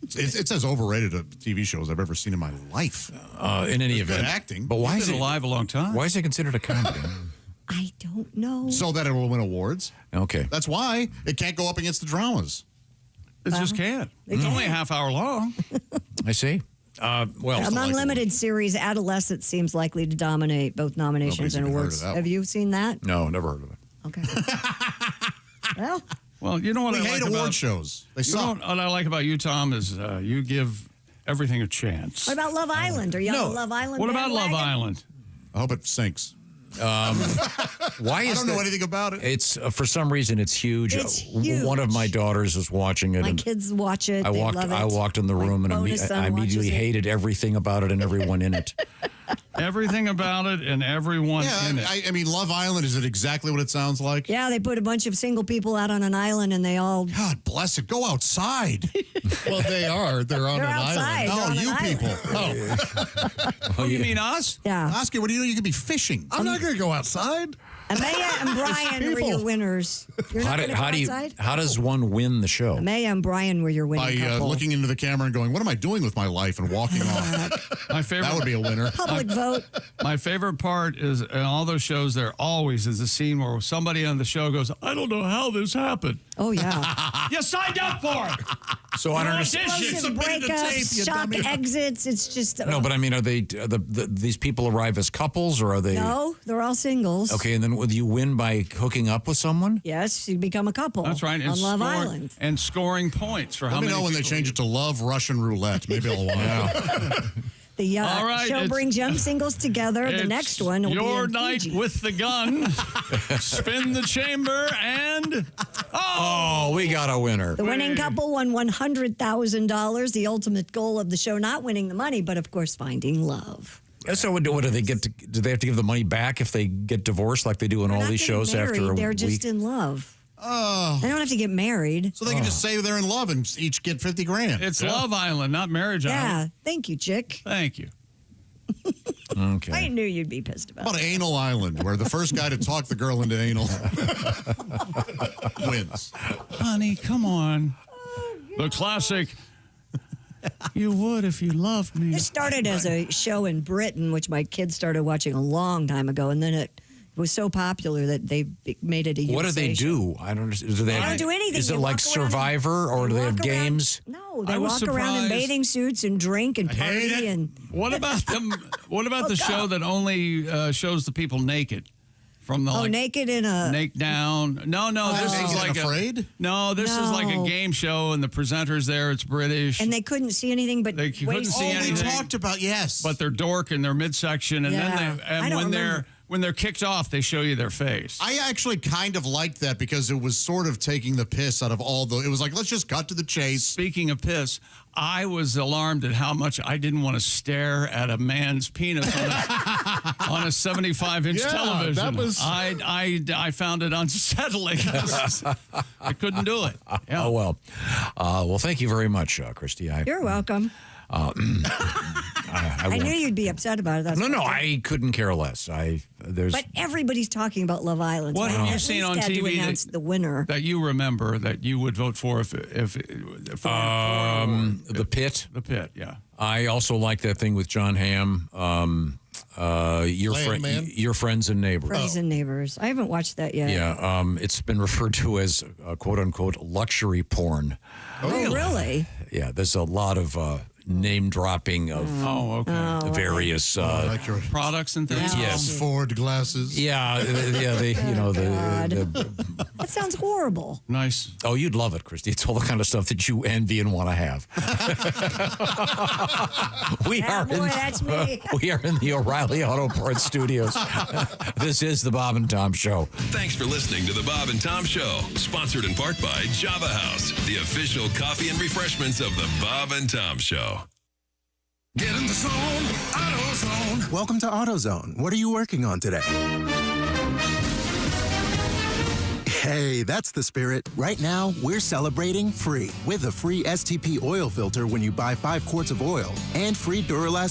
It's as overrated a TV show as I've ever seen in my life. In any It's good event, acting. But why He's is been it alive a long time? Why is it considered a comedy? I don't know. So that it will win awards. Okay, That's why it can't go up against the dramas. It just can't. It's only a half hour long. I see. Well, Among limited series, Adolescence seems likely to dominate both nominations Nobody's and even heard awards. of that Have you seen that? No, never heard of it. Okay. Well, you know what We I hate like award about shows. They you know suck. what I like about you, Tom, is you give everything a chance. What about Love Island? Are you on the Love Island? What about Love bandwagon? Island? I hope it sinks. Why is I don't know that- anything about it. It's for some reason it's huge. It's huge. One of my daughters is watching it. My and kids watch it. I They walked. love it. I walked in the My room and bonus son I immediately watches it. hated everything about it and everyone in it. Everything about it and everyone in it. I mean, Love Island, is it exactly what it sounds like? Yeah, they put a bunch of single people out on an island, and they all. God bless it. Go outside. Well, they are. They're on They're an outside. island. They're on an you island. people. Oh, you mean us? Yeah. Oscar, what do you know? You could be fishing. I'm not going to go outside. Amaya and Brian were your people. winners. You're not going to go outside? How does one win the show? Amaya and Brian were your winning By couple. looking into the camera and going, what am I doing with my life? And walking off. My favorite. That would be a winner. Public vote. My favorite part is in all those shows. There always is a scene where somebody on the show goes, "I don't know how this happened." Oh yeah. You signed up for it. So I don't understand. Explosive breakups, shock exits. It's just. No, but I mean, are they these people arrive as couples or are they? No, they're all singles. Okay, and then would you win by hooking up with someone? Yes, you become a couple. That's right. On Love Island. And scoring points for how Let me many know when they people change it to Love Russian Roulette. Maybe I'll watch. The All right, show it's- brings young singles together. The It's next one will your be in night Fiji. with the gun. Spin the chamber and Oh, we got a winner. The winning couple won $100,000. The ultimate goal of the show, not winning the money, but of course finding love. So what do they get? Do they have to give the money back if they get divorced, like they do in They're all not these getting shows married, after a they're week? just in love. Oh. They don't have to get married. So they can just say they're in love and each get 50 grand. it's Love Island, not Marriage Yeah. Island. Thank you, chick. Thank you. Okay. I knew you'd be pissed about How about it. Anal Island, where the first guy to talk the girl into anal wins. Honey, come on. The classic. You would if you loved me. This started as a show in Britain, which my kids started watching a long time ago, and then it was so popular that they made it a What do they USA show. do? I don't understand. Do they, They don't do anything. Is it You like walk around and- Survivor or do they have walk around- games? No, they I was walk around in surprised. bathing suits and drink and party and What about them? What about the show that only shows the people naked? From the naked in a naked down. No, this is Naked like and Afraid? No, this is like a No. game show, and the presenter's there. It's British. and they couldn't see anything but They couldn't waist see deep. anything. We talked about, yes. But they're dork in their midsection, and Yeah. then they, I and don't when remember. they're kicked off, they show you their face. I actually kind of liked that because it was sort of taking the piss out of all the. It was like, let's just cut to the chase. Speaking of piss, I was alarmed at how much I didn't want to stare at a man's penis on a 75-inch television. That was... I found it unsettling. I couldn't do it. Yeah. Oh, well. Well, thank you very much, Christy. You're welcome. I knew you'd be upset about it. That's no, I couldn't care less. But everybody's talking about Love Island. What So have I you at seen least on had to TV announce the winner? that you remember that you would vote for if The Pit. The Pit, yeah. I also like that thing with John Hamm. Your Friends and Neighbors. Friends and Neighbors. I haven't watched that yet. Yeah, it's been referred to as quote unquote luxury porn. Oh, really? Yeah, there's a lot of name dropping of various products and things. Yes, Ford glasses. Yeah, That sounds horrible. Nice. Oh, you'd love it, Christy. It's all the kind of stuff that you envy and want to have. That's me. We are in the O'Reilly Auto Parts Studios. This is the Bob and Tom Show. Thanks for listening to the Bob and Tom Show, sponsored in part by Java House, the official coffee and refreshments of the Bob and Tom Show. Get in the zone, AutoZone. Welcome to AutoZone. What are you working on today? Hey, that's the spirit. Right now, we're celebrating free with a free STP oil filter when you buy 5 quarts of oil and free Duralast